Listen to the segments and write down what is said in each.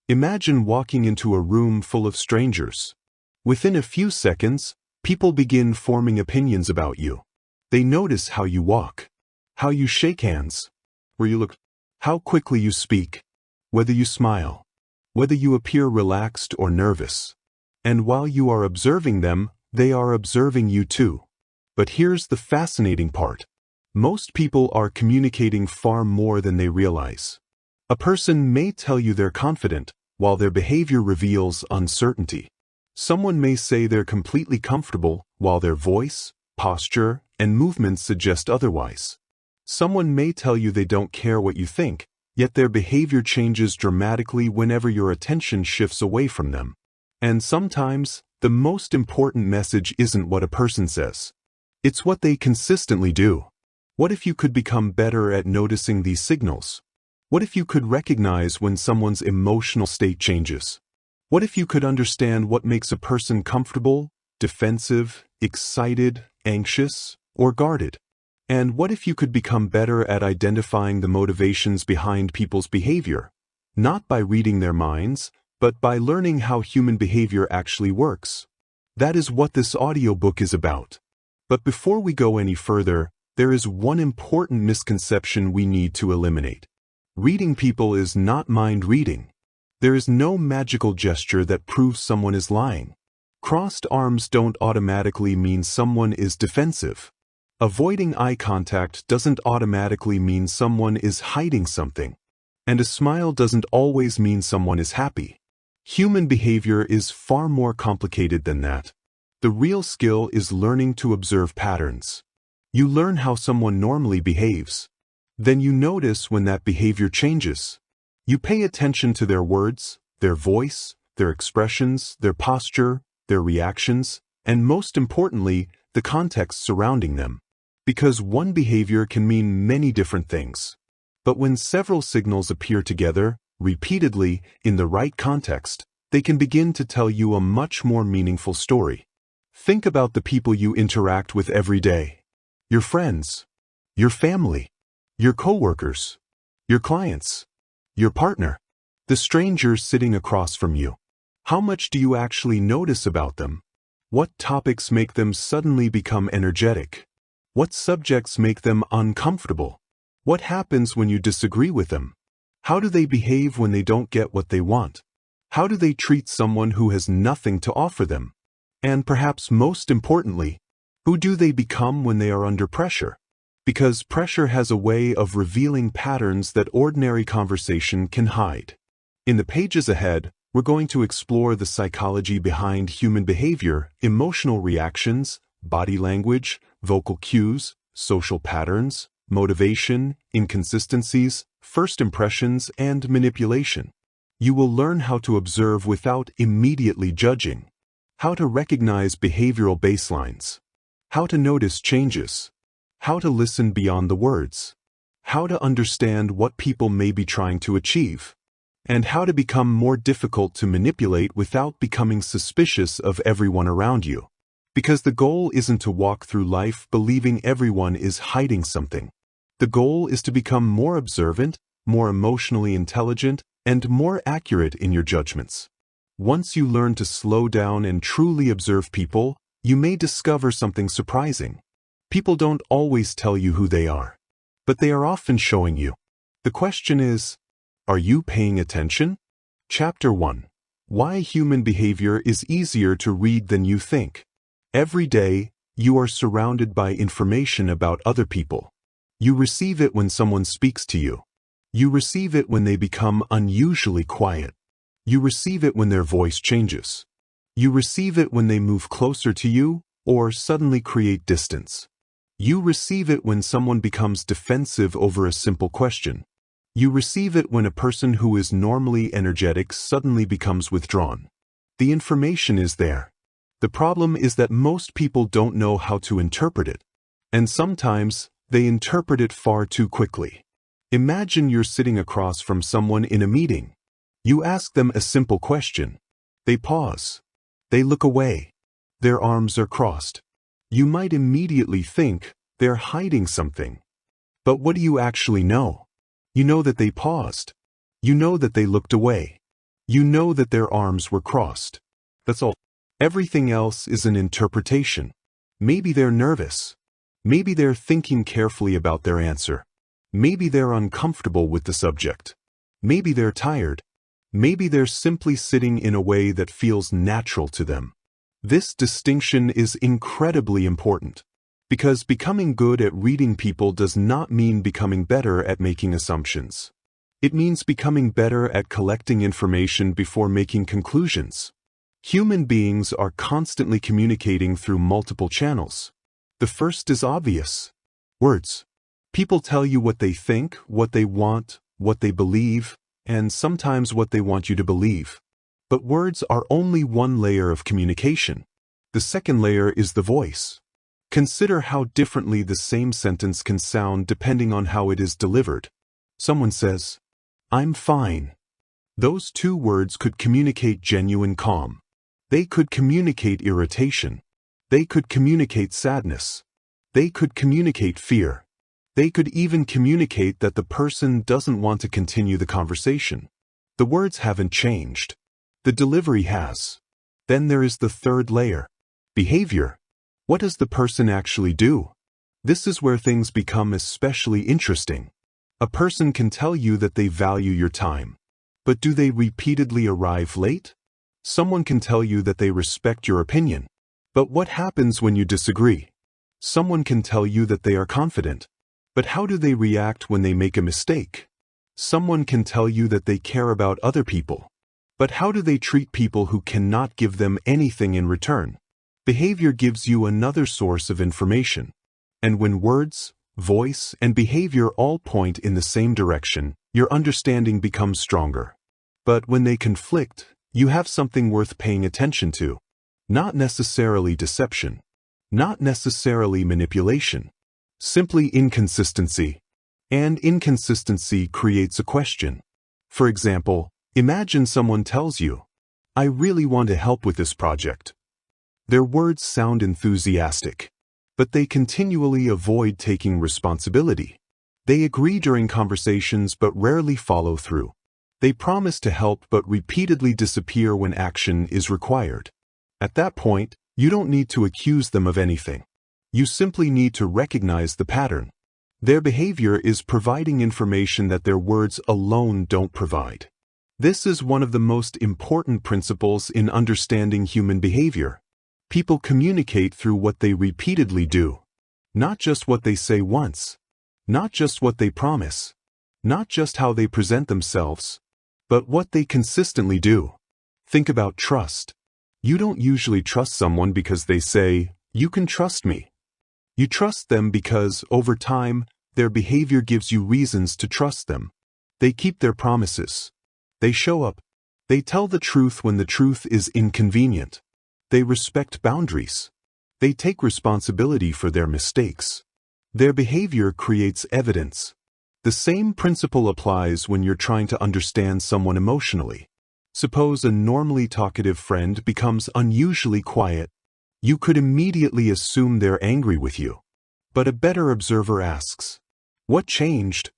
Imagine walking into a room full of strangers. Within a few seconds, people begin forming opinions about you. They notice how you walk, how you shake hands, where you look, how quickly you speak, whether you smile, whether you appear relaxed or nervous. And while you are observing them, they are observing you too. But here's the fascinating part. Most people are communicating far more than they realize. A person may tell you they're confident, while their behavior reveals uncertainty. Someone may say they're completely comfortable, while their voice, posture, and movements suggest otherwise. Someone may tell you they don't care what you think, yet their behavior changes dramatically whenever your attention shifts away from them. And sometimes, the most important message isn't what a person says. It's what they consistently do. What if you could become better at noticing these signals? What if you could recognize when someone's emotional state changes? What if you could understand what makes a person comfortable, defensive, excited, anxious, or guarded? And what if you could become better at identifying the motivations behind people's behavior, not by reading their minds, but by learning how human behavior actually works? That is what this audiobook is about. But before we go any further, there is one important misconception we need to eliminate. Reading people is not mind reading. There is no magical gesture that proves someone is lying. Crossed arms don't automatically mean someone is defensive. Avoiding eye contact doesn't automatically mean someone is hiding something. And a smile doesn't always mean someone is happy. Human behavior is far more complicated than that. The real skill is learning to observe patterns. You learn how someone normally behaves. Then you notice when that behavior changes. You pay attention to their words, their voice, their expressions, their posture, their reactions, and most importantly, the context surrounding them. Because one behavior can mean many different things. But when several signals appear together, repeatedly, in the right context, they can begin to tell you a much more meaningful story. Think about the people you interact with every day. Your friends, your family, your coworkers, your clients, your partner, the strangers sitting across from you. How much do you actually notice about them? What topics make them suddenly become energetic? What subjects make them uncomfortable? What happens when you disagree with them? How do they behave when they don't get what they want? How do they treat someone who has nothing to offer them? And perhaps most importantly, who do they become when they are under pressure? Because pressure has a way of revealing patterns that ordinary conversation can hide. In the pages ahead, we're going to explore the psychology behind human behavior, emotional reactions, body language, vocal cues, social patterns, motivation, inconsistencies, first impressions, and manipulation. You will learn how to observe without immediately judging, how to recognize behavioral baselines, how to notice changes, how to listen beyond the words, how to understand what people may be trying to achieve, and how to become more difficult to manipulate without becoming suspicious of everyone around you. Because the goal isn't to walk through life believing everyone is hiding something. The goal is to become more observant, more emotionally intelligent, and more accurate in your judgments. Once you learn to slow down and truly observe people, you may discover something surprising. People don't always tell you who they are, but they are often showing you. The question is, are you paying attention? Chapter 1. Why human behavior is easier to read than you think. Every day, you are surrounded by information about other people. You receive it when someone speaks to you. You receive it when they become unusually quiet. You receive it when their voice changes. You receive it when they move closer to you or suddenly create distance. You receive it when someone becomes defensive over a simple question. You receive it when a person who is normally energetic suddenly becomes withdrawn. The information is there. The problem is that most people don't know how to interpret it. And sometimes, they interpret it far too quickly. Imagine you're sitting across from someone in a meeting. You ask them a simple question. They pause. They look away. Their arms are crossed. You might immediately think they're hiding something. But what do you actually know? You know that they paused. You know that they looked away. You know that their arms were crossed. That's all. Everything else is an interpretation. Maybe they're nervous. Maybe they're thinking carefully about their answer. Maybe they're uncomfortable with the subject. Maybe they're tired. Maybe they're simply sitting in a way that feels natural to them. This distinction is incredibly important, because becoming good at reading people does not mean becoming better at making assumptions. It means becoming better at collecting information before making conclusions. Human beings are constantly communicating through multiple channels. The first is obvious. Words. People tell you what they think, what they want, what they believe, and sometimes what they want you to believe. But words are only one layer of communication. The second layer is the voice. Consider how differently the same sentence can sound depending on how it is delivered. Someone says, "I'm fine." Those two words could communicate genuine calm. They could communicate irritation. They could communicate sadness. They could communicate fear. They could even communicate that the person doesn't want to continue the conversation. The words haven't changed. The delivery has. Then there is the third layer. Behavior. What does the person actually do? This is where things become especially interesting. A person can tell you that they value your time. But do they repeatedly arrive late? Someone can tell you that they respect your opinion. But what happens when you disagree? Someone can tell you that they are confident. But how do they react when they make a mistake? Someone can tell you that they care about other people. But how do they treat people who cannot give them anything in return? Behavior gives you another source of information. And when words, voice, and behavior all point in the same direction, your understanding becomes stronger. But when they conflict, you have something worth paying attention to. Not necessarily deception. Not necessarily manipulation. Simply inconsistency. And inconsistency creates a question. For example, imagine someone tells you, "I really want to help with this project." Their words sound enthusiastic, but they continually avoid taking responsibility. They agree during conversations but rarely follow through. They promise to help but repeatedly disappear when action is required. At that point, you don't need to accuse them of anything. You simply need to recognize the pattern. Their behavior is providing information that their words alone don't provide. This is one of the most important principles in understanding human behavior. People communicate through what they repeatedly do. Not just what they say once. Not just what they promise. Not just how they present themselves. But what they consistently do. Think about trust. You don't usually trust someone because they say, "You can trust me." You trust them because, over time, their behavior gives you reasons to trust them. They keep their promises. They show up. They tell the truth when the truth is inconvenient. They respect boundaries. They take responsibility for their mistakes. Their behavior creates evidence. The same principle applies when you're trying to understand someone emotionally. Suppose a normally talkative friend becomes unusually quiet. You could immediately assume they're angry with you. But a better observer asks, "What changed?"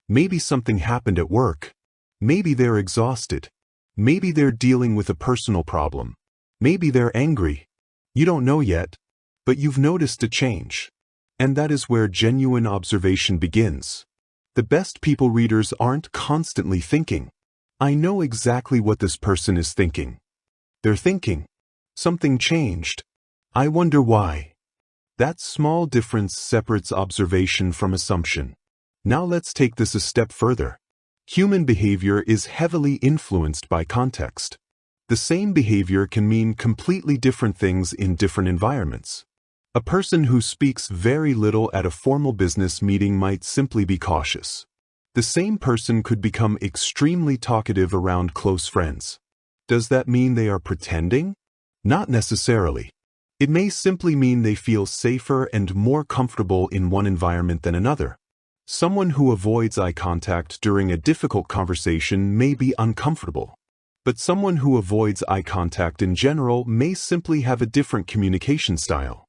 Maybe something happened at work. Maybe they're exhausted. Maybe they're dealing with a personal problem. Maybe they're angry. You don't know yet, but you've noticed a change. And that is where genuine observation begins. The best people readers aren't constantly thinking, "I know exactly what this person is thinking." They're thinking, "Something changed. I wonder why." That small difference separates observation from assumption. Now let's take this a step further. Human behavior is heavily influenced by context. The same behavior can mean completely different things in different environments. A person who speaks very little at a formal business meeting might simply be cautious. The same person could become extremely talkative around close friends. Does that mean they are pretending? Not necessarily. It may simply mean they feel safer and more comfortable in one environment than another. Someone who avoids eye contact during a difficult conversation may be uncomfortable. But someone who avoids eye contact in general may simply have a different communication style.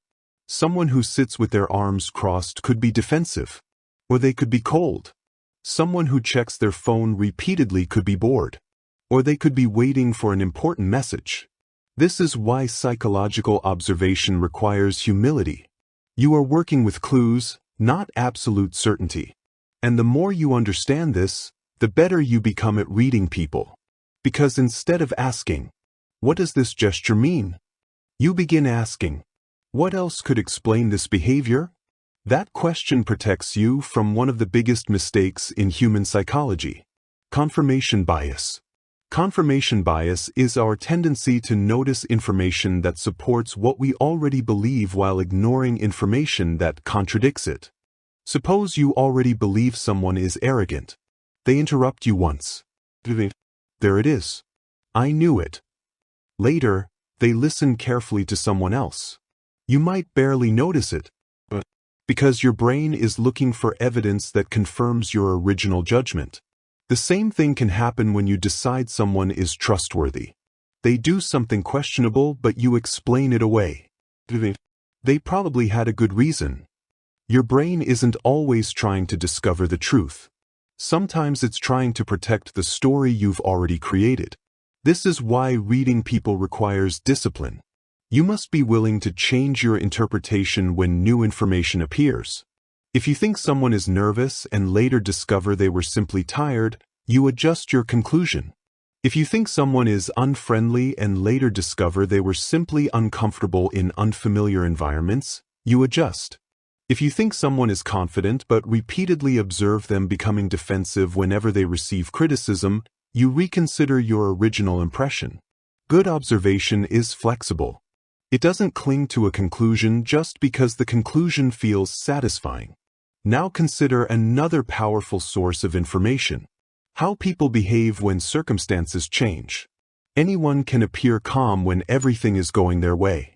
Someone who sits with their arms crossed could be defensive, or they could be cold. Someone who checks their phone repeatedly could be bored. Or they could be waiting for an important message. This is why psychological observation requires humility. You are working with clues, not absolute certainty. And the more you understand this, the better you become at reading people. Because instead of asking, "What does this gesture mean?" you begin asking, "What else could explain this behavior?" That question protects you from one of the biggest mistakes in human psychology: confirmation bias. Confirmation bias is our tendency to notice information that supports what we already believe while ignoring information that contradicts it. Suppose you already believe someone is arrogant. They interrupt you once. There it is. I knew it. Later, they listen carefully to someone else. You might barely notice it, but because your brain is looking for evidence that confirms your original judgment. The same thing can happen when you decide someone is trustworthy. They do something questionable, but you explain it away. They probably had a good reason. Your brain isn't always trying to discover the truth. Sometimes it's trying to protect the story you've already created. This is why reading people requires discipline. You must be willing to change your interpretation when new information appears. If you think someone is nervous and later discover they were simply tired, you adjust your conclusion. If you think someone is unfriendly and later discover they were simply uncomfortable in unfamiliar environments, you adjust. If you think someone is confident but repeatedly observe them becoming defensive whenever they receive criticism, you reconsider your original impression. Good observation is flexible. It doesn't cling to a conclusion just because the conclusion feels satisfying. Now consider another powerful source of information: how people behave when circumstances change. Anyone can appear calm when everything is going their way.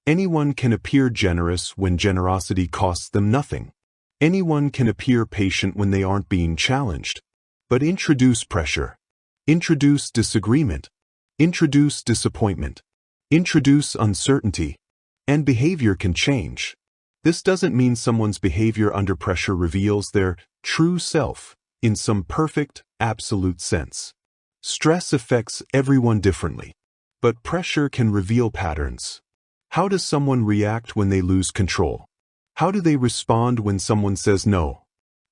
Anyone can appear generous when generosity costs them nothing. Anyone can appear patient when they aren't being challenged. But introduce pressure. Introduce disagreement. Introduce disappointment. Introduce uncertainty. And behavior can change. This doesn't mean someone's behavior under pressure reveals their true self in some perfect, absolute sense. Stress affects everyone differently, but pressure can reveal patterns. How does someone react when they lose control? How do they respond when someone says no?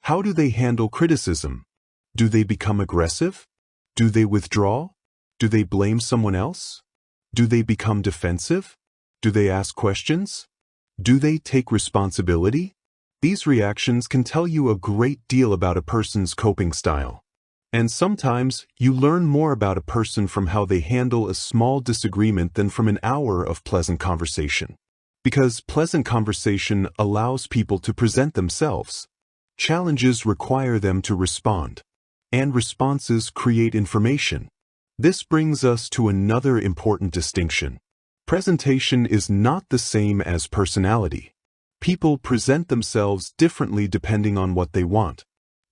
How do they handle criticism? Do they become aggressive? Do they withdraw? Do they blame someone else? Do they become defensive? Do they ask questions? Do they take responsibility? These reactions can tell you a great deal about a person's coping style. And sometimes you learn more about a person from how they handle a small disagreement than from an hour of pleasant conversation. Because pleasant conversation allows people to present themselves. Challenges require them to respond. And responses create information. This brings us to another important distinction. Presentation is not the same as personality. People present themselves differently depending on what they want.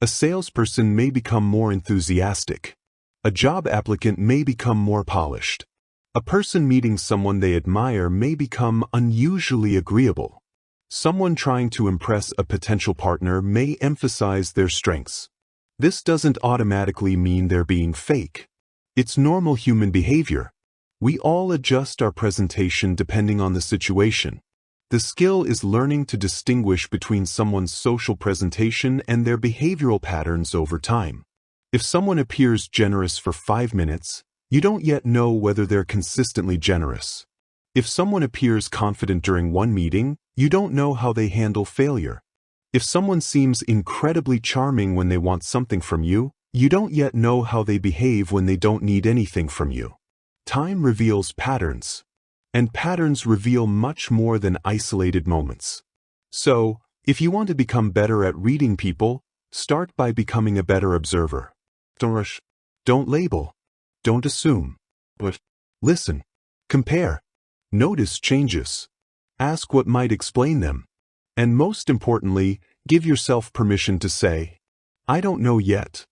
A salesperson may become more enthusiastic. A job applicant may become more polished. A person meeting someone they admire may become unusually agreeable. Someone trying to impress a potential partner may emphasize their strengths. This doesn't automatically mean they're being fake. It's normal human behavior. We all adjust our presentation depending on the situation. The skill is learning to distinguish between someone's social presentation and their behavioral patterns over time. If someone appears generous for 5 minutes, you don't yet know whether they're consistently generous. If someone appears confident during one meeting, you don't know how they handle failure. If someone seems incredibly charming when they want something from you, you don't yet know how they behave when they don't need anything from you. Time reveals patterns. And patterns reveal much more than isolated moments. So, if you want to become better at reading people, start by becoming a better observer. Don't rush. Don't label. Don't assume. But listen. Compare. Notice changes. Ask what might explain them. And most importantly, give yourself permission to say, "I don't know yet."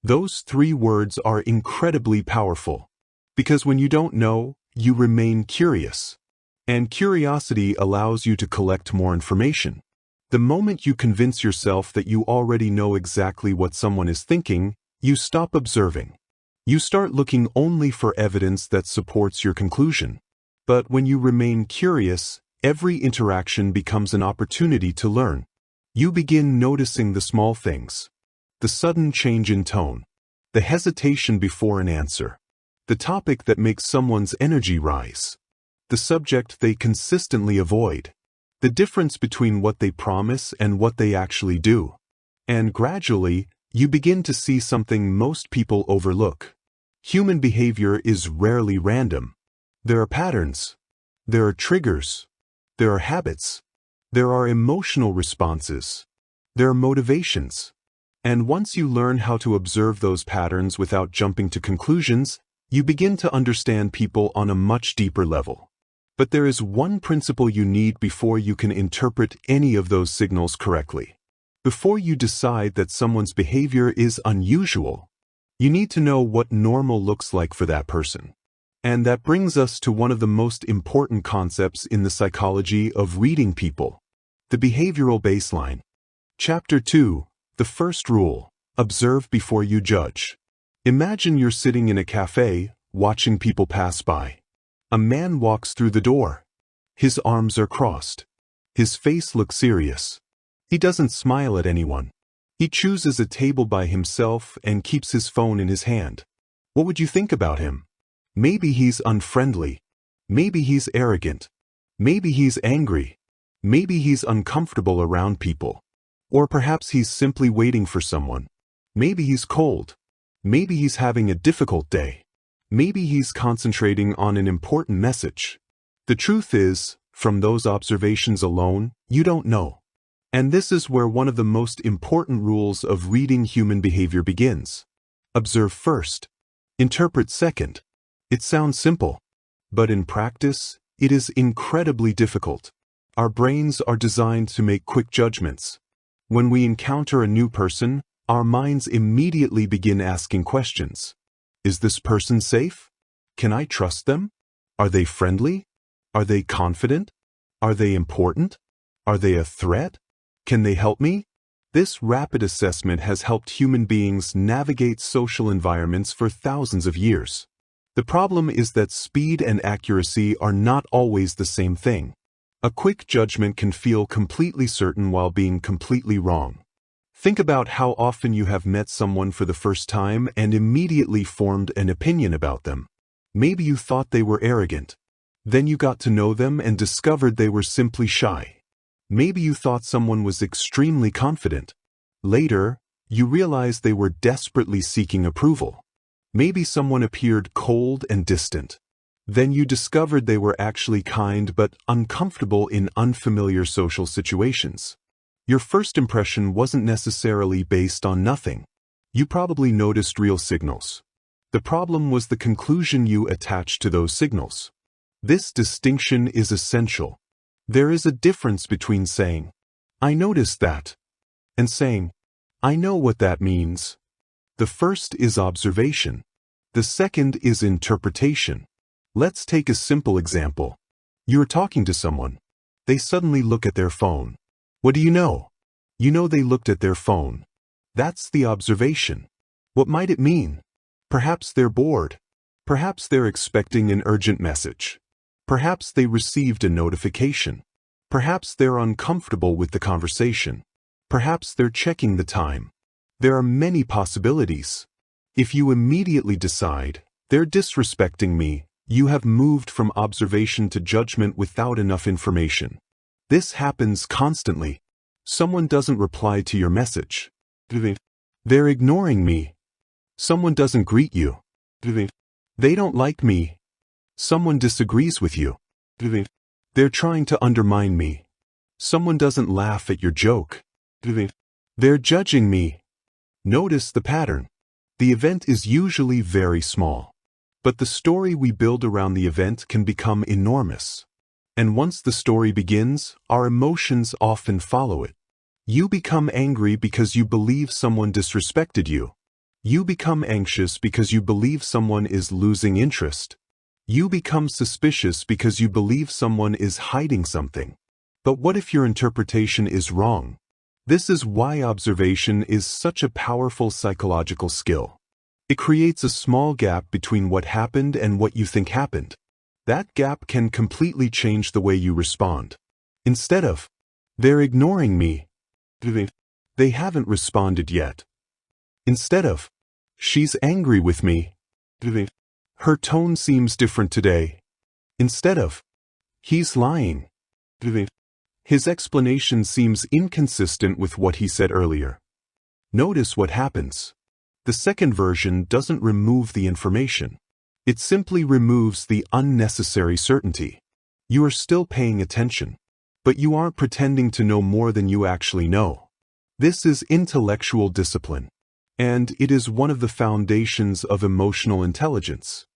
Those 3 words are incredibly powerful. Because when you don't know, you remain curious. And curiosity allows you to collect more information. The moment you convince yourself that you already know exactly what someone is thinking, you stop observing. You start looking only for evidence that supports your conclusion. But when you remain curious, every interaction becomes an opportunity to learn. You begin noticing the small things. The sudden change in tone. The hesitation before an answer. The topic that makes someone's energy rise. The subject they consistently avoid. The difference between what they promise and what they actually do. And gradually, you begin to see something most people overlook. Human behavior is rarely random. There are patterns. There are triggers. There are habits. There are emotional responses. There are motivations. And once you learn how to observe those patterns without jumping to conclusions, you begin to understand people on a much deeper level. But there is one principle you need before you can interpret any of those signals correctly. Before you decide that someone's behavior is unusual, you need to know what normal looks like for that person. And that brings us to one of the most important concepts in the psychology of reading people, the behavioral baseline. Chapter 2, the first rule, observe before you judge. Imagine you're sitting in a cafe, watching people pass by. A man walks through the door. His arms are crossed. His face looks serious. He doesn't smile at anyone. He chooses a table by himself and keeps his phone in his hand. What would you think about him? Maybe he's unfriendly. Maybe he's arrogant. Maybe he's angry. Maybe he's uncomfortable around people. Or perhaps he's simply waiting for someone. Maybe he's cold. Maybe he's having a difficult day. Maybe he's concentrating on an important message. The truth is, from those observations alone, you don't know. And this is where one of the most important rules of reading human behavior begins. Observe first. Interpret second. It sounds simple, but in practice, it is incredibly difficult. Our brains are designed to make quick judgments. When we encounter a new person, our minds immediately begin asking questions. Is this person safe? Can I trust them? Are they friendly? Are they confident? Are they important? Are they a threat? Can they help me? This rapid assessment has helped human beings navigate social environments for thousands of years. The problem is that speed and accuracy are not always the same thing. A quick judgment can feel completely certain while being completely wrong. Think about how often you have met someone for the first time and immediately formed an opinion about them. Maybe you thought they were arrogant. Then you got to know them and discovered they were simply shy. Maybe you thought someone was extremely confident. Later, you realized they were desperately seeking approval. Maybe someone appeared cold and distant. Then you discovered they were actually kind but uncomfortable in unfamiliar social situations. Your first impression wasn't necessarily based on nothing. You probably noticed real signals. The problem was the conclusion you attached to those signals. This distinction is essential. There is a difference between saying, "I noticed that," and saying, "I know what that means." The first is observation. The second is interpretation. Let's take a simple example. You're talking to someone. They suddenly look at their phone. What do you know? You know they looked at their phone. That's the observation. What might it mean? Perhaps they're bored. Perhaps they're expecting an urgent message. Perhaps they received a notification. Perhaps they're uncomfortable with the conversation. Perhaps they're checking the time. There are many possibilities. If you immediately decide, "They're disrespecting me," you have moved from observation to judgment without enough information. This happens constantly. Someone doesn't reply to your message. They're ignoring me. Someone doesn't greet you. They don't like me. Someone disagrees with you. They're trying to undermine me. Someone doesn't laugh at your joke. They're judging me. Notice the pattern. The event is usually very small. But the story we build around the event can become enormous. And once the story begins, our emotions often follow it. You become angry because you believe someone disrespected you. You become anxious because you believe someone is losing interest. You become suspicious because you believe someone is hiding something. But what if your interpretation is wrong? This is why observation is such a powerful psychological skill. It creates a small gap between what happened and what you think happened. That gap can completely change the way you respond. Instead of, "They're ignoring me," "They haven't responded yet." Instead of, "She's angry with me," "Her tone seems different today." Instead of, "He's lying," "His explanation seems inconsistent with what he said earlier." Notice what happens. The second version doesn't remove the information. It simply removes the unnecessary certainty. You are still paying attention, but you aren't pretending to know more than you actually know. This is intellectual discipline, and it is one of the foundations of emotional intelligence.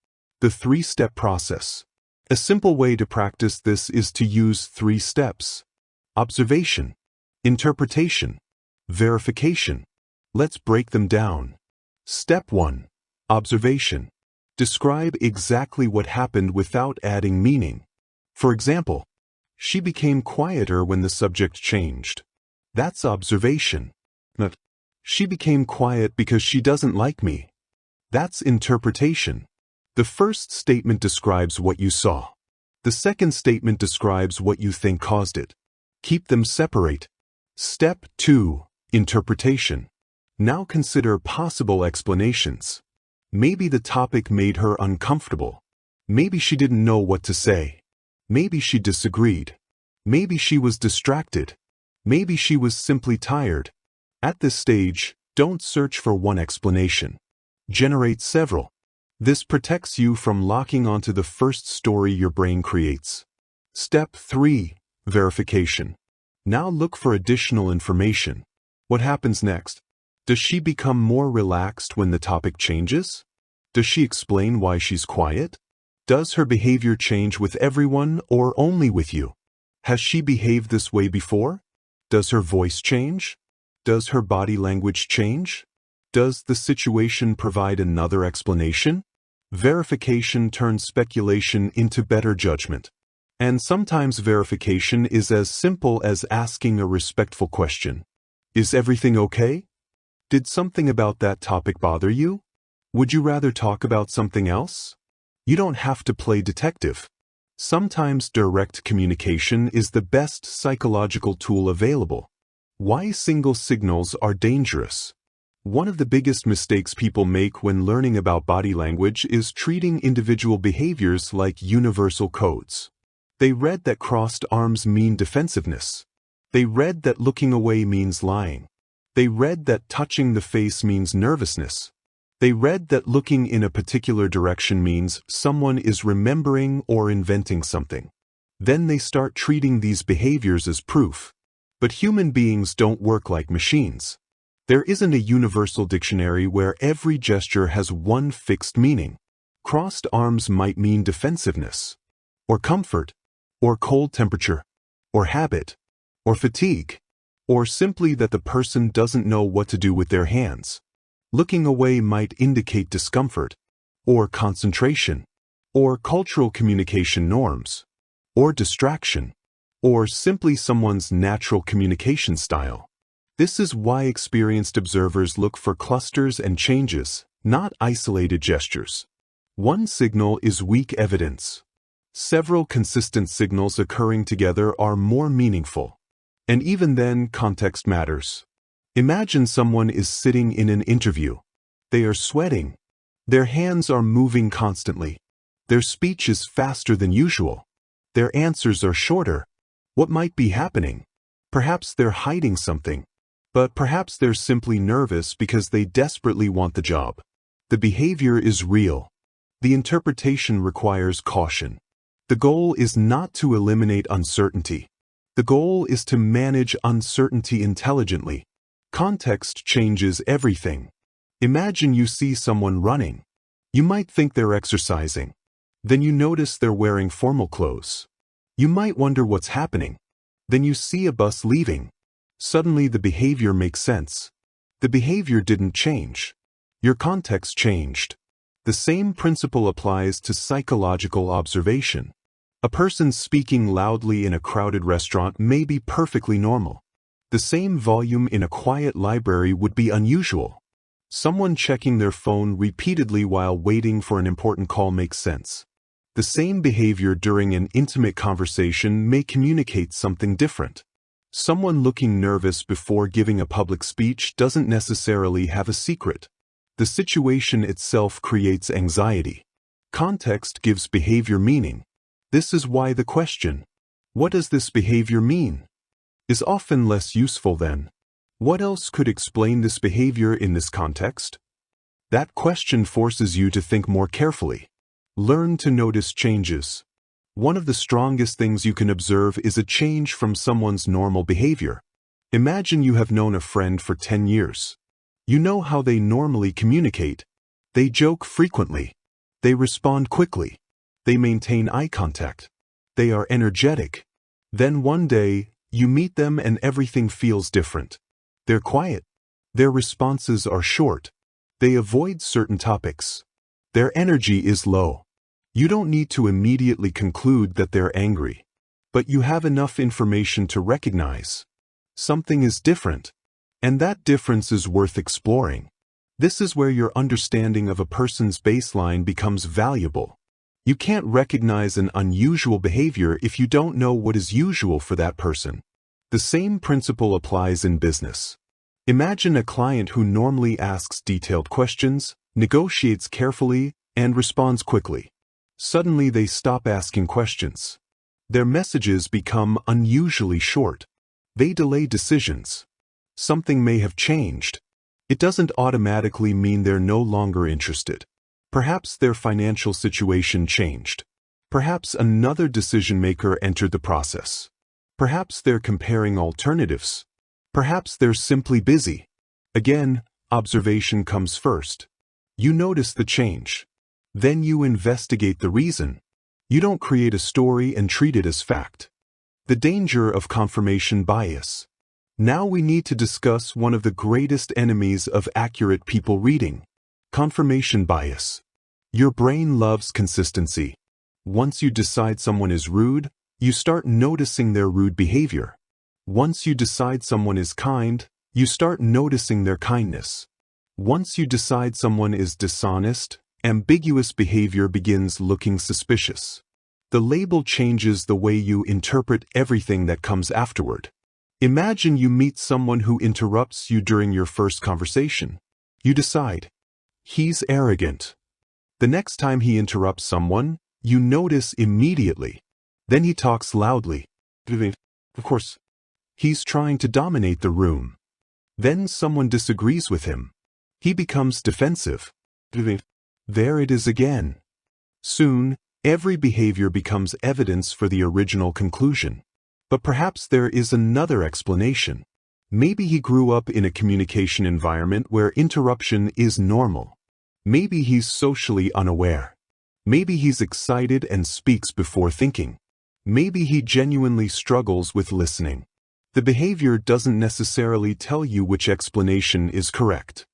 The three-step process. A simple way to practice this is to use 3 steps: observation, interpretation, verification. Let's break them down. Step 1. Observation. Describe exactly what happened without adding meaning. For example, she became quieter when the subject changed. That's observation. Not, she became quiet because she doesn't like me. That's interpretation. The first statement describes what you saw. The second statement describes what you think caused it. Keep them separate. Step 2. Interpretation. Now consider possible explanations. Maybe the topic made her uncomfortable. Maybe she didn't know what to say. Maybe she disagreed. Maybe she was distracted. Maybe she was simply tired. At this stage, don't search for one explanation. Generate several. This protects you from locking onto the first story your brain creates. Step 3. Verification. Now look for additional information. What happens next? Does she become more relaxed when the topic changes? Does she explain why she's quiet? Does her behavior change with everyone or only with you? Has she behaved this way before? Does her voice change? Does her body language change? Does the situation provide another explanation? Verification turns speculation into better judgment. And sometimes verification is as simple as asking a respectful question. Is everything okay? Did something about that topic bother you? Would you rather talk about something else? You don't have to play detective. Sometimes direct communication is the best psychological tool available. Why single signals are dangerous? One of the biggest mistakes people make when learning about body language is treating individual behaviors like universal codes. They read that crossed arms mean defensiveness. They read that looking away means lying. They read that touching the face means nervousness. They read that looking in a particular direction means someone is remembering or inventing something. Then they start treating these behaviors as proof. But human beings don't work like machines. There isn't a universal dictionary where every gesture has one fixed meaning. Crossed arms might mean defensiveness, or comfort, or cold temperature, or habit, or fatigue, or simply that the person doesn't know what to do with their hands. Looking away might indicate discomfort, or concentration, or cultural communication norms, or distraction, or simply someone's natural communication style. This is why experienced observers look for clusters and changes, not isolated gestures. One signal is weak evidence. Several consistent signals occurring together are more meaningful. And even then, context matters. Imagine someone is sitting in an interview. They are sweating. Their hands are moving constantly. Their speech is faster than usual. Their answers are shorter. What might be happening? Perhaps they're hiding something. But perhaps they're simply nervous because they desperately want the job. The behavior is real. The interpretation requires caution. The goal is not to eliminate uncertainty. The goal is to manage uncertainty intelligently. Context changes everything. Imagine you see someone running. You might think they're exercising. Then you notice they're wearing formal clothes. You might wonder what's happening. Then you see a bus leaving. Suddenly the behavior makes sense. The behavior didn't change. Your context changed. The same principle applies to psychological observation. A person speaking loudly in a crowded restaurant may be perfectly normal. The same volume in a quiet library would be unusual. Someone checking their phone repeatedly while waiting for an important call makes sense. The same behavior during an intimate conversation may communicate something different. Someone looking nervous before giving a public speech doesn't necessarily have a secret. The situation itself creates anxiety. Context gives behavior meaning. This is why the question, "What does this behavior mean?" is often less useful than, "What else could explain this behavior in this context?" That question forces you to think more carefully. Learn to notice changes. One of the strongest things you can observe is a change from someone's normal behavior. Imagine you have known a friend for 10 years. You know how they normally communicate. They joke frequently. They respond quickly. They maintain eye contact. They are energetic. Then one day, you meet them and everything feels different. They're quiet. Their responses are short. They avoid certain topics. Their energy is low. You don't need to immediately conclude that they're angry, but you have enough information to recognize something is different, and that difference is worth exploring. This is where your understanding of a person's baseline becomes valuable. You can't recognize an unusual behavior if you don't know what is usual for that person. The same principle applies in business. Imagine a client who normally asks detailed questions, negotiates carefully, and responds quickly. Suddenly they stop asking questions. Their messages become unusually short. They delay decisions. Something may have changed. It doesn't automatically mean they're no longer interested. Perhaps their financial situation changed. Perhaps another decision maker entered the process. Perhaps they're comparing alternatives. Perhaps they're simply busy. Again, observation comes first. You notice the change. Then you investigate the reason. You don't create a story and treat it as fact. The danger of confirmation bias. Now we need to discuss one of the greatest enemies of accurate people reading: confirmation bias. Your brain loves consistency. Once you decide someone is rude, you start noticing their rude behavior. Once you decide someone is kind, you start noticing their kindness. Once you decide someone is dishonest, ambiguous behavior begins looking suspicious. The label changes the way you interpret everything that comes afterward. Imagine you meet someone who interrupts you during your first conversation. You decide, he's arrogant. The next time he interrupts someone, you notice immediately. Then he talks loudly. Of course, he's trying to dominate the room. Then someone disagrees with him. He becomes defensive. There it is again. Soon, every behavior becomes evidence for the original conclusion. But perhaps there is another explanation. Maybe he grew up in a communication environment where interruption is normal. Maybe he's socially unaware. Maybe he's excited and speaks before thinking. Maybe he genuinely struggles with listening. The behavior doesn't necessarily tell you which explanation is correct.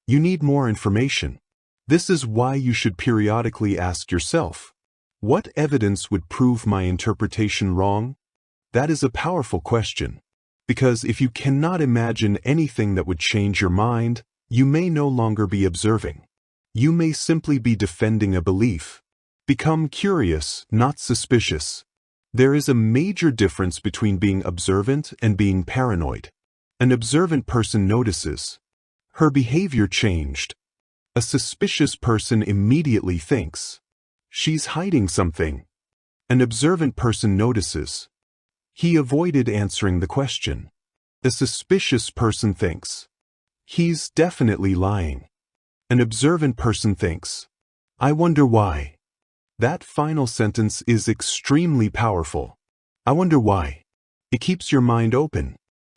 You need more information. This is why you should periodically ask yourself, what evidence would prove my interpretation wrong? That is a powerful question, because if you cannot imagine anything that would change your mind, you may no longer be observing. You may simply be defending a belief. Become curious, not suspicious. There is a major difference between being observant and being paranoid. An observant person notices. Her behavior changed. A suspicious person immediately thinks, she's hiding something. An observant person notices, he avoided answering the question. A suspicious person thinks, he's definitely lying. An observant person thinks, I wonder why. That final sentence is extremely powerful. I wonder why. It keeps your mind open.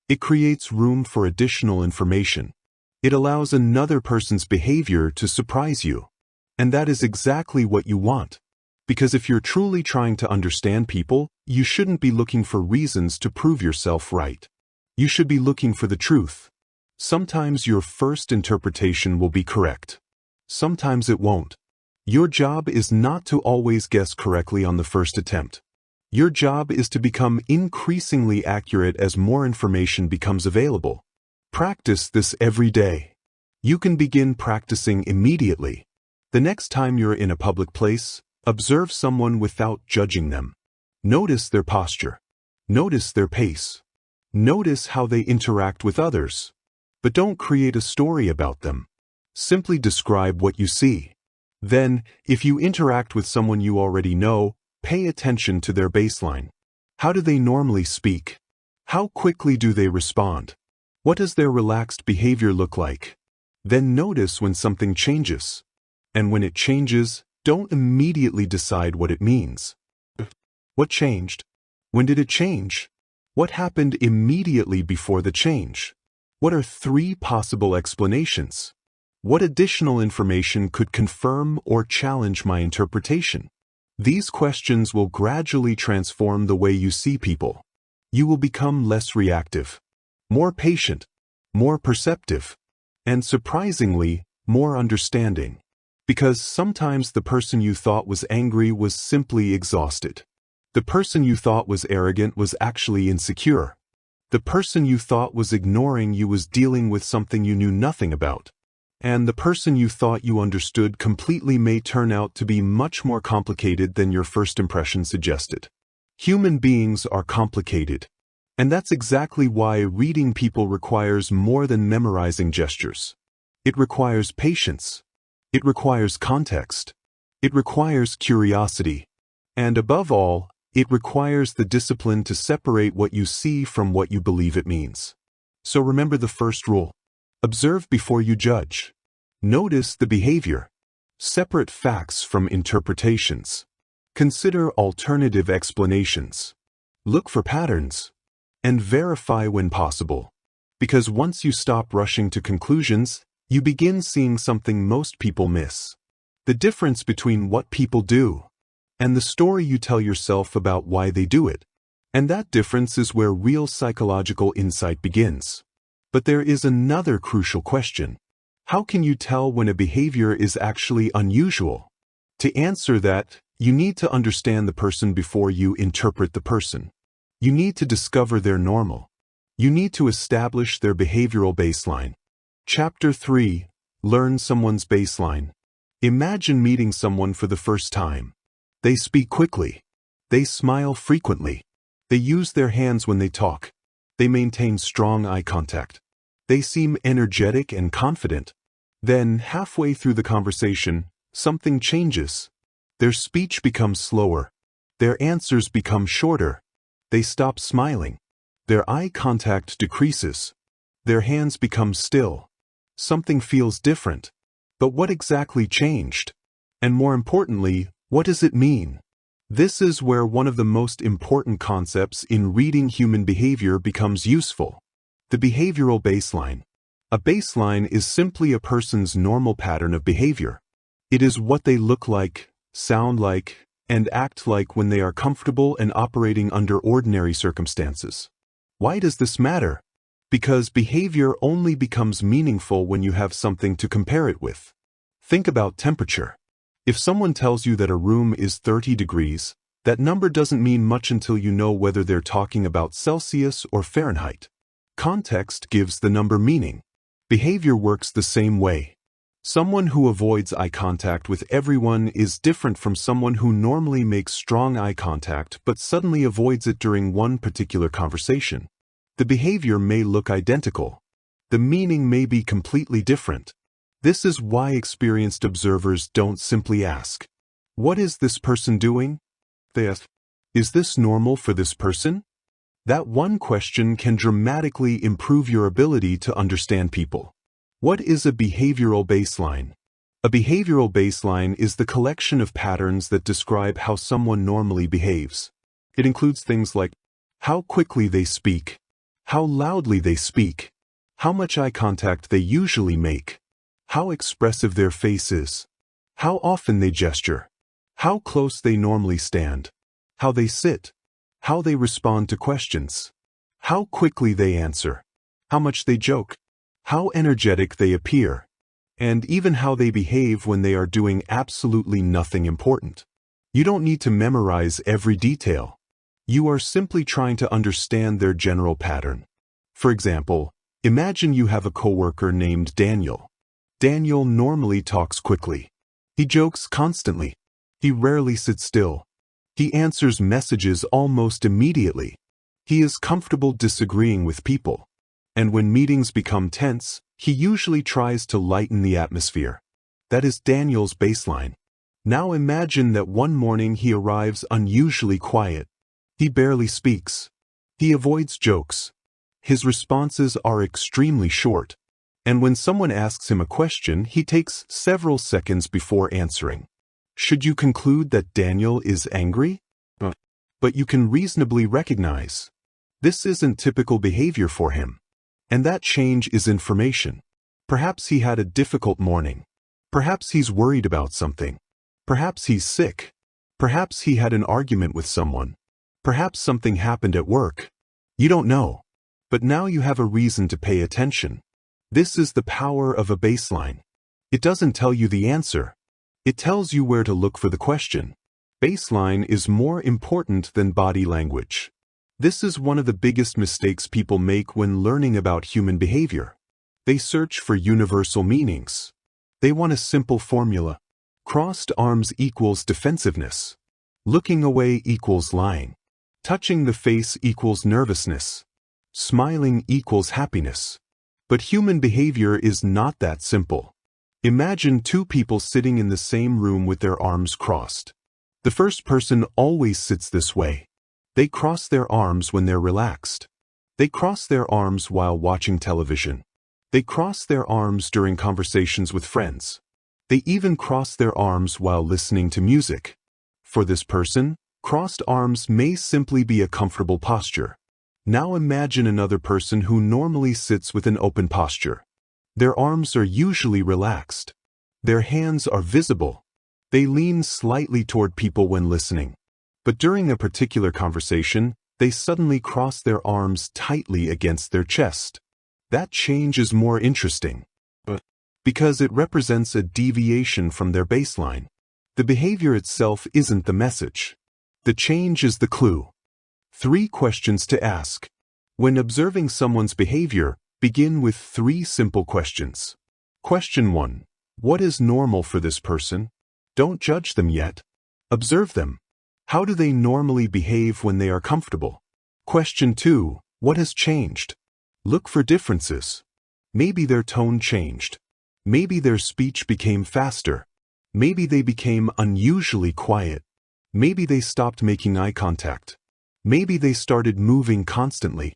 It creates room for additional information. It allows another person's behavior to surprise you. And that is exactly what you want. Because if you're truly trying to understand people, you shouldn't be looking for reasons to prove yourself right. You should be looking for the truth. Sometimes your first interpretation will be correct. Sometimes it won't. Your job is not to always guess correctly on the first attempt. Your job is to become increasingly accurate as more information becomes available. Practice this every day. You can begin practicing immediately. The next time you're in a public place, observe someone without judging them. Notice their posture. Notice their pace. Notice how they interact with others. But don't create a story about them. Simply describe what you see. Then, if you interact with someone you already know, pay attention to their baseline. How do they normally speak? How quickly do they respond? What does their relaxed behavior look like? Then notice when something changes. And when it changes, don't immediately decide what it means. What changed? When did it change? What happened immediately before the change? What are 3 possible explanations? What additional information could confirm or challenge my interpretation? These questions will gradually transform the way you see people. You will become less reactive, more patient, more perceptive, and surprisingly, more understanding. Because sometimes the person you thought was angry was simply exhausted. The person you thought was arrogant was actually insecure. The person you thought was ignoring you was dealing with something you knew nothing about. And the person you thought you understood completely may turn out to be much more complicated than your first impression suggested. Human beings are complicated. And that's exactly why reading people requires more than memorizing gestures. It requires patience. It requires context. It requires curiosity. And above all, it requires the discipline to separate what you see from what you believe it means. So remember the first rule. Observe before you judge. Notice the behavior. Separate facts from interpretations. Consider alternative explanations. Look for patterns. And verify when possible. Because once you stop rushing to conclusions, you begin seeing something most people miss. The difference between what people do and the story you tell yourself about why they do it. And that difference is where real psychological insight begins. But there is another crucial question. How can you tell when a behavior is actually unusual? To answer that, you need to understand the person before you interpret the person. You need to discover their normal. You need to establish their behavioral baseline. Chapter 3. Learn someone's baseline. Imagine meeting someone for the first time. They speak quickly. They smile frequently. They use their hands when they talk. They maintain strong eye contact. They seem energetic and confident. Then, halfway through the conversation, something changes. Their speech becomes slower. Their answers become shorter. They stop smiling. Their eye contact decreases. Their hands become still. Something feels different. But what exactly changed? And more importantly, what does it mean? This is where one of the most important concepts in reading human behavior becomes useful. The behavioral baseline. A baseline is simply a person's normal pattern of behavior. It is what they look like, sound like, and act like when they are comfortable and operating under ordinary circumstances. Why does this matter? Because behavior only becomes meaningful when you have something to compare it with. Think about temperature. If someone tells you that a room is 30 degrees, that number doesn't mean much until you know whether they're talking about Celsius or Fahrenheit. Context gives the number meaning. Behavior works the same way. Someone who avoids eye contact with everyone is different from someone who normally makes strong eye contact but suddenly avoids it during one particular conversation. The behavior may look identical. The meaning may be completely different. This is why experienced observers don't simply ask, "What is this person doing?" They ask, "Is this normal for this person?" That one question can dramatically improve your ability to understand people. What is a behavioral baseline? A behavioral baseline is the collection of patterns that describe how someone normally behaves. It includes things like how quickly they speak, how loudly they speak, how much eye contact they usually make, how expressive their face is, how often they gesture, how close they normally stand, how they sit, how they respond to questions, how quickly they answer, how much they joke, how energetic they appear, and even how they behave when they are doing absolutely nothing important. You don't need to memorize every detail. You are simply trying to understand their general pattern. For example, imagine you have a coworker named Daniel. Daniel normally talks quickly. He jokes constantly. He rarely sits still. He answers messages almost immediately. He is comfortable disagreeing with people. And when meetings become tense, he usually tries to lighten the atmosphere. That is Daniel's baseline. Now imagine that one morning he arrives unusually quiet. He barely speaks. He avoids jokes. His responses are extremely short. And when someone asks him a question, he takes several seconds before answering. Should you conclude that Daniel is angry? But you can reasonably recognize this isn't typical behavior for him. And that change is information. Perhaps he had a difficult morning. Perhaps he's worried about something. Perhaps he's sick. Perhaps he had an argument with someone. Perhaps something happened at work. You don't know. But now you have a reason to pay attention. This is the power of a baseline. It doesn't tell you the answer. It tells you where to look for the question. Baseline is more important than body language. This is one of the biggest mistakes people make when learning about human behavior. They search for universal meanings. They want a simple formula. Crossed arms equals defensiveness. Looking away equals lying. Touching the face equals nervousness. Smiling equals happiness. But human behavior is not that simple. Imagine two people sitting in the same room with their arms crossed. The first person always sits this way. They cross their arms when they're relaxed. They cross their arms while watching television. They cross their arms during conversations with friends. They even cross their arms while listening to music. For this person, crossed arms may simply be a comfortable posture. Now imagine another person who normally sits with an open posture. Their arms are usually relaxed. Their hands are visible. They lean slightly toward people when listening. But during a particular conversation, they suddenly cross their arms tightly against their chest. That change is more interesting. Because it represents a deviation from their baseline. The behavior itself isn't the message. The change is the clue. 3 questions to ask. When observing someone's behavior, begin with 3 simple questions. Question 1. What is normal for this person? Don't judge them yet. Observe them. How do they normally behave when they are comfortable? Question 2. What has changed? Look for differences. Maybe their tone changed. Maybe their speech became faster. Maybe they became unusually quiet. Maybe they stopped making eye contact. Maybe they started moving constantly.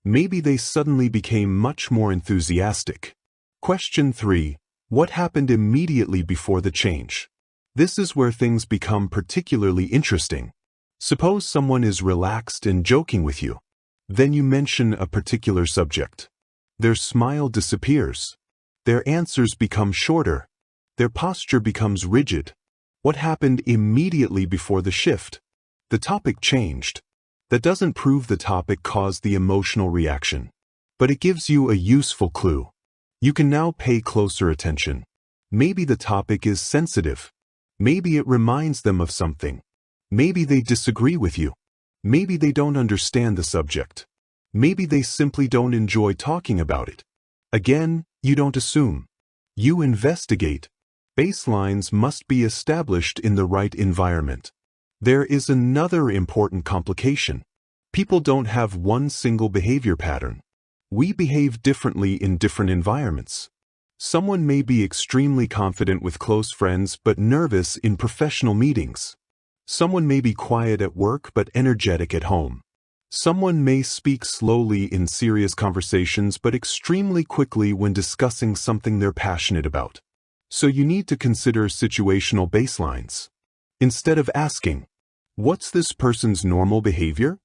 Maybe they suddenly became much more enthusiastic. Question 3. What happened immediately before the change? This is where things become particularly interesting. Suppose someone is relaxed and joking with you. Then you mention a particular subject. Their smile disappears. Their answers become shorter. Their posture becomes rigid. What happened immediately before the shift? The topic changed. That doesn't prove the topic caused the emotional reaction, but it gives you a useful clue. You can now pay closer attention. Maybe the topic is sensitive. Maybe it reminds them of something. Maybe they disagree with you. Maybe they don't understand the subject. Maybe they simply don't enjoy talking about it. Again, you don't assume. You investigate. Baselines must be established in the right environment. There is another important complication. People don't have one single behavior pattern. We behave differently in different environments. Someone may be extremely confident with close friends but nervous in professional meetings. Someone may be quiet at work but energetic at home. Someone may speak slowly in serious conversations but extremely quickly when discussing something they're passionate about. So you need to consider situational baselines. Instead of asking, what's this person's normal behavior?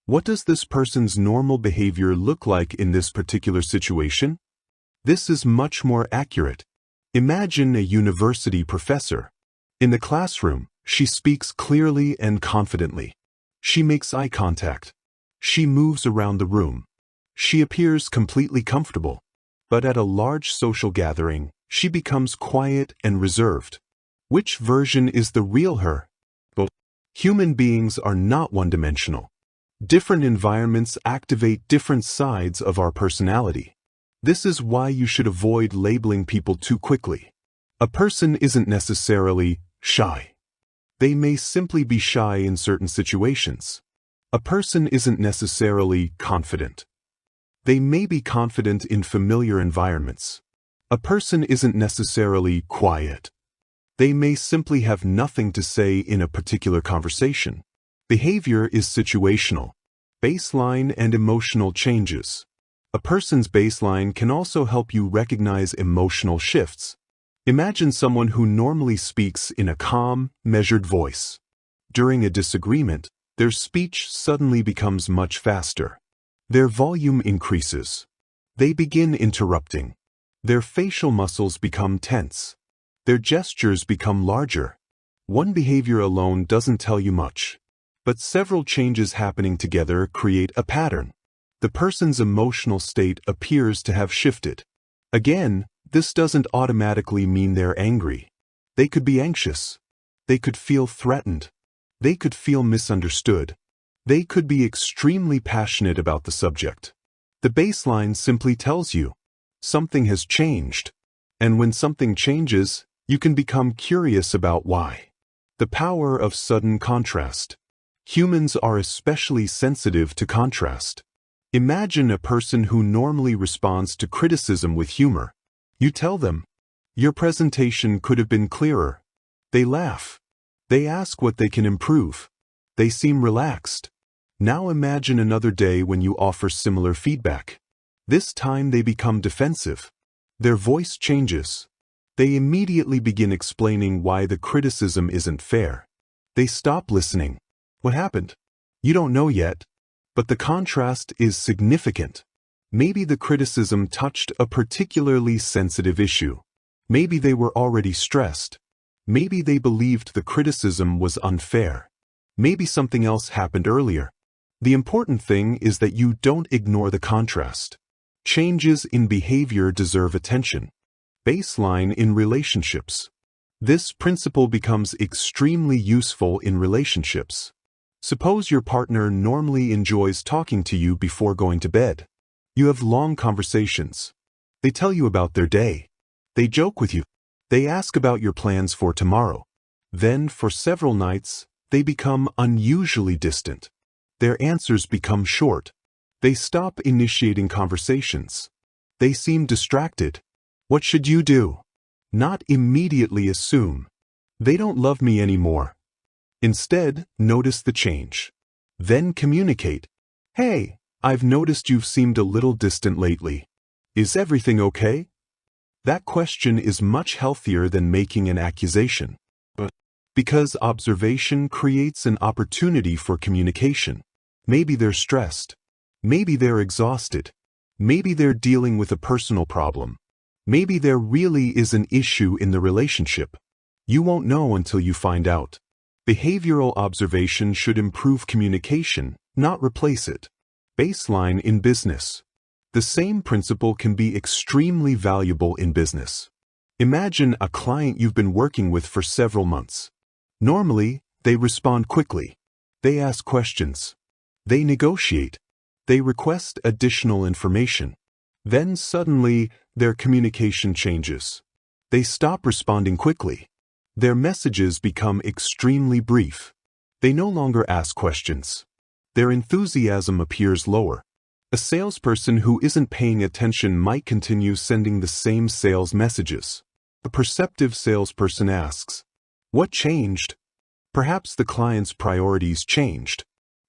What does this person's normal behavior look like in this particular situation? This is much more accurate. Imagine a university professor. In the classroom, she speaks clearly and confidently. She makes eye contact. She moves around the room. She appears completely comfortable. But at a large social gathering, she becomes quiet and reserved. Which version is the real her? Human beings are not one-dimensional. Different environments activate different sides of our personality. This is why you should avoid labeling people too quickly. A person isn't necessarily shy. They may simply be shy in certain situations. A person isn't necessarily confident. They may be confident in familiar environments. A person isn't necessarily quiet. They may simply have nothing to say in a particular conversation. Behavior is situational. Baseline and emotional changes. A person's baseline can also help you recognize emotional shifts. Imagine someone who normally speaks in a calm, measured voice. During a disagreement, their speech suddenly becomes much faster. Their volume increases. They begin interrupting. Their facial muscles become tense. Their gestures become larger. One behavior alone doesn't tell you much, but several changes happening together create a pattern. The person's emotional state appears to have shifted. Again, this doesn't automatically mean they're angry. They could be anxious. They could feel threatened. They could feel misunderstood. They could be extremely passionate about the subject. The baseline simply tells you something has changed. And when something changes, you can become curious about why. The power of sudden contrast. Humans are especially sensitive to contrast. Imagine a person who normally responds to criticism with humor. You tell them, "Your presentation could have been clearer." They laugh. They ask what they can improve. They seem relaxed. Now imagine another day when you offer similar feedback. This time they become defensive. Their voice changes. They immediately begin explaining why the criticism isn't fair. They stop listening. What happened? You don't know yet, but the contrast is significant. Maybe the criticism touched a particularly sensitive issue. Maybe they were already stressed. Maybe they believed the criticism was unfair. Maybe something else happened earlier. The important thing is that you don't ignore the contrast. Changes in behavior deserve attention. Baseline in relationships. This principle becomes extremely useful in relationships. Suppose your partner normally enjoys talking to you before going to bed. You have long conversations. They tell you about their day. They joke with you. They ask about your plans for tomorrow. Then, for several nights, they become unusually distant. Their answers become short. They stop initiating conversations. They seem distracted. What should you do? Not immediately assume, "They don't love me anymore." Instead, notice the change. Then communicate. "Hey, I've noticed you've seemed a little distant lately. Is everything okay?" That question is much healthier than making an accusation. Because observation creates an opportunity for communication. Maybe they're stressed. Maybe they're exhausted. Maybe they're dealing with a personal problem. Maybe there really is an issue in the relationship. You won't know until you find out. Behavioral observation should improve communication, not replace it. Baseline in business. The same principle can be extremely valuable in business. Imagine a client you've been working with for several months. Normally, they respond quickly. They ask questions. They negotiate. They request additional information. Then suddenly, their communication changes. They stop responding quickly. Their messages become extremely brief. They no longer ask questions. Their enthusiasm appears lower. A salesperson who isn't paying attention might continue sending the same sales messages. A perceptive salesperson asks, "What changed?" Perhaps the client's priorities changed.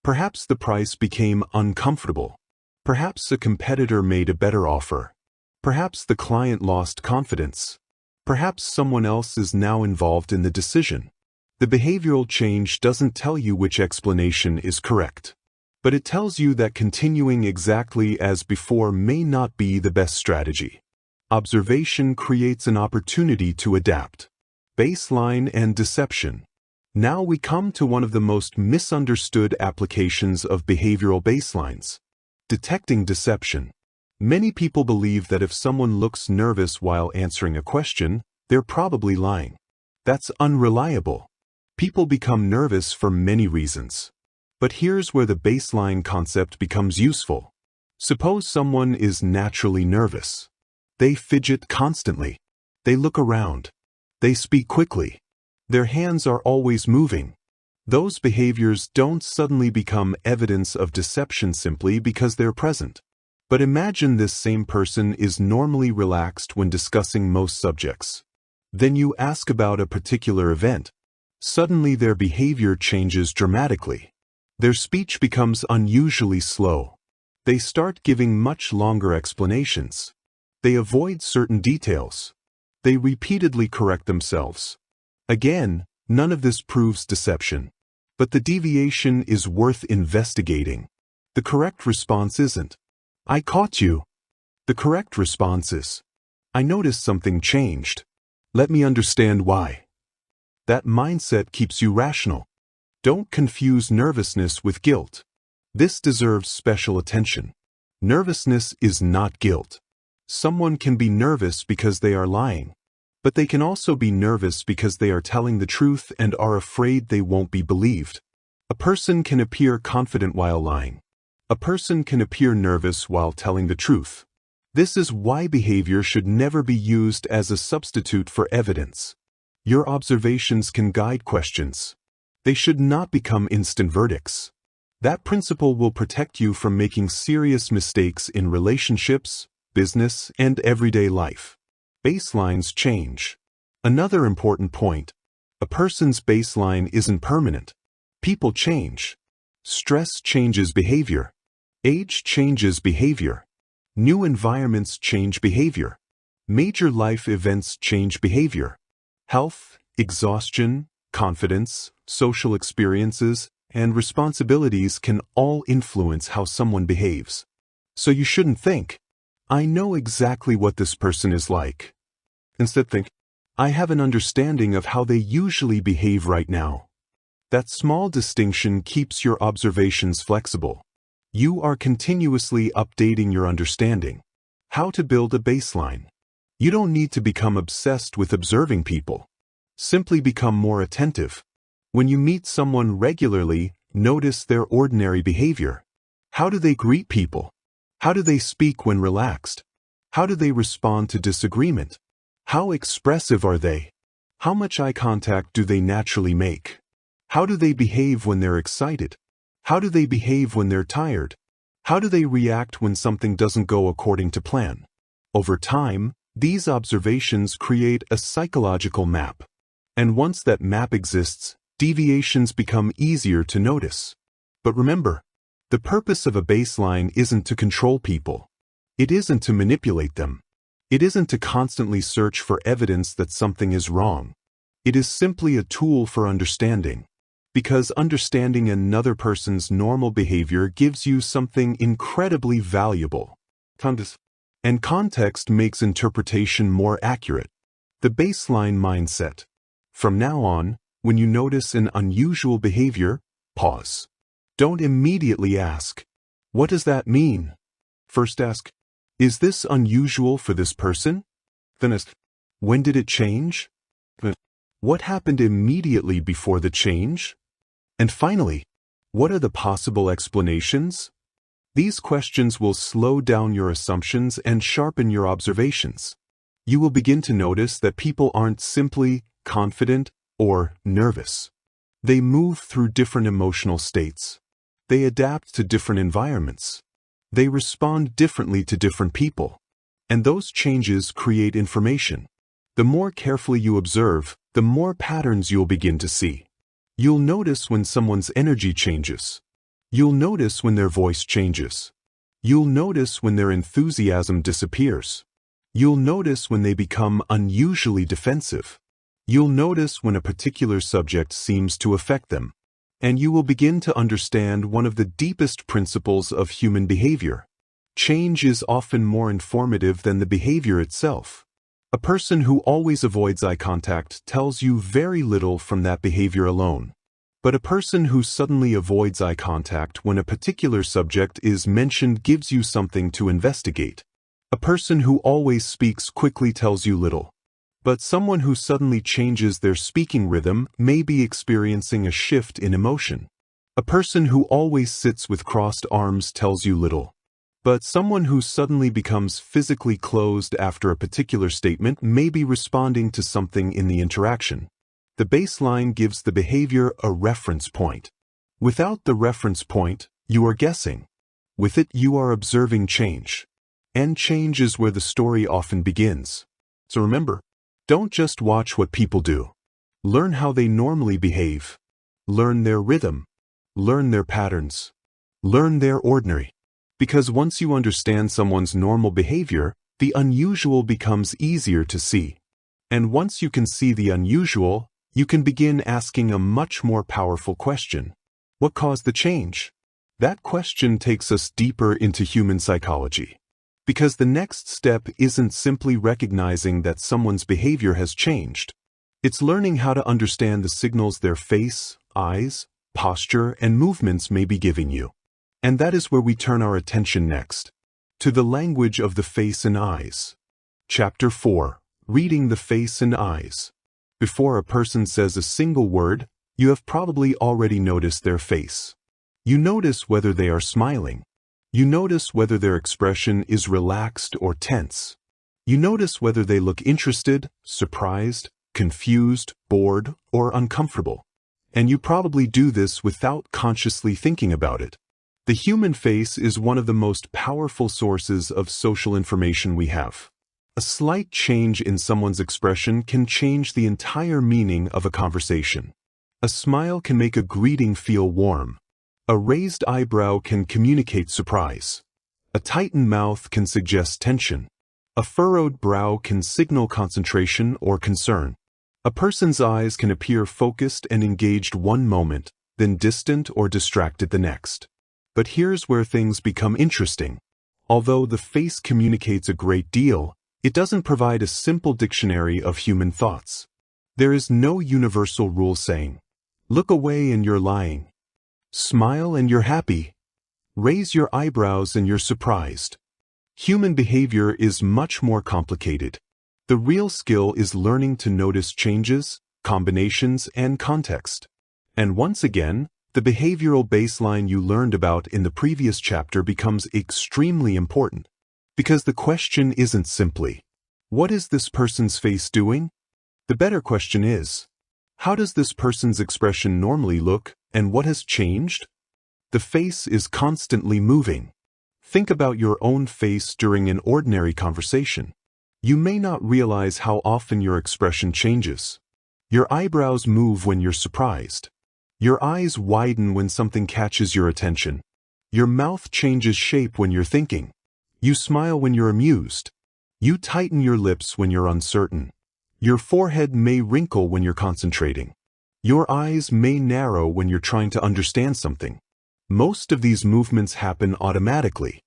Perhaps the price became uncomfortable. Perhaps a competitor made a better offer. Perhaps the client lost confidence. Perhaps someone else is now involved in the decision. The behavioral change doesn't tell you which explanation is correct, but it tells you that continuing exactly as before may not be the best strategy. Observation creates an opportunity to adapt. Baseline and deception. Now we come to one of the most misunderstood applications of behavioral baselines. Detecting deception. Many people believe that if someone looks nervous while answering a question, they're probably lying. That's unreliable. People become nervous for many reasons. But here's where the baseline concept becomes useful. Suppose someone is naturally nervous. They fidget constantly. They look around. They speak quickly. Their hands are always moving. Those behaviors don't suddenly become evidence of deception simply because they're present. But imagine this same person is normally relaxed when discussing most subjects. Then you ask about a particular event. Suddenly their behavior changes dramatically. Their speech becomes unusually slow. They start giving much longer explanations. They avoid certain details. They repeatedly correct themselves. Again, none of this proves deception. But the deviation is worth investigating. The correct response isn't, "I caught you." The correct response is, "I noticed something changed. Let me understand why." That mindset keeps you rational. Don't confuse nervousness with guilt. This deserves special attention. Nervousness is not guilt. Someone can be nervous because they are lying. But they can also be nervous because they are telling the truth and are afraid they won't be believed. A person can appear confident while lying. A person can appear nervous while telling the truth. This is why behavior should never be used as a substitute for evidence. Your observations can guide questions. They should not become instant verdicts. That principle will protect you from making serious mistakes in relationships, business, and everyday life. Baselines change. Another important point: a person's baseline isn't permanent. People change. Stress changes behavior. Age changes behavior. New environments change behavior. Major life events change behavior. Health, exhaustion, confidence, social experiences, and responsibilities can all influence how someone behaves. So you shouldn't think, "I know exactly what this person is like." Instead think, "I have an understanding of how they usually behave right now." That small distinction keeps your observations flexible. You are continuously updating your understanding. How to build a baseline. You don't need to become obsessed with observing people. Simply become more attentive. When you meet someone regularly, notice their ordinary behavior. How do they greet people? How do they speak when relaxed? How do they respond to disagreement? How expressive are they? How much eye contact do they naturally make? How do they behave when they're excited? How do they behave when they're tired? How do they react when something doesn't go according to plan? Over time, these observations create a psychological map. And once that map exists, deviations become easier to notice. But remember, the purpose of a baseline isn't to control people. It isn't to manipulate them. It isn't to constantly search for evidence that something is wrong. It is simply a tool for understanding. Because understanding another person's normal behavior gives you something incredibly valuable. And context makes interpretation more accurate. The baseline mindset. From now on, when you notice an unusual behavior, pause. Don't immediately ask, "What does that mean?" First ask, "Is this unusual for this person?" Then ask, "When did it change?" What happened immediately before the change? And finally, what are the possible explanations? These questions will slow down your assumptions and sharpen your observations. You will begin to notice that people aren't simply confident or nervous. They move through different emotional states. They adapt to different environments. They respond differently to different people. And those changes create information. The more carefully you observe, the more patterns you'll begin to see. You'll notice when someone's energy changes. You'll notice when their voice changes. You'll notice when their enthusiasm disappears. You'll notice when they become unusually defensive. You'll notice when a particular subject seems to affect them. And you will begin to understand one of the deepest principles of human behavior. Change is often more informative than the behavior itself. A person who always avoids eye contact tells you very little from that behavior alone. But a person who suddenly avoids eye contact when a particular subject is mentioned gives you something to investigate. A person who always speaks quickly tells you little. But someone who suddenly changes their speaking rhythm may be experiencing a shift in emotion. A person who always sits with crossed arms tells you little. But someone who suddenly becomes physically closed after a particular statement may be responding to something in the interaction. The baseline gives the behavior a reference point. Without the reference point, you are guessing. With it, you are observing change. And change is where the story often begins. So remember, don't just watch what people do. Learn how they normally behave. Learn their rhythm. Learn their patterns. Learn their ordinary. Because once you understand someone's normal behavior, the unusual becomes easier to see. And once you can see the unusual, you can begin asking a much more powerful question. What caused the change? That question takes us deeper into human psychology. Because the next step isn't simply recognizing that someone's behavior has changed. It's learning how to understand the signals their face, eyes, posture, and movements may be giving you. And that is where we turn our attention next. To the language of the face and eyes. Chapter 4. Reading the face and eyes. Before a person says a single word, you have probably already noticed their face. You notice whether they are smiling. You notice whether their expression is relaxed or tense. You notice whether they look interested, surprised, confused, bored, or uncomfortable. And you probably do this without consciously thinking about it. The human face is one of the most powerful sources of social information we have. A slight change in someone's expression can change the entire meaning of a conversation. A smile can make a greeting feel warm. A raised eyebrow can communicate surprise. A tightened mouth can suggest tension. A furrowed brow can signal concentration or concern. A person's eyes can appear focused and engaged one moment, then distant or distracted the next. But here's where things become interesting. Although the face communicates a great deal, it doesn't provide a simple dictionary of human thoughts. There is no universal rule saying, look away and you're lying. Smile and you're happy. Raise your eyebrows and you're surprised. Human behavior is much more complicated. The real skill is learning to notice changes, combinations, and context. And once again, the behavioral baseline you learned about in the previous chapter becomes extremely important. Because the question isn't simply, what is this person's face doing? The better question is, how does this person's expression normally look, and what has changed? The face is constantly moving. Think about your own face during an ordinary conversation. You may not realize how often your expression changes. Your eyebrows move when you're surprised. Your eyes widen when something catches your attention. Your mouth changes shape when you're thinking. You smile when you're amused. You tighten your lips when you're uncertain. Your forehead may wrinkle when you're concentrating. Your eyes may narrow when you're trying to understand something. Most of these movements happen automatically.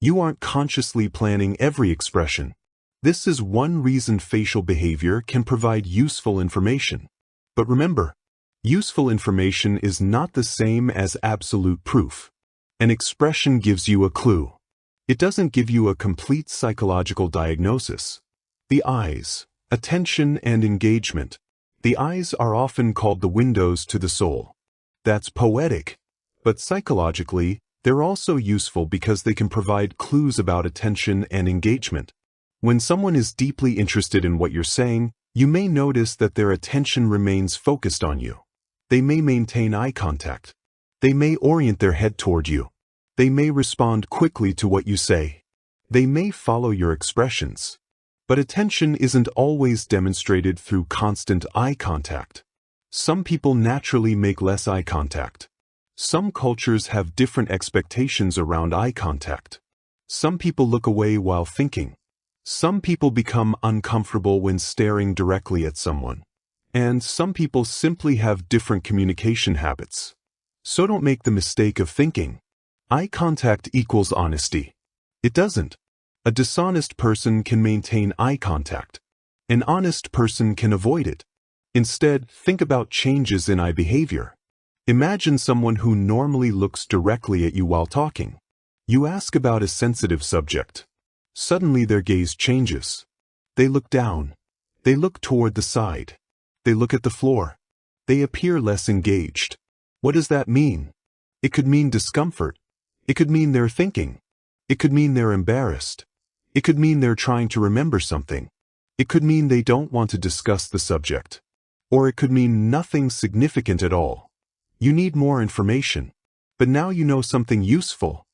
You aren't consciously planning every expression. This is one reason facial behavior can provide useful information. But remember, useful information is not the same as absolute proof. An expression gives you a clue. It doesn't give you a complete psychological diagnosis. The eyes, attention and engagement. The eyes are often called the windows to the soul. That's poetic, but psychologically, they're also useful because they can provide clues about attention and engagement. When someone is deeply interested in what you're saying, you may notice that their attention remains focused on you. They may maintain eye contact. They may orient their head toward you. They may respond quickly to what you say. They may follow your expressions. But attention isn't always demonstrated through constant eye contact. Some people naturally make less eye contact. Some cultures have different expectations around eye contact. Some people look away while thinking. Some people become uncomfortable when staring directly at someone. And some people simply have different communication habits. So don't make the mistake of thinking eye contact equals honesty. It doesn't. A dishonest person can maintain eye contact. An honest person can avoid it. Instead, think about changes in eye behavior. Imagine someone who normally looks directly at you while talking. You ask about a sensitive subject. Suddenly their gaze changes. They look down. They look toward the side. They look at the floor. They appear less engaged. What does that mean? It could mean discomfort. It could mean they're thinking. It could mean they're embarrassed. It could mean they're trying to remember something. It could mean they don't want to discuss the subject. Or it could mean nothing significant at all. You need more information. But now you know something useful.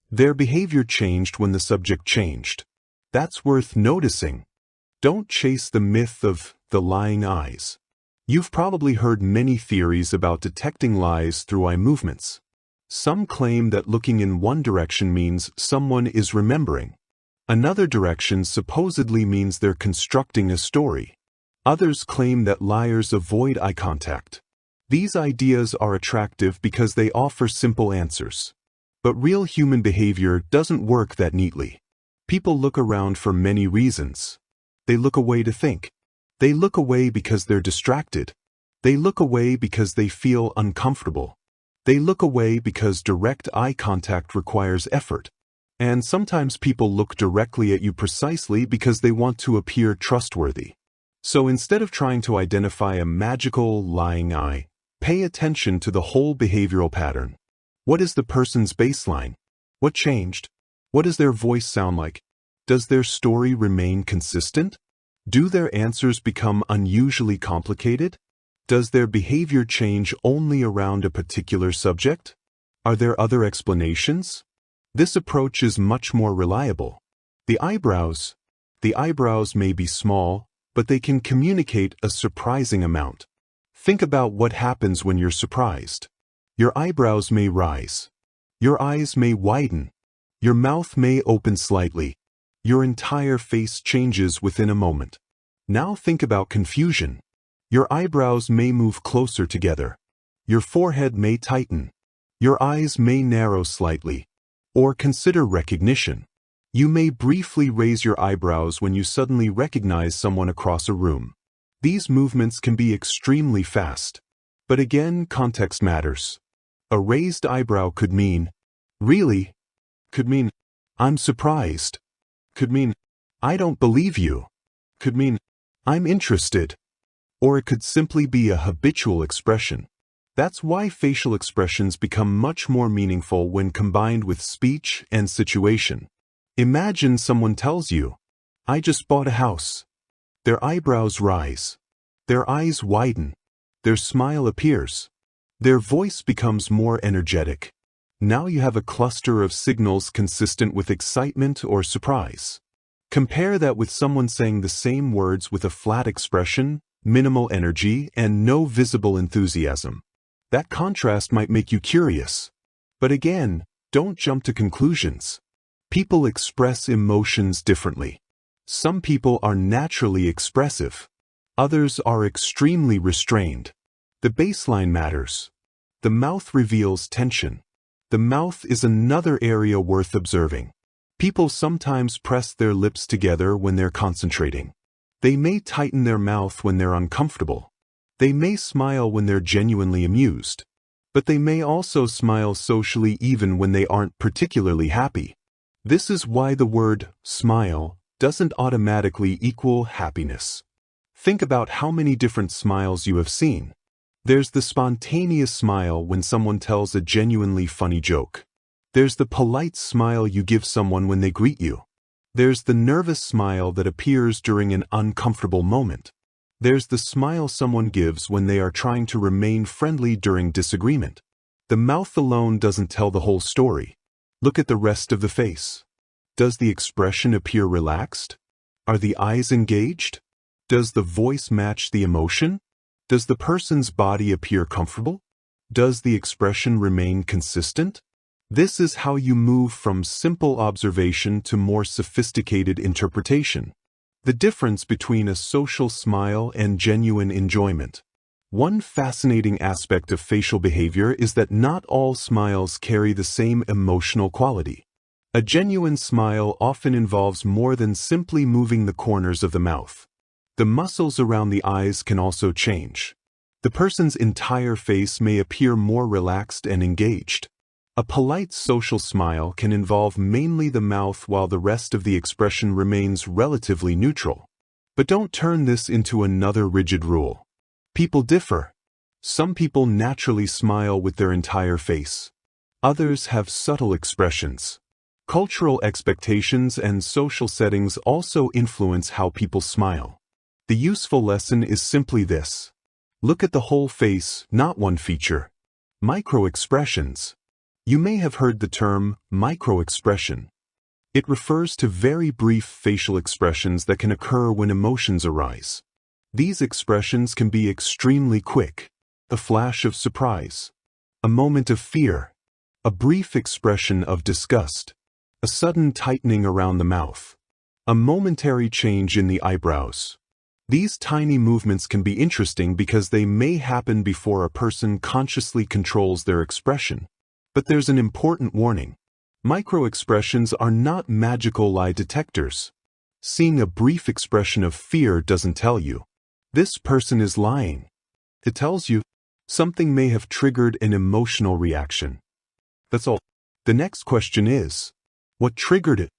Their behavior changed when the subject changed. That's worth noticing. Don't chase the myth of the lying eyes. You've probably heard many theories about detecting lies through eye movements. Some claim that looking in one direction means someone is remembering. Another direction supposedly means they're constructing a story. Others claim that liars avoid eye contact. These ideas are attractive because they offer simple answers. But real human behavior doesn't work that neatly. People look around for many reasons. They look away to think. They look away because they're distracted. They look away because they feel uncomfortable. They look away because direct eye contact requires effort. And sometimes people look directly at you precisely because they want to appear trustworthy. So instead of trying to identify a magical lying eye, pay attention to the whole behavioral pattern. What is the person's baseline? What changed? What does their voice sound like? Does their story remain consistent? Do their answers become unusually complicated? Does their behavior change only around a particular subject? Are there other explanations? This approach is much more reliable. The eyebrows may be small, but they can communicate a surprising amount. Think about what happens when you're surprised. Your eyebrows may rise. Your eyes may widen. Your mouth may open slightly. Your entire face changes within a moment. Now think about confusion. Your eyebrows may move closer together. Your forehead may tighten. Your eyes may narrow slightly. Or consider recognition. You may briefly raise your eyebrows when you suddenly recognize someone across a room. These movements can be extremely fast. But again, context matters. A raised eyebrow could mean, "Really?" Could mean, "I'm surprised." Could mean, "I don't believe you." Could mean, "I'm interested." Or it could simply be a habitual expression. That's why facial expressions become much more meaningful when combined with speech and situation. Imagine someone tells you, "I just bought a house." Their eyebrows rise. Their eyes widen. Their smile appears. Their voice becomes more energetic. Now you have a cluster of signals consistent with excitement or surprise. Compare that with someone saying the same words with a flat expression, minimal energy, and no visible enthusiasm. That contrast might make you curious. But again, don't jump to conclusions. People express emotions differently. Some people are naturally expressive. Others are extremely restrained. The baseline matters. The mouth reveals tension. The mouth is another area worth observing. People sometimes press their lips together when they're concentrating. They may tighten their mouth when they're uncomfortable. They may smile when they're genuinely amused. But they may also smile socially even when they aren't particularly happy. This is why the word smile doesn't automatically equal happiness. Think about how many different smiles you have seen. There's the spontaneous smile when someone tells a genuinely funny joke. There's the polite smile you give someone when they greet you. There's the nervous smile that appears during an uncomfortable moment. There's the smile someone gives when they are trying to remain friendly during disagreement. The mouth alone doesn't tell the whole story. Look at the rest of the face. Does the expression appear relaxed? Are the eyes engaged? Does the voice match the emotion? Does the person's body appear comfortable? Does the expression remain consistent? This is how you move from simple observation to more sophisticated interpretation. The difference between a social smile and genuine enjoyment. One fascinating aspect of facial behavior is that not all smiles carry the same emotional quality. A genuine smile often involves more than simply moving the corners of the mouth. The muscles around the eyes can also change. The person's entire face may appear more relaxed and engaged. A polite social smile can involve mainly the mouth while the rest of the expression remains relatively neutral. But don't turn this into another rigid rule. People differ. Some people naturally smile with their entire face. Others have subtle expressions. Cultural expectations and social settings also influence how people smile. The useful lesson is simply this. Look at the whole face, not one feature. Micro-expressions. You may have heard the term micro-expression. It refers to very brief facial expressions that can occur when emotions arise. These expressions can be extremely quick. A flash of surprise. A moment of fear. A brief expression of disgust. A sudden tightening around the mouth. A momentary change in the eyebrows. These tiny movements can be interesting because they may happen before a person consciously controls their expression. But there's an important warning. Micro-expressions are not magical lie detectors. Seeing a brief expression of fear doesn't tell you, this person is lying. It tells you, something may have triggered an emotional reaction. That's all. The next question is, what triggered it?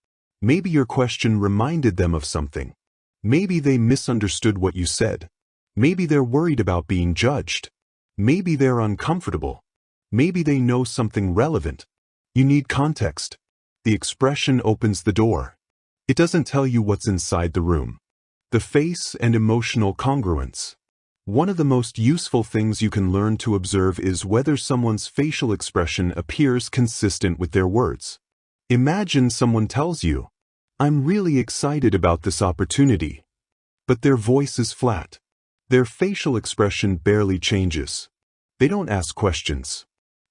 Maybe your question reminded them of something. Maybe they misunderstood what you said. Maybe they're worried about being judged. Maybe they're uncomfortable. Maybe they know something relevant. You need context. The expression opens the door. It doesn't tell you what's inside the room. The face and emotional congruence. One of the most useful things you can learn to observe is whether someone's facial expression appears consistent with their words. Imagine someone tells you, "I'm really excited about this opportunity," but their voice is flat. Their facial expression barely changes. They don't ask questions.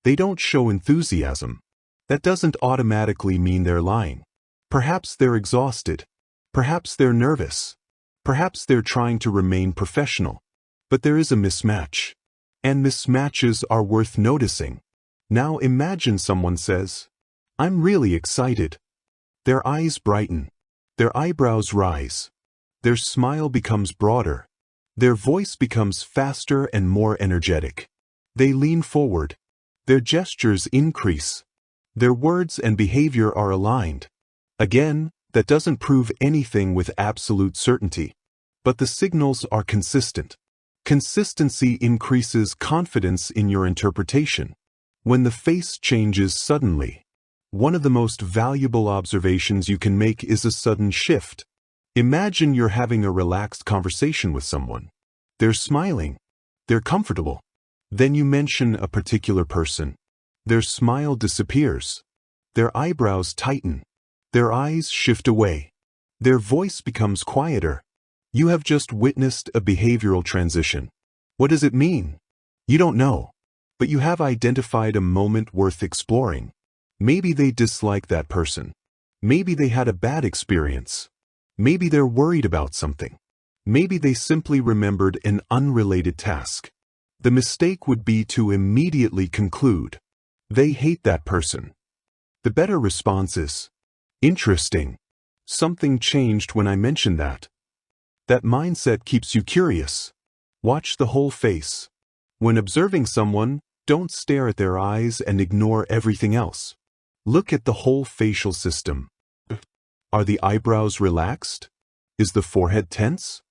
They don't show enthusiasm. That doesn't automatically mean they're lying. Perhaps they're exhausted. Perhaps they're nervous. Perhaps they're trying to remain professional. But there is a mismatch. And mismatches are worth noticing. Now imagine someone says, "I'm really excited." Their eyes brighten. Their eyebrows rise. Their smile becomes broader. Their voice becomes faster and more energetic. They lean forward. Their gestures increase. Their words and behavior are aligned. Again, that doesn't prove anything with absolute certainty. But the signals are consistent. Consistency increases confidence in your interpretation. When the face changes suddenly, one of the most valuable observations you can make is a sudden shift. Imagine you're having a relaxed conversation with someone. They're smiling. They're comfortable. Then you mention a particular person. Their smile disappears. Their eyebrows tighten. Their eyes shift away. Their voice becomes quieter. You have just witnessed a behavioral transition. What does it mean? You don't know. But you have identified a moment worth exploring. Maybe they dislike that person. Maybe they had a bad experience. Maybe they're worried about something. Maybe they simply remembered an unrelated task. The mistake would be to immediately conclude, they hate that person. The better response is, interesting. Something changed when I mentioned that. That mindset keeps you curious. Watch the whole face. When observing someone, don't stare at their eyes and ignore everything else. Look at the whole facial system. Are the eyebrows relaxed? Is the forehead tense?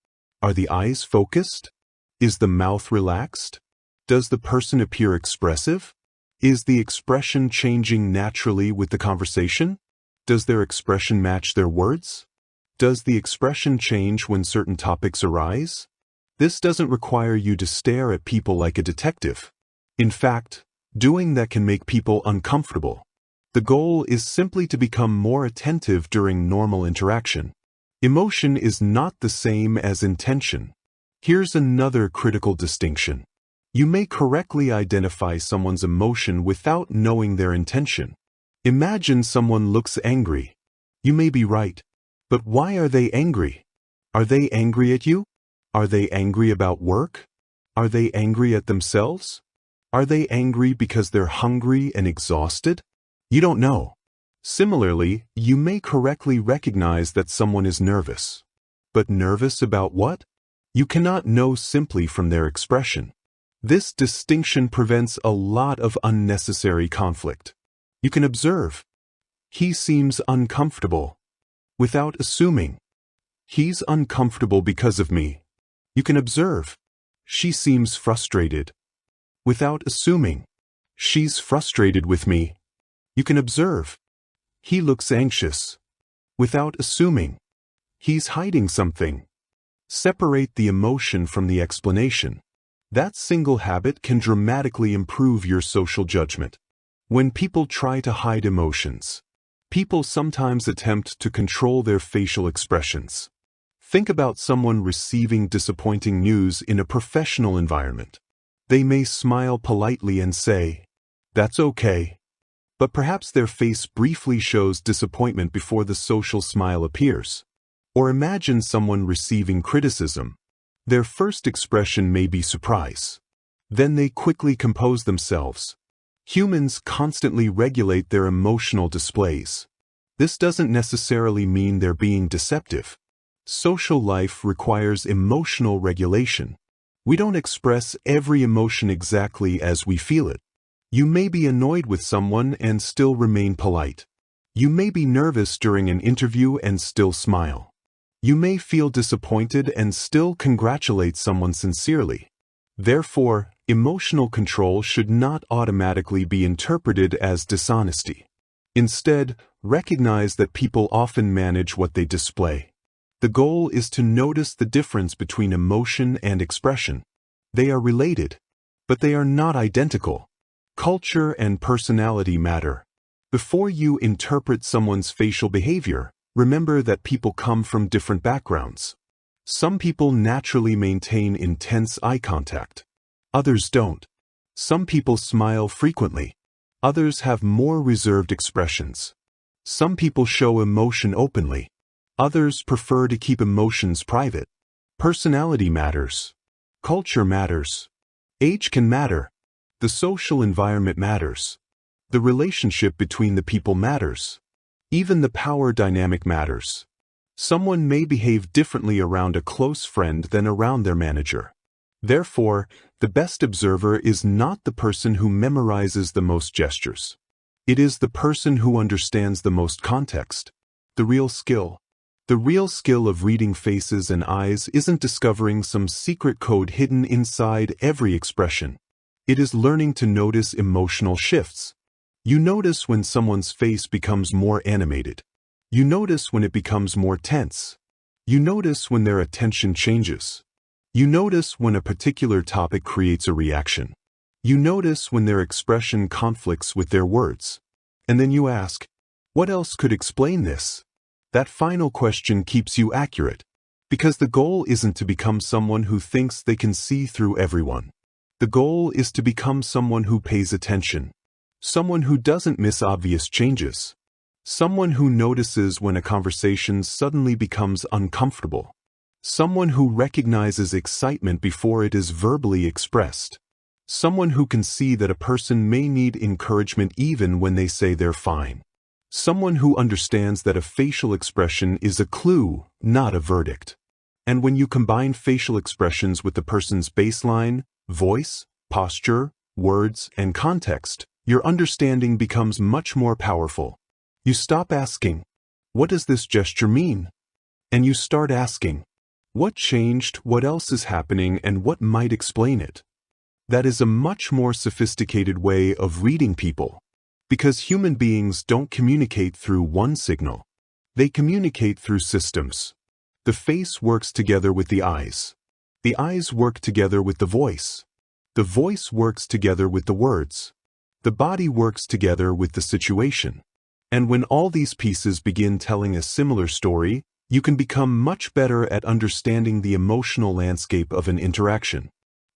Are the eyes focused? Is the mouth relaxed? Does the person appear expressive? Is the expression changing naturally with the conversation? Does their expression match their words? Does the expression change when certain topics arise? This doesn't require you to stare at people like a detective. In fact, doing that can make people uncomfortable. The goal is simply to become more attentive during normal interaction. Emotion is not the same as intention. Here's another critical distinction. You may correctly identify someone's emotion without knowing their intention. Imagine someone looks angry. You may be right. But why are they angry? Are they angry at you? Are they angry about work? Are they angry at themselves? Are they angry because they're hungry and exhausted? You don't know. Similarly, you may correctly recognize that someone is nervous. But nervous about what? You cannot know simply from their expression. This distinction prevents a lot of unnecessary conflict. You can observe. He seems uncomfortable. Without assuming. He's uncomfortable because of me. You can observe. She seems frustrated. Without assuming. She's frustrated with me. You can observe. He looks anxious. Without assuming. He's hiding something. Separate the emotion from the explanation. That single habit can dramatically improve your social judgment. When people try to hide emotions, people sometimes attempt to control their facial expressions. Think about someone receiving disappointing news in a professional environment. They may smile politely and say, "That's okay." But perhaps their face briefly shows disappointment before the social smile appears. Or imagine someone receiving criticism. Their first expression may be surprise. Then they quickly compose themselves. Humans constantly regulate their emotional displays. This doesn't necessarily mean they're being deceptive. Social life requires emotional regulation. We don't express every emotion exactly as we feel it. You may be annoyed with someone and still remain polite. You may be nervous during an interview and still smile. You may feel disappointed and still congratulate someone sincerely. Therefore, emotional control should not automatically be interpreted as dishonesty. Instead, recognize that people often manage what they display. The goal is to notice the difference between emotion and expression. They are related, but they are not identical. Culture and personality matter. Before you interpret someone's facial behavior, remember that people come from different backgrounds. Some people naturally maintain intense eye contact. Others don't. Some people smile frequently. Others have more reserved expressions. Some people show emotion openly. Others prefer to keep emotions private. Personality matters. Culture matters. Age can matter. The social environment matters. The relationship between the people matters. Even the power dynamic matters. Someone may behave differently around a close friend than around their manager. Therefore, the best observer is not the person who memorizes the most gestures. It is the person who understands the most context. The real skill. The real skill of reading faces and eyes isn't discovering some secret code hidden inside every expression. It is learning to notice emotional shifts. You notice when someone's face becomes more animated. You notice when it becomes more tense. You notice when their attention changes. You notice when a particular topic creates a reaction. You notice when their expression conflicts with their words. And then you ask, what else could explain this? That final question keeps you accurate, because the goal isn't to become someone who thinks they can see through everyone. The goal is to become someone who pays attention. Someone who doesn't miss obvious changes. Someone who notices when a conversation suddenly becomes uncomfortable. Someone who recognizes excitement before it is verbally expressed. Someone who can see that a person may need encouragement even when they say they're fine. Someone who understands that a facial expression is a clue, not a verdict. And when you combine facial expressions with the person's baseline, voice, posture, words, and context, your understanding becomes much more powerful. You stop asking, what does this gesture mean? And you start asking, what changed, what else is happening, and what might explain it? That is a much more sophisticated way of reading people. Because human beings don't communicate through one signal. They communicate through systems. The face works together with the eyes. The eyes work together with the voice. The voice works together with the words. The body works together with the situation. And when all these pieces begin telling a similar story, you can become much better at understanding the emotional landscape of an interaction.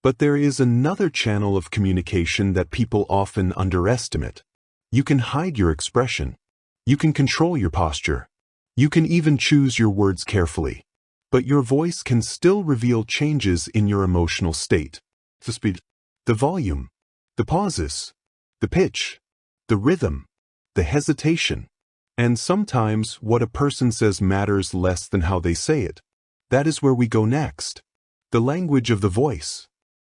But there is another channel of communication that people often underestimate. You can hide your expression. You can control your posture. You can even choose your words carefully. But your voice can still reveal changes in your emotional state. The speed, the volume, the pauses, the pitch, the rhythm, the hesitation. And sometimes what a person says matters less than how they say it. That is where we go next. The language of the voice.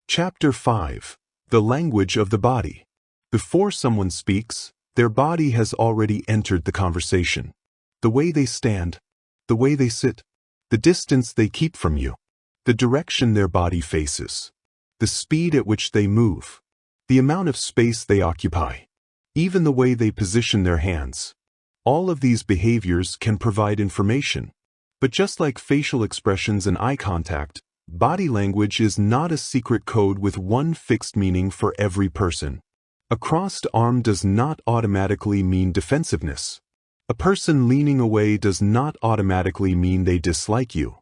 Chapter 5. The language of the body. Before someone speaks, their body has already entered the conversation. The way they stand, the way they sit, the distance they keep from you, the direction their body faces, the speed at which they move, the amount of space they occupy, even the way they position their hands. All of these behaviors can provide information. But just like facial expressions and eye contact, body language is not a secret code with one fixed meaning for every person. A crossed arm does not automatically mean defensiveness. A person leaning away does not automatically mean they dislike you.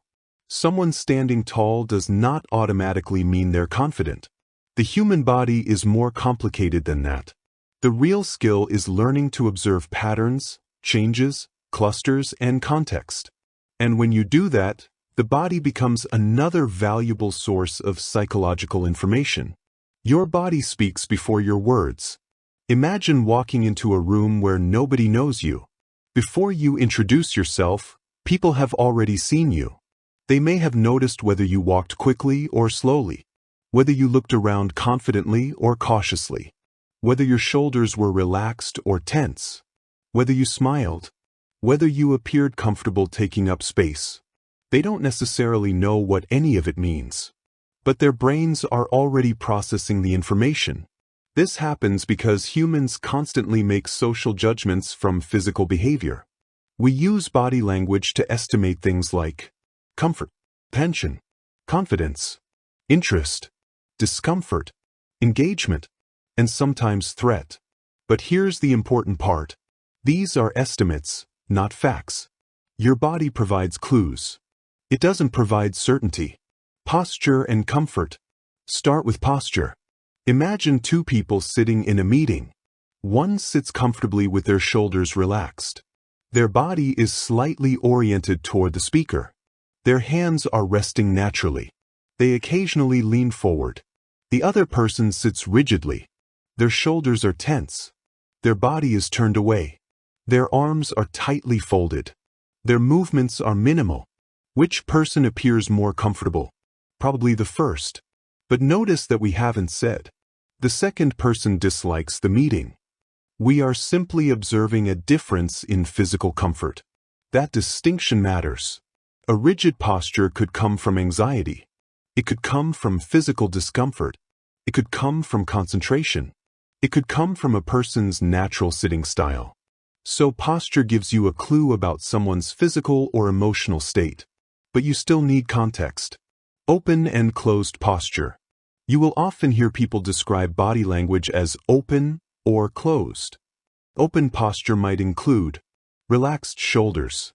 Someone standing tall does not automatically mean they're confident. The human body is more complicated than that. The real skill is learning to observe patterns, changes, clusters, and context. And when you do that, the body becomes another valuable source of psychological information. Your body speaks before your words. Imagine walking into a room where nobody knows you. Before you introduce yourself, people have already seen you. They may have noticed whether you walked quickly or slowly, whether you looked around confidently or cautiously, whether your shoulders were relaxed or tense, whether you smiled, whether you appeared comfortable taking up space. They don't necessarily know what any of it means, but their brains are already processing the information. This happens because humans constantly make social judgments from physical behavior. We use body language to estimate things like comfort, tension, confidence, interest, discomfort, engagement, and sometimes threat. But here's the important part. These are estimates, not facts. Your body provides clues. It doesn't provide certainty. Posture and comfort. Start with posture. Imagine two people sitting in a meeting. One sits comfortably with their shoulders relaxed. Their body is slightly oriented toward the speaker. Their hands are resting naturally. They occasionally lean forward. The other person sits rigidly. Their shoulders are tense. Their body is turned away. Their arms are tightly folded. Their movements are minimal. Which person appears more comfortable? Probably the first. But notice that we haven't said the second person dislikes the meeting. We are simply observing a difference in physical comfort. That distinction matters. A rigid posture could come from anxiety. It could come from physical discomfort. It could come from concentration. It could come from a person's natural sitting style. So posture gives you a clue about someone's physical or emotional state. But you still need context. Open and closed posture. You will often hear people describe body language as open or closed. Open posture might include relaxed shoulders,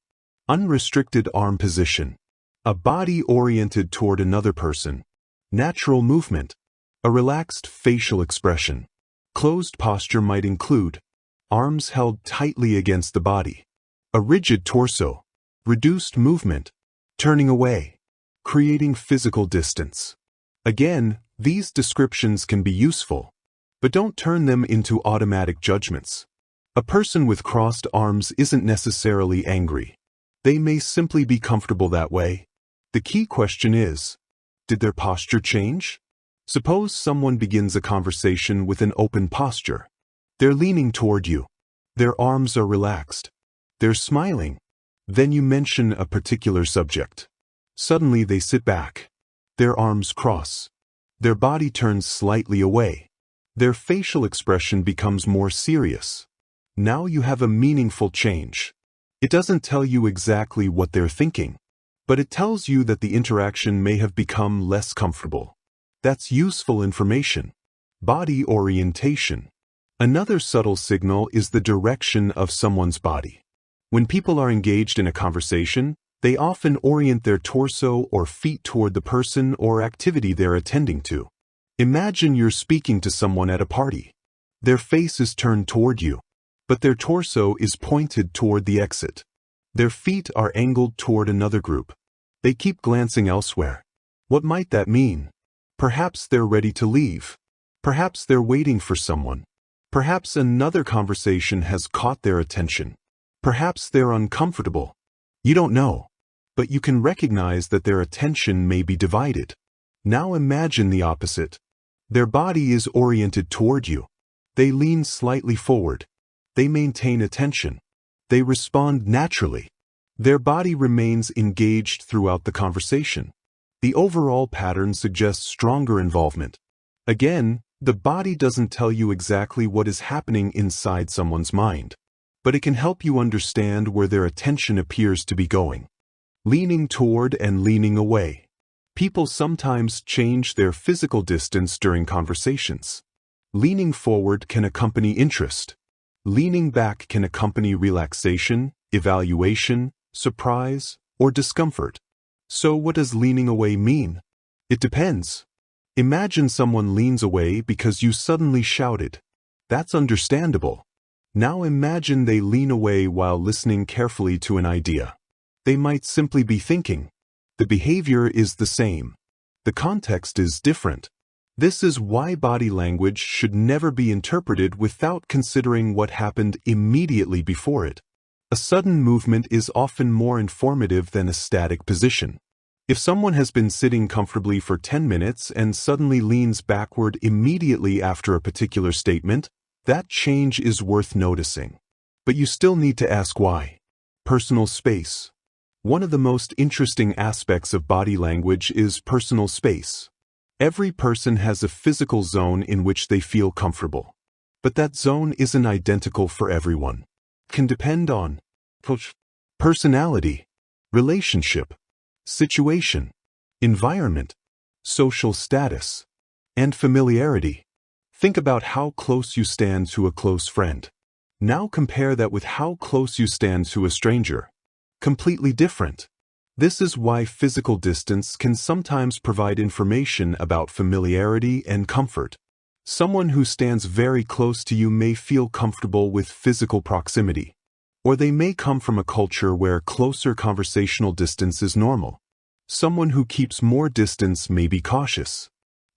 unrestricted arm position, a body oriented toward another person, natural movement, a relaxed facial expression. Closed posture might include arms held tightly against the body, a rigid torso, reduced movement, turning away, creating physical distance. Again, these descriptions can be useful, but don't turn them into automatic judgments. A person with crossed arms isn't necessarily angry. They may simply be comfortable that way. The key question is, did their posture change? Suppose someone begins a conversation with an open posture. They're leaning toward you. Their arms are relaxed. They're smiling. Then you mention a particular subject. Suddenly they sit back. Their arms cross. Their body turns slightly away. Their facial expression becomes more serious. Now you have a meaningful change. It doesn't tell you exactly what they're thinking, but it tells you that the interaction may have become less comfortable. That's useful information. Body orientation. Another subtle signal is the direction of someone's body. When people are engaged in a conversation, they often orient their torso or feet toward the person or activity they're attending to. Imagine you're speaking to someone at a party. Their face is turned toward you, but their torso is pointed toward the exit. Their feet are angled toward another group. They keep glancing elsewhere. What might that mean? Perhaps they're ready to leave. Perhaps they're waiting for someone. Perhaps another conversation has caught their attention. Perhaps they're uncomfortable. You don't know, but you can recognize that their attention may be divided. Now imagine the opposite. Their body is oriented toward you. They lean slightly forward. They maintain attention. They respond naturally. Their body remains engaged throughout the conversation. The overall pattern suggests stronger involvement. Again, the body doesn't tell you exactly what is happening inside someone's mind, but it can help you understand where their attention appears to be going. Leaning toward and leaning away. People sometimes change their physical distance during conversations. Leaning forward can accompany interest. Leaning back can accompany relaxation, evaluation, surprise, or discomfort. So what does leaning away mean? It depends. Imagine someone leans away because you suddenly shouted. That's understandable. Now imagine they lean away while listening carefully to an idea. They might simply be thinking. The behavior is the same. The context is different. This is why body language should never be interpreted without considering what happened immediately before it. A sudden movement is often more informative than a static position. If someone has been sitting comfortably for 10 minutes and suddenly leans backward immediately after a particular statement, that change is worth noticing. But you still need to ask why. Personal space. One of the most interesting aspects of body language is personal space. Every person has a physical zone in which they feel comfortable. But that zone isn't identical for everyone. It can depend on personality, relationship, situation, environment, social status, and familiarity. Think about how close you stand to a close friend. Now compare that with how close you stand to a stranger. Completely different. This is why physical distance can sometimes provide information about familiarity and comfort. Someone who stands very close to you may feel comfortable with physical proximity, or they may come from a culture where closer conversational distance is normal. Someone who keeps more distance may be cautious,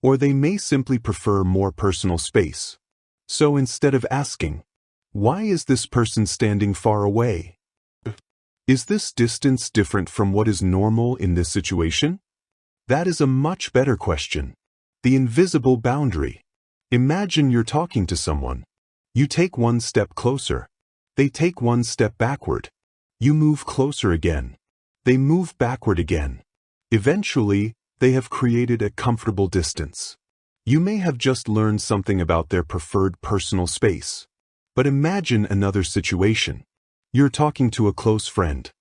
or they may simply prefer more personal space. So instead of asking, "Why is this person standing far away?" Is this distance different from what is normal in this situation? That is a much better question. The invisible boundary. Imagine you're talking to someone. You take one step closer. They take one step backward. You move closer again. They move backward again. Eventually, they have created a comfortable distance. You may have just learned something about their preferred personal space. But imagine another situation. You're talking to a close friend.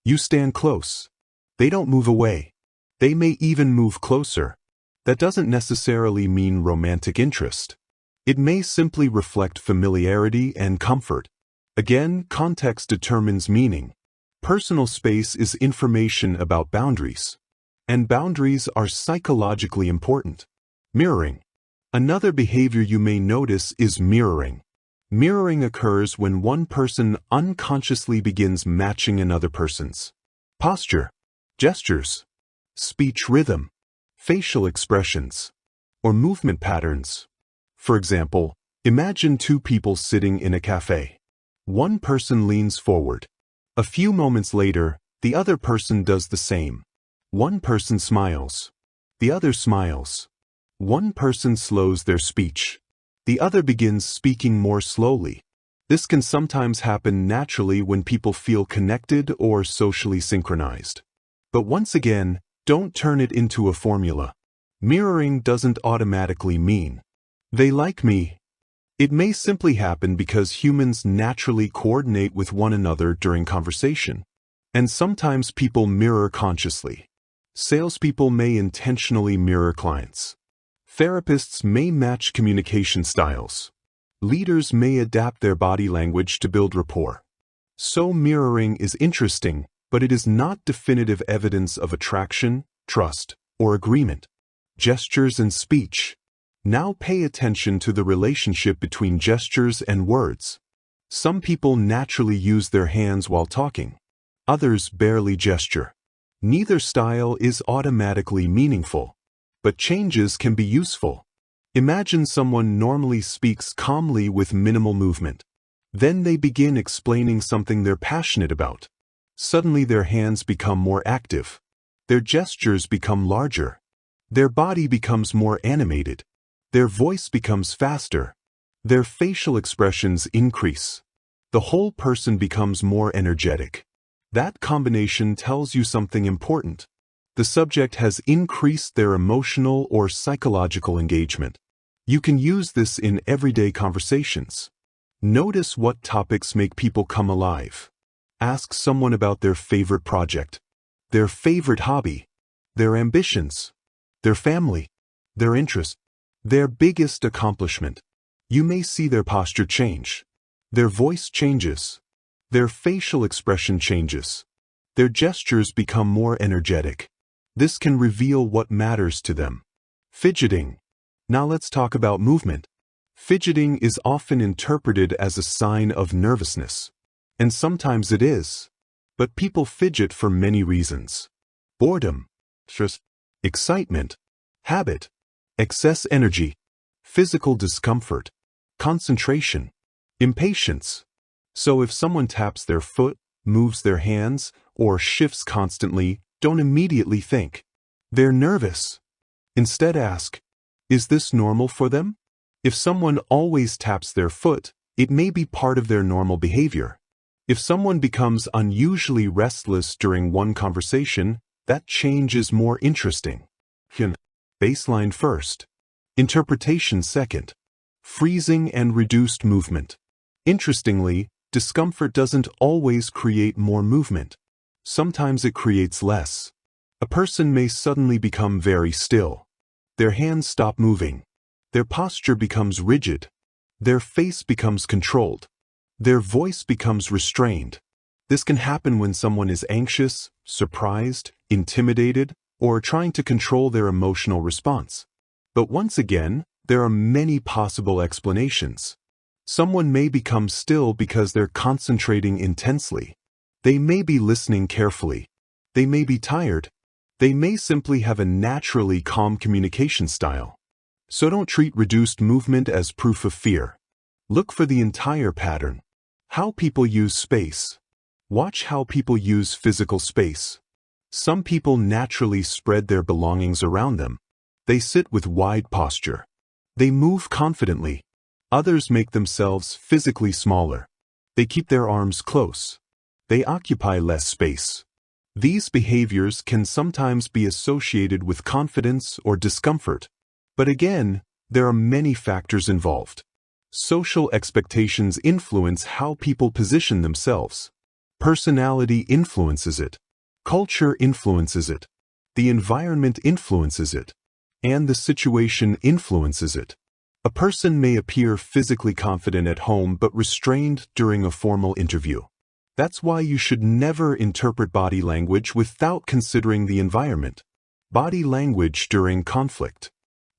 You stand close. They don't move away. They may even move closer. That doesn't necessarily mean romantic interest. It may simply reflect familiarity and comfort. Again, context determines meaning. Personal space is information about boundaries. And boundaries are psychologically important. Mirroring. Another behavior you may notice is mirroring. Mirroring occurs when one person unconsciously begins matching another person's posture, gestures, speech rhythm, facial expressions, or movement patterns. For example, imagine two people sitting in a cafe. One person leans forward. A few moments later, the other person does the same. One person smiles. The other smiles. One person slows their speech. The other begins speaking more slowly. This can sometimes happen naturally when people feel connected or socially synchronized. But once again, don't turn it into a formula. Mirroring doesn't automatically mean they like me. It may simply happen because humans naturally coordinate with one another during conversation. And sometimes people mirror consciously. Salespeople may intentionally mirror clients. Therapists may match communication styles. Leaders may adapt their body language to build rapport. So mirroring is interesting, but it is not definitive evidence of attraction, trust, or agreement. Gestures and speech. Now pay attention to the relationship between gestures and words. Some people naturally use their hands while talking. Others barely gesture. Neither style is automatically meaningful. But changes can be useful. Imagine someone normally speaks calmly with minimal movement. Then they begin explaining something they're passionate about. Suddenly their hands become more active. Their gestures become larger. Their body becomes more animated. Their voice becomes faster. Their facial expressions increase. The whole person becomes more energetic. That combination tells you something important. The subject has increased their emotional or psychological engagement. You can use this in everyday conversations. Notice what topics make people come alive. Ask someone about their favorite project, their favorite hobby, their ambitions, their family, their interest, their biggest accomplishment. You may see their posture change. Their voice changes. Their facial expression changes. Their gestures become more energetic. This can reveal what matters to them. Fidgeting. Now let's talk about movement. Fidgeting is often interpreted as a sign of nervousness. And sometimes it is. But people fidget for many reasons. Boredom, stress, excitement, habit, excess energy, physical discomfort, concentration, impatience. So if someone taps their foot, moves their hands, or shifts constantly, don't immediately think they're nervous. Instead ask, is this normal for them? If someone always taps their foot, it may be part of their normal behavior. If someone becomes unusually restless during one conversation, that change is more interesting. Baseline first. Interpretation second. Freezing and reduced movement. Interestingly, discomfort doesn't always create more movement. Sometimes it creates less. A person may suddenly become very still. Their hands stop moving. Their posture becomes rigid. Their face becomes controlled. Their voice becomes restrained. This can happen when someone is anxious, surprised, intimidated, or trying to control their emotional response. But once again, there are many possible explanations. Someone may become still because they're concentrating intensely. They may be listening carefully. They may be tired. They may simply have a naturally calm communication style. So don't treat reduced movement as proof of fear. Look for the entire pattern. How people use space. Watch how people use physical space. Some people naturally spread their belongings around them. They sit with wide posture. They move confidently. Others make themselves physically smaller. They keep their arms close. They occupy less space. These behaviors can sometimes be associated with confidence or discomfort. But again, there are many factors involved. Social expectations influence how people position themselves. Personality influences it. Culture influences it. The environment influences it. And the situation influences it. A person may appear physically confident at home but restrained during a formal interview. That's why you should never interpret body language without considering the environment. Body language during conflict.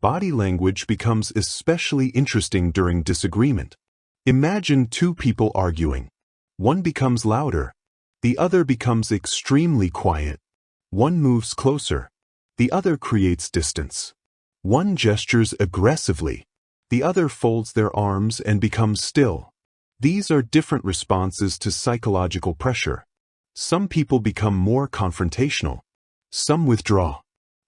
Body language becomes especially interesting during disagreement. Imagine two people arguing. One becomes louder. The other becomes extremely quiet. One moves closer. The other creates distance. One gestures aggressively. The other folds their arms and becomes still. These are different responses to psychological pressure. Some people become more confrontational. Some withdraw.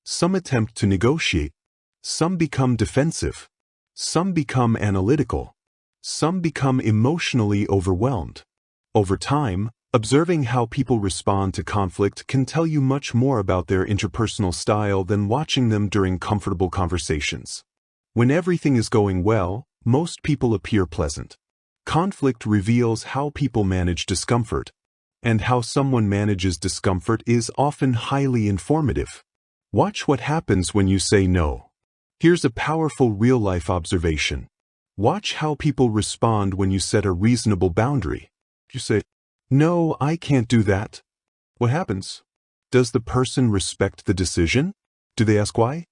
Some attempt to negotiate. Some become defensive. Some become analytical. Some become emotionally overwhelmed. Over time, observing how people respond to conflict can tell you much more about their interpersonal style than watching them during comfortable conversations. When everything is going well, most people appear pleasant. Conflict reveals how people manage discomfort, and how someone manages discomfort is often highly informative. Watch what happens when you say no. Here's a powerful real-life observation. Watch how people respond when you set a reasonable boundary. You say, "No, I can't do that." What happens? Does the person respect the decision? Do they ask why?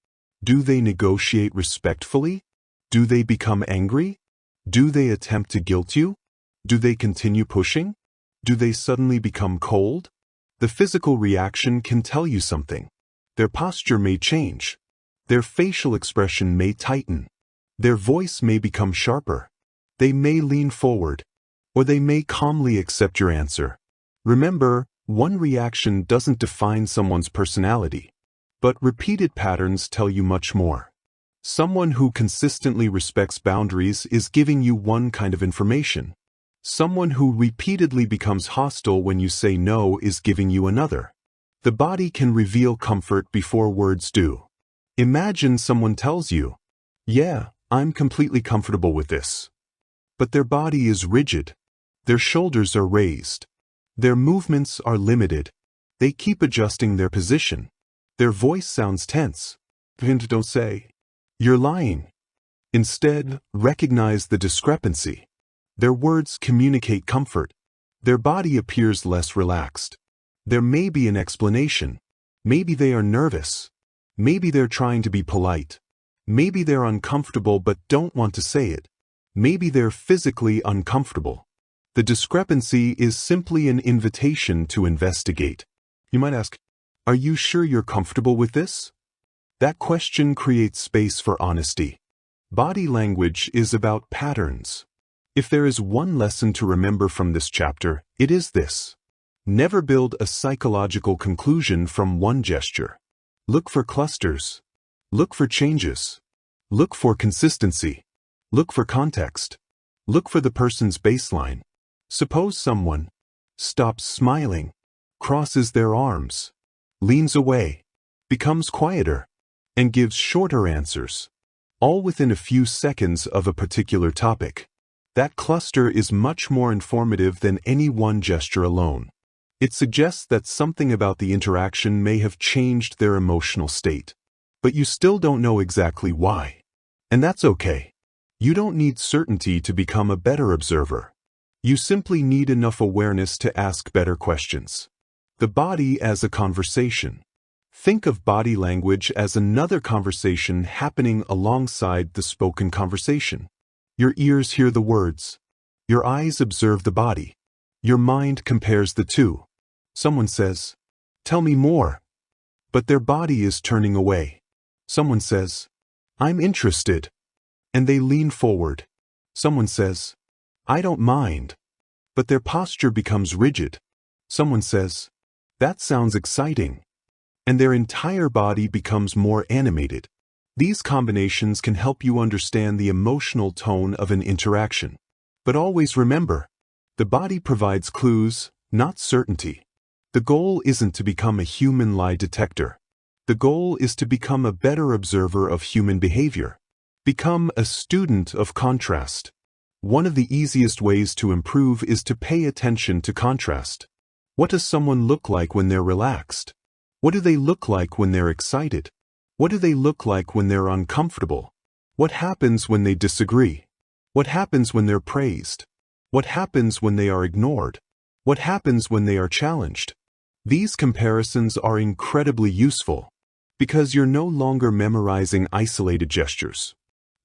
Do they negotiate respectfully? Do they become angry? Do they attempt to guilt you? Do they continue pushing? Do they suddenly become cold? The physical reaction can tell you something. Their posture may change. Their facial expression may tighten. Their voice may become sharper. They may lean forward, or they may calmly accept your answer. Remember, one reaction doesn't define someone's personality, but repeated patterns tell you much more. Someone who consistently respects boundaries is giving you one kind of information. Someone who repeatedly becomes hostile when you say no is giving you another. The body can reveal comfort before words do. Imagine someone tells you, "Yeah, I'm completely comfortable with this." but their body is rigid. Their shoulders are raised. Their movements are limited. They keep adjusting their position. Their voice sounds tense. And don't say, "You're lying." Instead, recognize the discrepancy. Their words communicate comfort. Their body appears less relaxed. There may be an explanation. Maybe they are nervous. Maybe they're trying to be polite. Maybe they're uncomfortable but don't want to say it. Maybe they're physically uncomfortable. The discrepancy is simply an invitation to investigate. You might ask, "Are you sure you're comfortable with this?" That question creates space for honesty. Body language is about patterns. If there is one lesson to remember from this chapter, it is this. Never build a psychological conclusion from one gesture. Look for clusters. Look for changes. Look for consistency. Look for context. Look for the person's baseline. Suppose someone stops smiling, crosses their arms, leans away, becomes quieter, and gives shorter answers, all within a few seconds of a particular topic. That cluster is much more informative than any one gesture alone. It suggests that something about the interaction may have changed their emotional state. But you still don't know exactly why. And that's okay. You don't need certainty to become a better observer. You simply need enough awareness to ask better questions. The body as a conversation. Think of body language as another conversation happening alongside the spoken conversation. Your ears hear the words. Your eyes observe the body. Your mind compares the two. Someone says, "Tell me more." But their body is turning away. Someone says, "I'm interested." And they lean forward. Someone says, "I don't mind." But their posture becomes rigid. Someone says, "That sounds exciting." And their entire body becomes more animated. These combinations can help you understand the emotional tone of an interaction. But always remember, the body provides clues, not certainty. The goal isn't to become a human lie detector. The goal is to become a better observer of human behavior. Become a student of contrast. One of the easiest ways to improve is to pay attention to contrast. What does someone look like when they're relaxed? What do they look like when they're excited? What do they look like when they're uncomfortable? What happens when they disagree? What happens when they're praised? What happens when they are ignored? What happens when they are challenged? These comparisons are incredibly useful because you're no longer memorizing isolated gestures.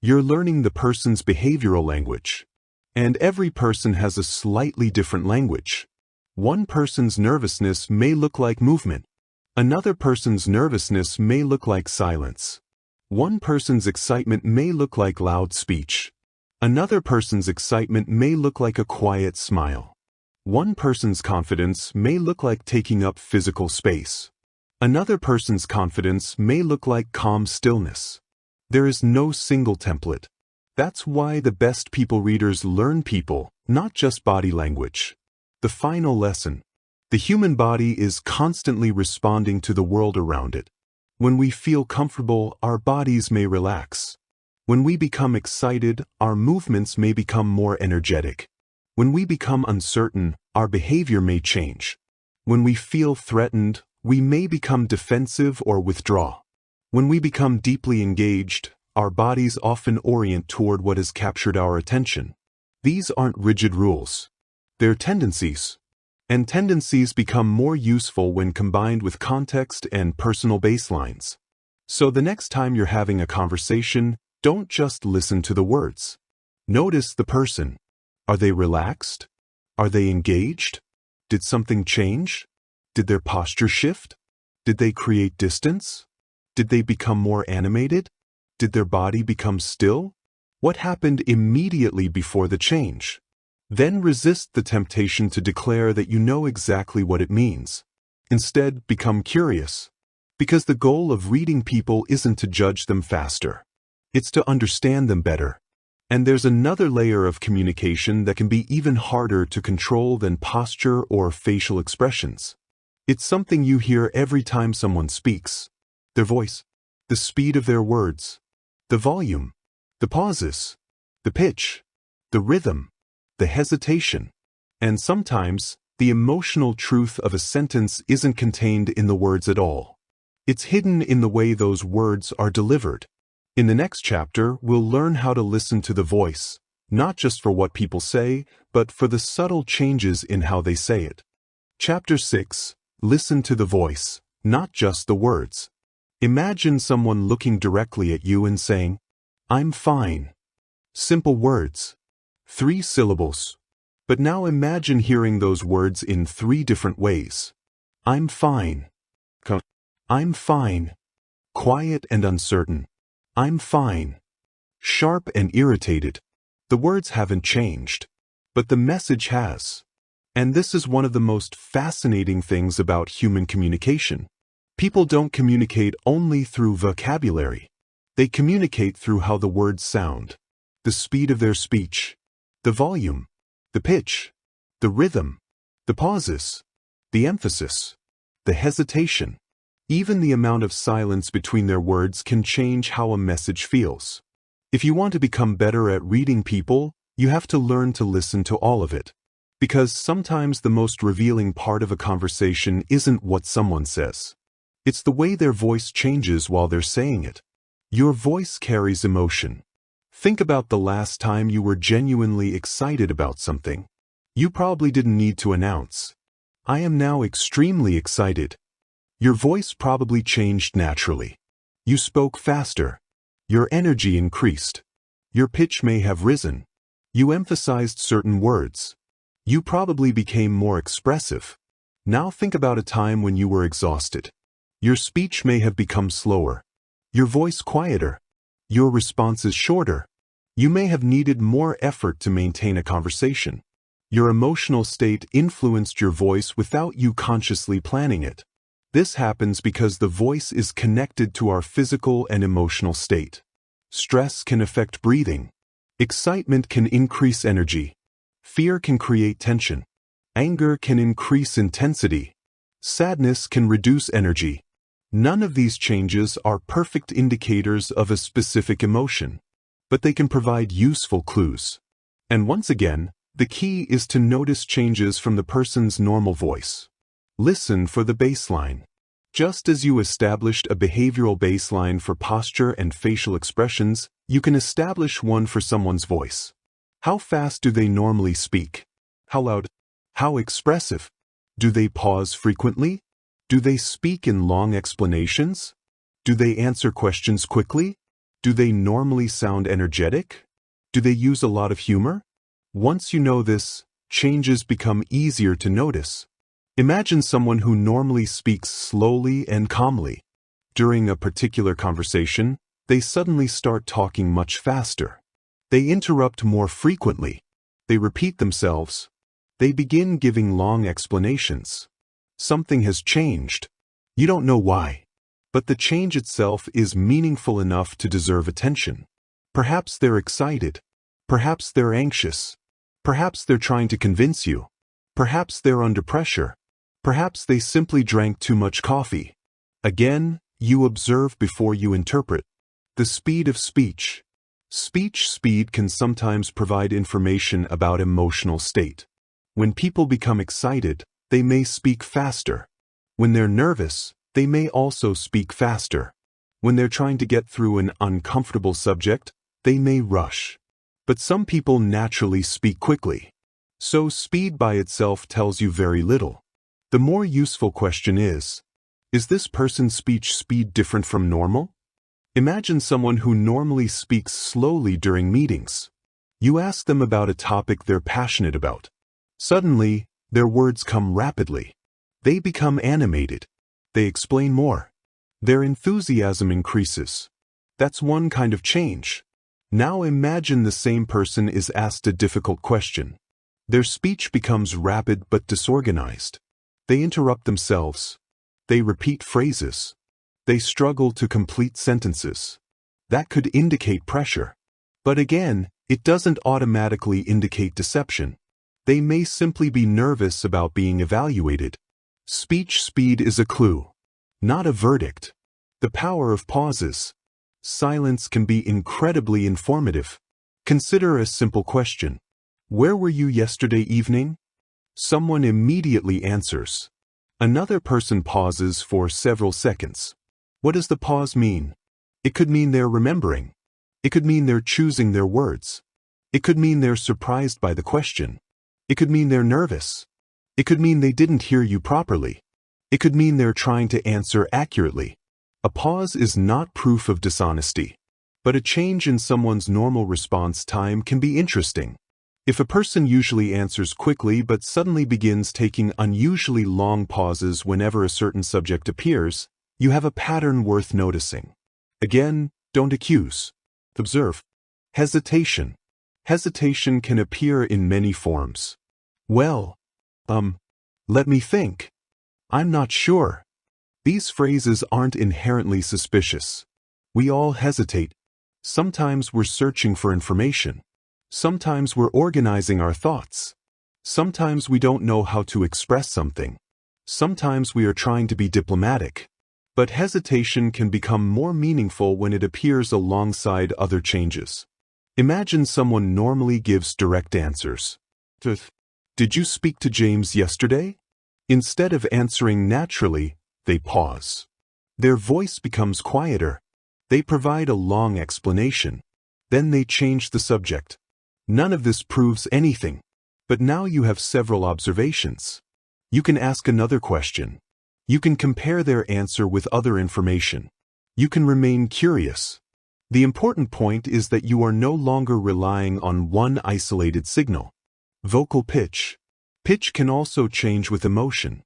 You're learning the person's behavioral language. And every person has a slightly different language. One person's nervousness may look like movement. Another person's nervousness may look like silence. One person's excitement may look like loud speech. Another person's excitement may look like a quiet smile. One person's confidence may look like taking up physical space. Another person's confidence may look like calm stillness. There is no single template. That's why the best people readers learn people, not just body language. The final lesson. The human body is constantly responding to the world around it. When we feel comfortable, our bodies may relax. When we become excited, our movements may become more energetic. When we become uncertain, our behavior may change. When we feel threatened, we may become defensive or withdraw. When we become deeply engaged, our bodies often orient toward what has captured our attention. These aren't rigid rules. They're tendencies. And tendencies become more useful when combined with context and personal baselines. So the next time you're having a conversation, don't just listen to the words. Notice the person. Are they relaxed? Are they engaged? Did something change? Did their posture shift? Did they create distance? Did they become more animated? Did their body become still? What happened immediately before the change? Then resist the temptation to declare that you know exactly what it means. Instead, become curious. Because the goal of reading people isn't to judge them faster. It's to understand them better. And there's another layer of communication that can be even harder to control than posture or facial expressions. It's something you hear every time someone speaks. Their voice, the speed of their words, the volume, the pauses, the pitch. the rhythm, the hesitation. And sometimes, the emotional truth of a sentence isn't contained in the words at all. It's hidden in the way those words are delivered. In the next chapter, we'll learn how to listen to the voice, not just for what people say, but for the subtle changes in how they say it. Chapter 6. Listen to the voice, not just the words. Imagine someone looking directly at you and saying, "I'm fine." Simple words. 3 syllables. But now imagine hearing those words in 3 different ways. I'm fine. I'm fine. Quiet and uncertain. I'm fine. Sharp and irritated. The words haven't changed, but the message has. And this is one of the most fascinating things about human communication. People don't communicate only through vocabulary. They communicate through how the words sound, the speed of their speech, the volume, the pitch, the rhythm, the pauses, the emphasis, the hesitation. Even the amount of silence between their words can change how a message feels. If you want to become better at reading people, you have to learn to listen to all of it. Because sometimes the most revealing part of a conversation isn't what someone says. It's the way their voice changes while they're saying it. Your voice carries emotion. Think about the last time you were genuinely excited about something. You probably didn't need to announce, "I am now extremely excited." Your voice probably changed naturally. You spoke faster. Your energy increased. Your pitch may have risen. You emphasized certain words. You probably became more expressive. Now think about a time when you were exhausted. Your speech may have become slower. Your voice quieter. Your responses shorter. You may have needed more effort to maintain a conversation. Your emotional state influenced your voice without you consciously planning it. This happens because the voice is connected to our physical and emotional state. Stress can affect breathing. Excitement can increase energy. Fear can create tension. Anger can increase intensity. Sadness can reduce energy. None of these changes are perfect indicators of a specific emotion, but they can provide useful clues. And once again, the key is to notice changes from the person's normal voice. Listen for the baseline. Just as you established a behavioral baseline for posture and facial expressions, you can establish one for someone's voice. How fast do they normally speak? How loud? How expressive? Do they pause frequently? Do they speak in long explanations? Do they answer questions quickly? Do they normally sound energetic? Do they use a lot of humor? Once you know this, changes become easier to notice. Imagine someone who normally speaks slowly and calmly. During a particular conversation, they suddenly start talking much faster. They interrupt more frequently. They repeat themselves. They begin giving long explanations. Something has changed. You don't know why. But the change itself is meaningful enough to deserve attention. Perhaps they're excited. Perhaps they're anxious. Perhaps they're trying to convince you. Perhaps they're under pressure. Perhaps they simply drank too much coffee. Again, you observe before you interpret. The speed of speech. Speech speed can sometimes provide information about emotional state. When people become excited, they may speak faster. When they're nervous, they may also speak faster. When they're trying to get through an uncomfortable subject, they may rush. But some people naturally speak quickly. So speed by itself tells you very little. The more useful question is this person's speech speed different from normal? Imagine someone who normally speaks slowly during meetings. You ask them about a topic they're passionate about. Suddenly, their words come rapidly. They become animated. They explain more. Their enthusiasm increases. That's one kind of change. Now imagine the same person is asked a difficult question. Their speech becomes rapid but disorganized. They interrupt themselves. They repeat phrases. They struggle to complete sentences. That could indicate pressure. But again, it doesn't automatically indicate deception. They may simply be nervous about being evaluated. Speech speed is a clue, not a verdict. The power of pauses. Silence can be incredibly informative. Consider a simple question. Where were you yesterday evening? Someone immediately answers. Another person pauses for several seconds. What does the pause mean? It could mean they're remembering. It could mean they're choosing their words. It could mean they're surprised by the question. It could mean they're nervous. It could mean they didn't hear you properly. It could mean they're trying to answer accurately. A pause is not proof of dishonesty, but a change in someone's normal response time can be interesting. If a person usually answers quickly but suddenly begins taking unusually long pauses whenever a certain subject appears, you have a pattern worth noticing. Again, don't accuse. Observe. Hesitation. Hesitation can appear in many forms. Well, let me think. I'm not sure. These phrases aren't inherently suspicious. We all hesitate. Sometimes we're searching for information. Sometimes we're organizing our thoughts. Sometimes we don't know how to express something. Sometimes we are trying to be diplomatic. But hesitation can become more meaningful when it appears alongside other changes. Imagine someone normally gives direct answers. Did you speak to James yesterday? Instead of answering naturally, they pause. Their voice becomes quieter. They provide a long explanation. Then they change the subject. None of this proves anything, but now you have several observations. You can ask another question. You can compare their answer with other information. You can remain curious. The important point is that you are no longer relying on one isolated signal. Vocal pitch. Pitch can also change with emotion.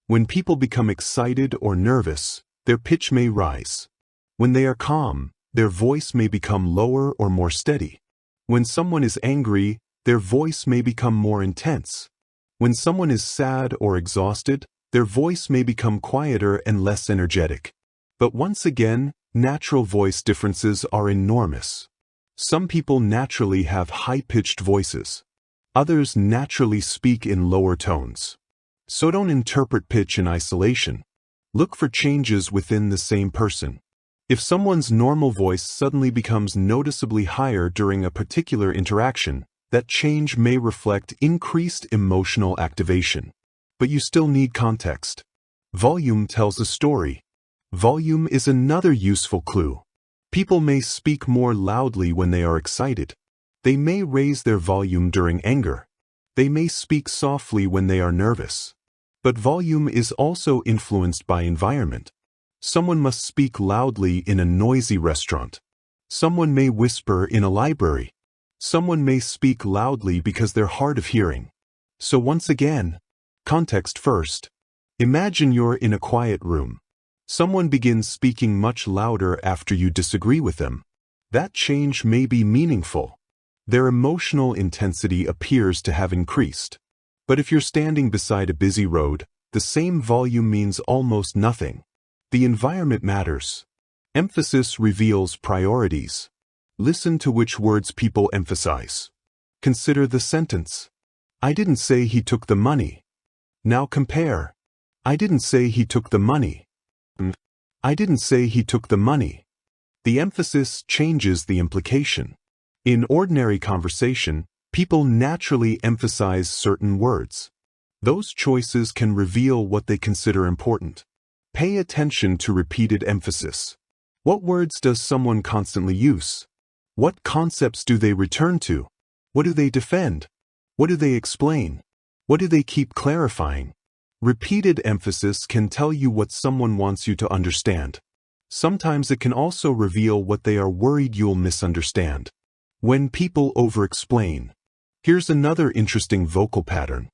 When people become excited or nervous, their pitch may rise. When they are calm, their voice may become lower or more steady. When someone is angry, their voice may become more intense. When someone is sad or exhausted, their voice may become quieter and less energetic. But once again, natural voice differences are enormous. Some people naturally have high-pitched voices. Others naturally speak in lower tones. So don't interpret pitch in isolation. Look for changes within the same person. If someone's normal voice suddenly becomes noticeably higher during a particular interaction, that change may reflect increased emotional activation. But you still need context. Volume tells a story. Volume is another useful clue. People may speak more loudly when they are excited. They may raise their volume during anger. They may speak softly when they are nervous. But volume is also influenced by environment. Someone must speak loudly in a noisy restaurant. Someone may whisper in a library. Someone may speak loudly because they're hard of hearing. So once again, context first. Imagine you're in a quiet room. Someone begins speaking much louder after you disagree with them. That change may be meaningful. Their emotional intensity appears to have increased. But if you're standing beside a busy road, the same volume means almost nothing. The environment matters. Emphasis reveals priorities. Listen to which words people emphasize. Consider the sentence. I didn't say he took the money. Now compare. I didn't say he took the money. I didn't say he took the money. The emphasis changes the implication. In ordinary conversation, people naturally emphasize certain words. Those choices can reveal what they consider important. Pay attention to repeated emphasis. What words does someone constantly use? What concepts do they return to? What do they defend? What do they explain? What do they keep clarifying? Repeated emphasis can tell you what someone wants you to understand. Sometimes it can also reveal what they are worried you'll misunderstand. When people over-explain. Here's another interesting vocal pattern.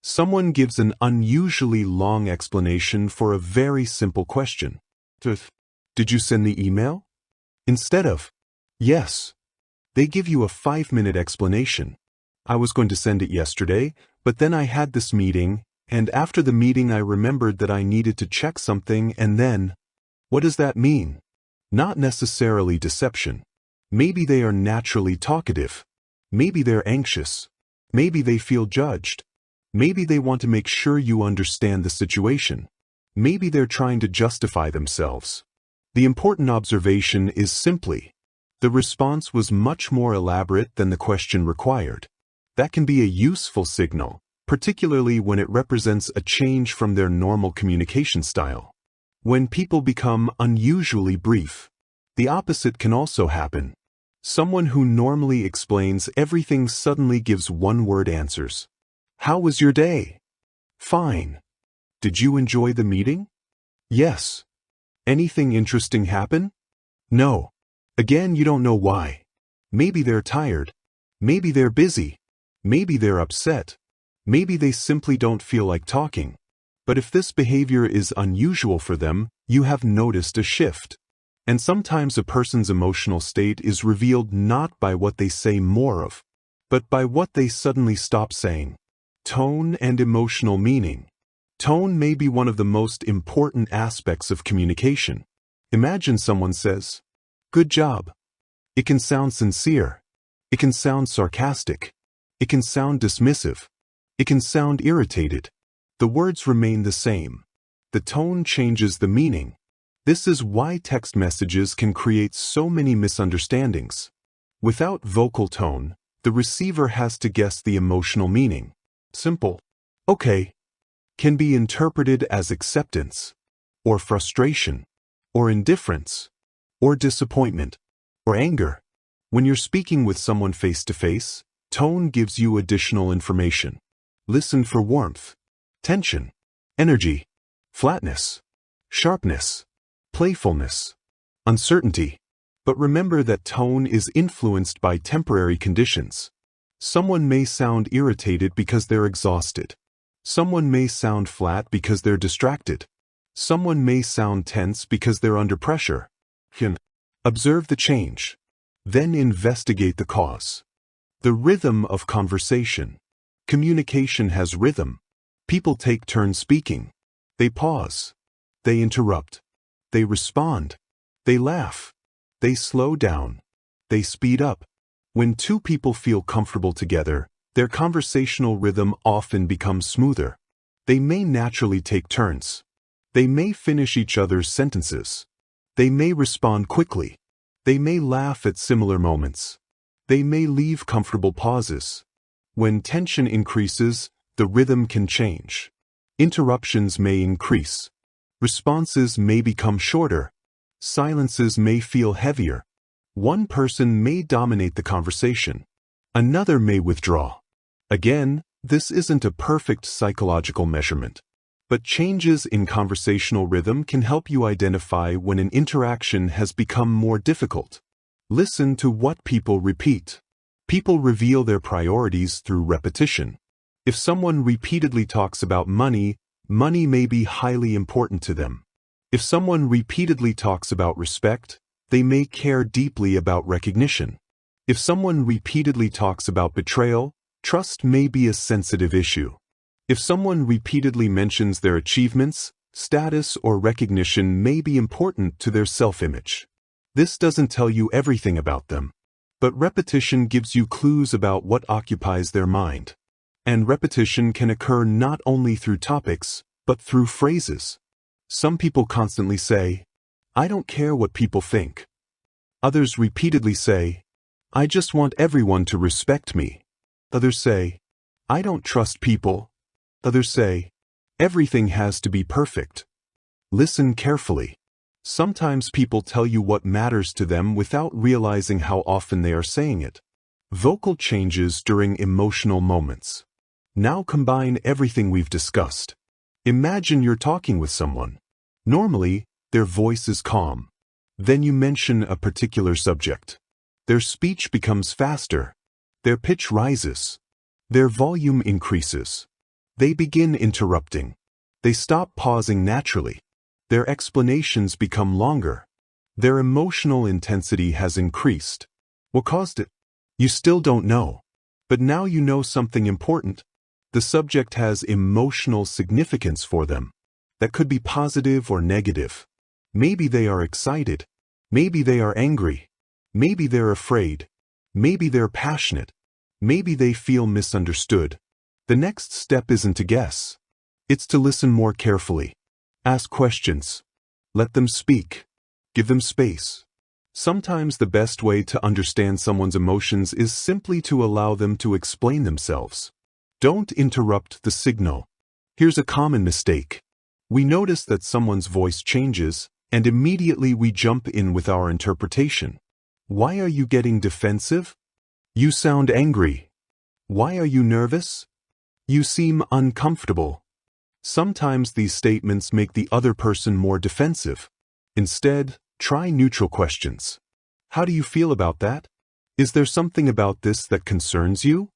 Someone gives an unusually long explanation for a very simple question. Did you send the email? Instead of, yes. They give you a 5-minute explanation. I was going to send it yesterday, but then I had this meeting, and after the meeting I remembered that I needed to check something, and then, what does that mean? Not necessarily deception. Maybe they are naturally talkative. Maybe they're anxious. Maybe they feel judged. Maybe they want to make sure you understand the situation. Maybe they're trying to justify themselves. The important observation is simply, The response was much more elaborate than the question required. That can be a useful signal, particularly when it represents a change from their normal communication style. When people become unusually brief, the opposite can also happen. Someone who normally explains everything suddenly gives one-word answers. How was your day? Fine. Did you enjoy the meeting? Yes. Anything interesting happen? No. Again, you don't know why. Maybe they're tired. Maybe they're busy. Maybe they're upset. Maybe they simply don't feel like talking. But if this behavior is unusual for them, you have noticed a shift. And sometimes a person's emotional state is revealed not by what they say more of, but by what they suddenly stop saying. Tone and emotional meaning. Tone may be one of the most important aspects of communication. Imagine someone says, "Good job." It can sound sincere. It can sound sarcastic. It can sound dismissive. It can sound irritated. The words remain the same. The tone changes the meaning. This is why text messages can create so many misunderstandings. Without vocal tone, the receiver has to guess the emotional meaning. Simple, "Okay," can be interpreted as acceptance, or frustration, or indifference, or disappointment, or anger. When you're speaking with someone face-to-face, tone gives you additional information. Listen for warmth, tension, energy, flatness, sharpness, playfulness, uncertainty. But remember that tone is influenced by temporary conditions. Someone may sound irritated because they're exhausted. Someone may sound flat because they're distracted. Someone may sound tense because they're under pressure. Observe the change. Then investigate the cause. The rhythm of conversation. Communication has rhythm. People take turns speaking. They pause. They interrupt. They respond. They laugh. They slow down. They speed up. When two people feel comfortable together, their conversational rhythm often becomes smoother. They may naturally take turns. They may finish each other's sentences. They may respond quickly. They may laugh at similar moments. They may leave comfortable pauses. When tension increases, the rhythm can change. Interruptions may increase. Responses may become shorter. Silences may feel heavier. One person may dominate the conversation. Another may withdraw. Again, this isn't a perfect psychological measurement, but changes in conversational rhythm can help you identify when an interaction has become more difficult. Listen to what people repeat. People reveal their priorities through repetition. If someone repeatedly talks about money, money may be highly important to them. If someone repeatedly talks about respect, they may care deeply about recognition. If someone repeatedly talks about betrayal, trust may be a sensitive issue. If someone repeatedly mentions their achievements, status or recognition may be important to their self-image. This doesn't tell you everything about them, but repetition gives you clues about what occupies their mind. And repetition can occur not only through topics, but through phrases. Some people constantly say, "I don't care what people think." Others repeatedly say, "I just want everyone to respect me." Others say, "I don't trust people." Others say, "Everything has to be perfect." Listen carefully. Sometimes people tell you what matters to them without realizing how often they are saying it. Vocal changes during emotional moments. Now combine everything we've discussed. Imagine you're talking with someone. Normally, their voice is calm. Then you mention a particular subject. Their speech becomes faster. Their pitch rises. Their volume increases. They begin interrupting. They stop pausing naturally. Their explanations become longer. Their emotional intensity has increased. What caused it? You still don't know. But now you know something important. The subject has emotional significance for them. That could be positive or negative. Maybe they are excited. Maybe they are angry. Maybe they're afraid. Maybe they're passionate. Maybe they feel misunderstood. The next step isn't to guess. It's to listen more carefully. Ask questions. Let them speak. Give them space. Sometimes the best way to understand someone's emotions is simply to allow them to explain themselves. Don't interrupt the signal. Here's a common mistake. We notice that someone's voice changes, and immediately we jump in with our interpretation. Why are you getting defensive? You sound angry. Why are you nervous? You seem uncomfortable. Sometimes these statements make the other person more defensive. Instead, try neutral questions. How do you feel about that? Is there something about this that concerns you?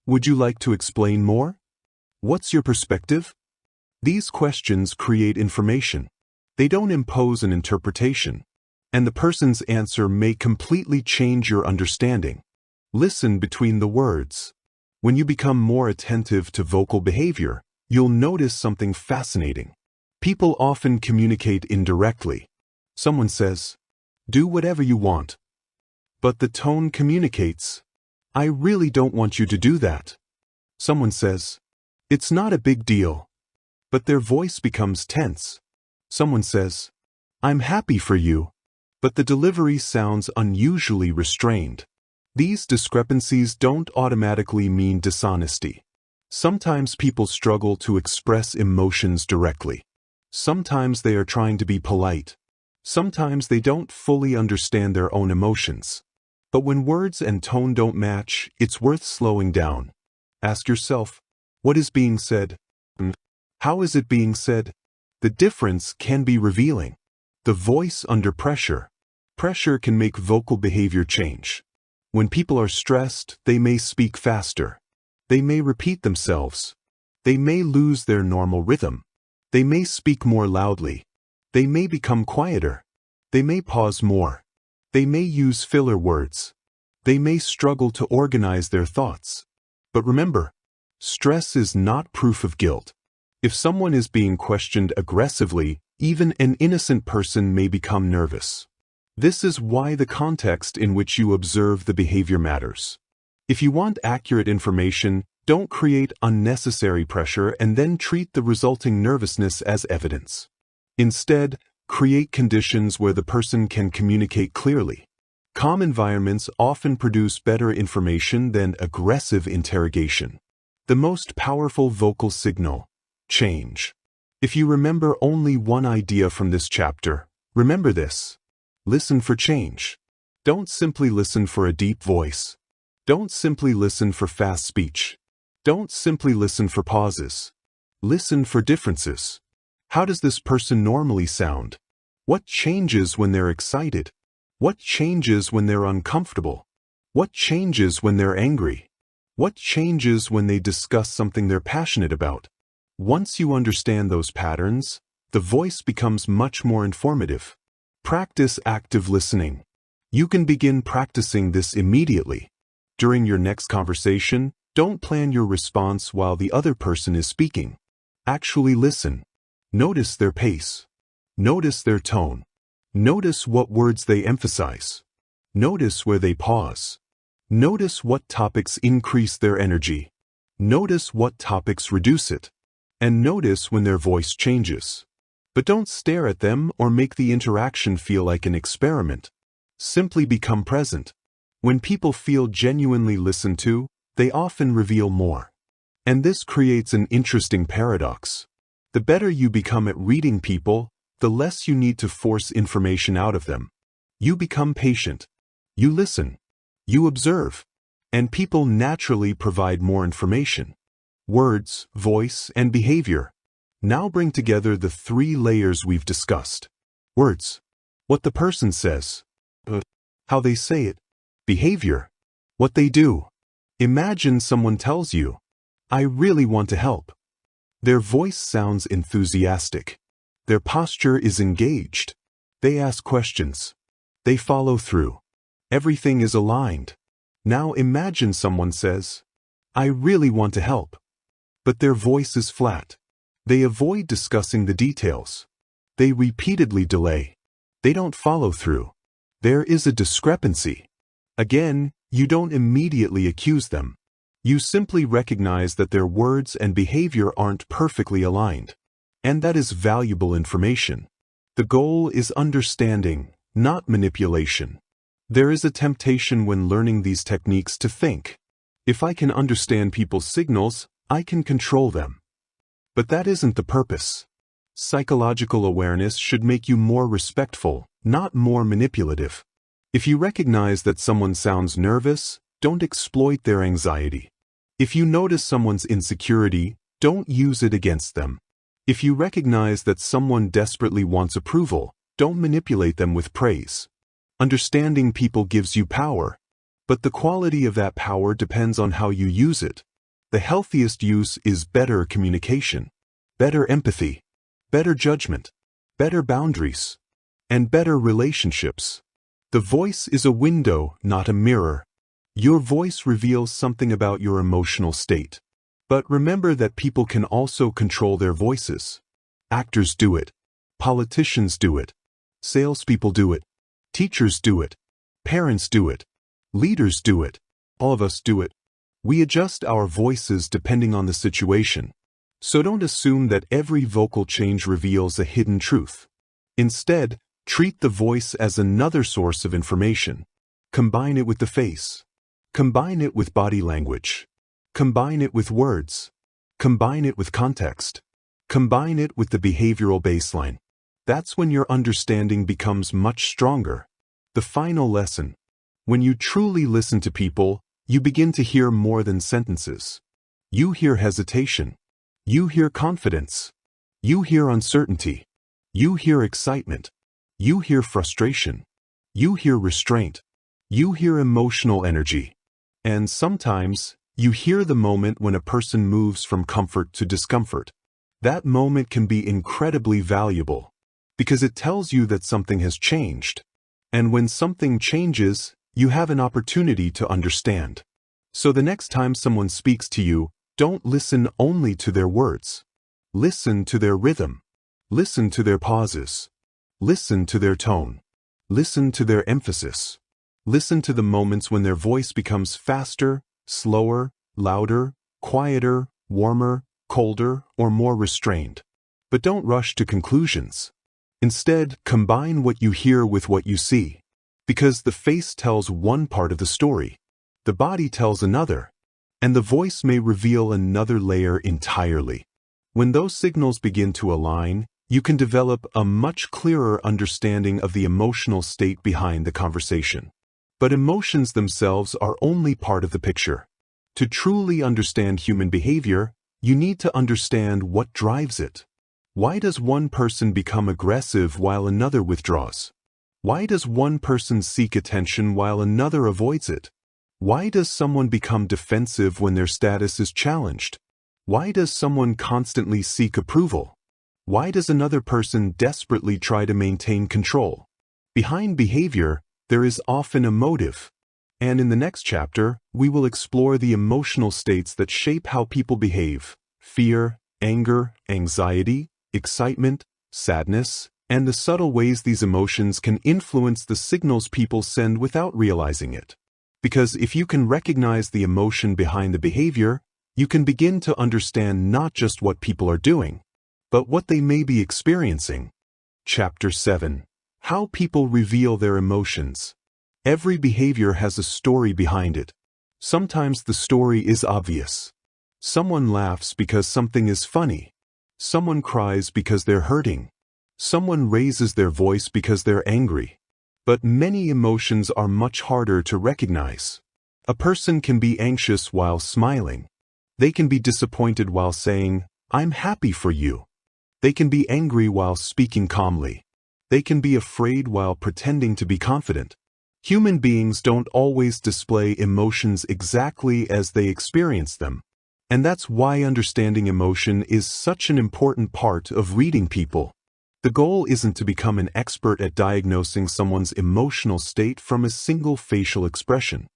Would you like to explain more? What's your perspective? These questions create information. They don't impose an interpretation, and the person's answer may completely change your understanding. Listen between the words. When you become more attentive to vocal behavior, you'll notice something fascinating. People often communicate indirectly. Someone says, "Do whatever you want." But the tone communicates, "I really don't want you to do that." Someone says, "It's not a big deal." But their voice becomes tense. Someone says, "I'm happy for you." But the delivery sounds unusually restrained. These discrepancies don't automatically mean dishonesty. Sometimes people struggle to express emotions directly. Sometimes they are trying to be polite. Sometimes they don't fully understand their own emotions. But when words and tone don't match, it's worth slowing down. Ask yourself, what is being said? How is it being said? The difference can be revealing. The voice under pressure. Pressure can make vocal behavior change. When people are stressed, they may speak faster. They may repeat themselves. They may lose their normal rhythm. They may speak more loudly. They may become quieter. They may pause more. They may use filler words. They may struggle to organize their thoughts. But remember, stress is not proof of guilt. If someone is being questioned aggressively, even an innocent person may become nervous. This is why the context in which you observe the behavior matters. If you want accurate information, don't create unnecessary pressure and then treat the resulting nervousness as evidence. Instead, create conditions where the person can communicate clearly. Calm environments often produce better information than aggressive interrogation. The most powerful vocal signal: change. If you remember only one idea from this chapter, remember this. Listen for change. Don't simply listen for a deep voice. Don't simply listen for fast speech. Don't simply listen for pauses. Listen for differences. How does this person normally sound? What changes when they're excited? What changes when they're uncomfortable? What changes when they're angry? What changes when they discuss something they're passionate about? Once you understand those patterns, the voice becomes much more informative. Practice active listening. You can begin practicing this immediately. During your next conversation, don't plan your response while the other person is speaking. Actually listen. Notice their pace. Notice their tone. Notice what words they emphasize. Notice where they pause. Notice what topics increase their energy. Notice what topics reduce it. And notice when their voice changes. But don't stare at them or make the interaction feel like an experiment. Simply become present. When people feel genuinely listened to, they often reveal more. And this creates an interesting paradox. The better you become at reading people, the less you need to force information out of them. You become patient. You listen. You observe. And people naturally provide more information. Words, voice, and behavior. Now bring together the three layers we've discussed. Words. What the person says. How they say it. Behavior. What they do. Imagine someone tells you, "I really want to help." Their voice sounds enthusiastic. Their posture is engaged. They ask questions. They follow through. Everything is aligned. Now imagine someone says, "I really want to help." But their voice is flat. They avoid discussing the details. They repeatedly delay. They don't follow through. There is a discrepancy. Again, you don't immediately accuse them. You simply recognize that their words and behavior aren't perfectly aligned. And that is valuable information. The goal is understanding, not manipulation. There is a temptation when learning these techniques to think, if I can understand people's signals, I can control them. But that isn't the purpose. Psychological awareness should make you more respectful, not more manipulative. If you recognize that someone sounds nervous, don't exploit their anxiety. If you notice someone's insecurity, don't use it against them. If you recognize that someone desperately wants approval, don't manipulate them with praise. Understanding people gives you power, but the quality of that power depends on how you use it. The healthiest use is better communication, better empathy, better judgment, better boundaries, and better relationships. The voice is a window, not a mirror. Your voice reveals something about your emotional state. But remember that people can also control their voices. Actors do it. Politicians do it. Salespeople do it. Teachers do it. Parents do it. Leaders do it. All of us do it. We adjust our voices depending on the situation. So don't assume that every vocal change reveals a hidden truth. Instead, treat the voice as another source of information. Combine it with the face. Combine it with body language. Combine it with words. Combine it with context. Combine it with the behavioral baseline. That's when your understanding becomes much stronger. The final lesson. When you truly listen to people, you begin to hear more than sentences. You hear hesitation. You hear confidence. You hear uncertainty. You hear excitement. You hear frustration. You hear restraint. You hear emotional energy. And sometimes, you hear the moment when a person moves from comfort to discomfort. That moment can be incredibly valuable, because it tells you that something has changed. And when something changes, you have an opportunity to understand. So the next time someone speaks to you, don't listen only to their words. Listen to their rhythm. Listen to their pauses. Listen to their tone. Listen to their emphasis. Listen to the moments when their voice becomes faster, slower, louder, quieter, warmer, colder, or more restrained. But don't rush to conclusions. Instead, combine what you hear with what you see. Because the face tells one part of the story, the body tells another, and the voice may reveal another layer entirely. When those signals begin to align, you can develop a much clearer understanding of the emotional state behind the conversation. But emotions themselves are only part of the picture. To truly understand human behavior, you need to understand what drives it. Why does one person become aggressive while another withdraws? Why does one person seek attention while another avoids it? Why does someone become defensive when their status is challenged? Why does someone constantly seek approval? Why does another person desperately try to maintain control? Behind behavior, there is often a motive. And in the next chapter, we will explore the emotional states that shape how people behave: fear, anger, anxiety, excitement, sadness, and the subtle ways these emotions can influence the signals people send without realizing it. Because if you can recognize the emotion behind the behavior, you can begin to understand not just what people are doing, but what they may be experiencing. Chapter 7. How people reveal their emotions. Every behavior has a story behind it. Sometimes the story is obvious. Someone laughs because something is funny. Someone cries because they're hurting. Someone raises their voice because they're angry. But many emotions are much harder to recognize. A person can be anxious while smiling. They can be disappointed while saying, "I'm happy for you." They can be angry while speaking calmly. They can be afraid while pretending to be confident. Human beings don't always display emotions exactly as they experience them. And that's why understanding emotion is such an important part of reading people. The goal isn't to become an expert at diagnosing someone's emotional state from a single facial expression.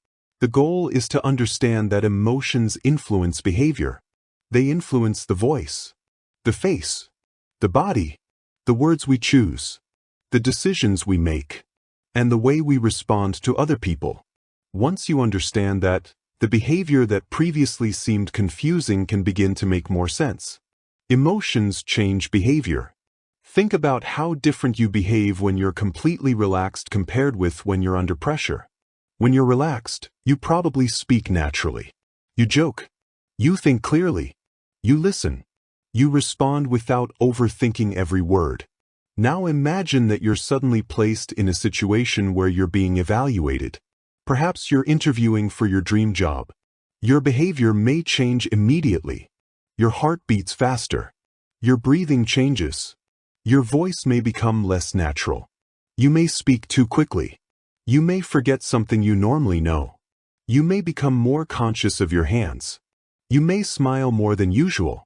The goal is to understand that emotions influence behavior. They influence the voice, the face, the body, the words we choose, the decisions we make, and the way we respond to other people. Once you understand that, the behavior that previously seemed confusing can begin to make more sense. Emotions change behavior. Think about how different you behave when you're completely relaxed compared with when you're under pressure. When you're relaxed, you probably speak naturally. You joke. You think clearly. You listen. You respond without overthinking every word. Now imagine that you're suddenly placed in a situation where you're being evaluated. Perhaps you're interviewing for your dream job. Your behavior may change immediately. Your heart beats faster. Your breathing changes. Your voice may become less natural. You may speak too quickly. You may forget something you normally know. You may become more conscious of your hands. You may smile more than usual.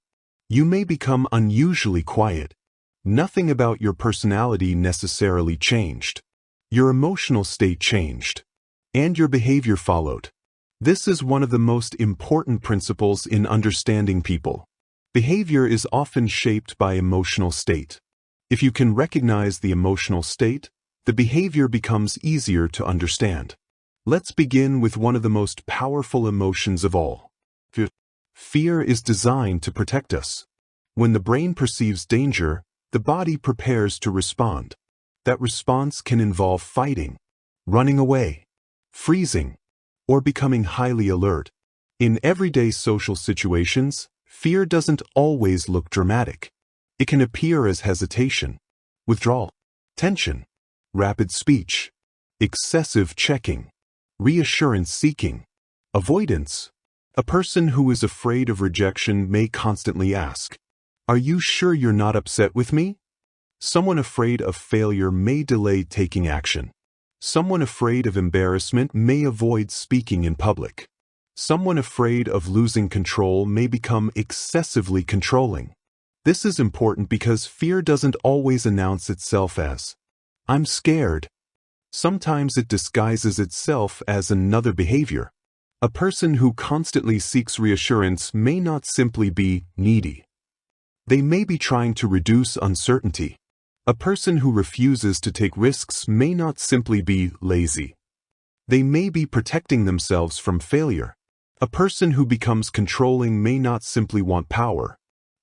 You may become unusually quiet. Nothing about your personality necessarily changed. Your emotional state changed. And your behavior followed. This is one of the most important principles in understanding people. Behavior is often shaped by emotional state. If you can recognize the emotional state, the behavior becomes easier to understand. Let's begin with one of the most powerful emotions of all. Fear is designed to protect us. When the brain perceives danger, the body prepares to respond. That response can involve fighting, running away, freezing, or becoming highly alert. In everyday social situations, fear doesn't always look dramatic. It can appear as hesitation, withdrawal, tension, rapid speech, excessive checking, reassurance seeking, avoidance. A person who is afraid of rejection may constantly ask, "Are you sure you're not upset with me?" Someone afraid of failure may delay taking action. Someone afraid of embarrassment may avoid speaking in public. Someone afraid of losing control may become excessively controlling. This is important because fear doesn't always announce itself as, "I'm scared." Sometimes it disguises itself as another behavior. A person who constantly seeks reassurance may not simply be needy. They may be trying to reduce uncertainty. A person who refuses to take risks may not simply be lazy. They may be protecting themselves from failure. A person who becomes controlling may not simply want power.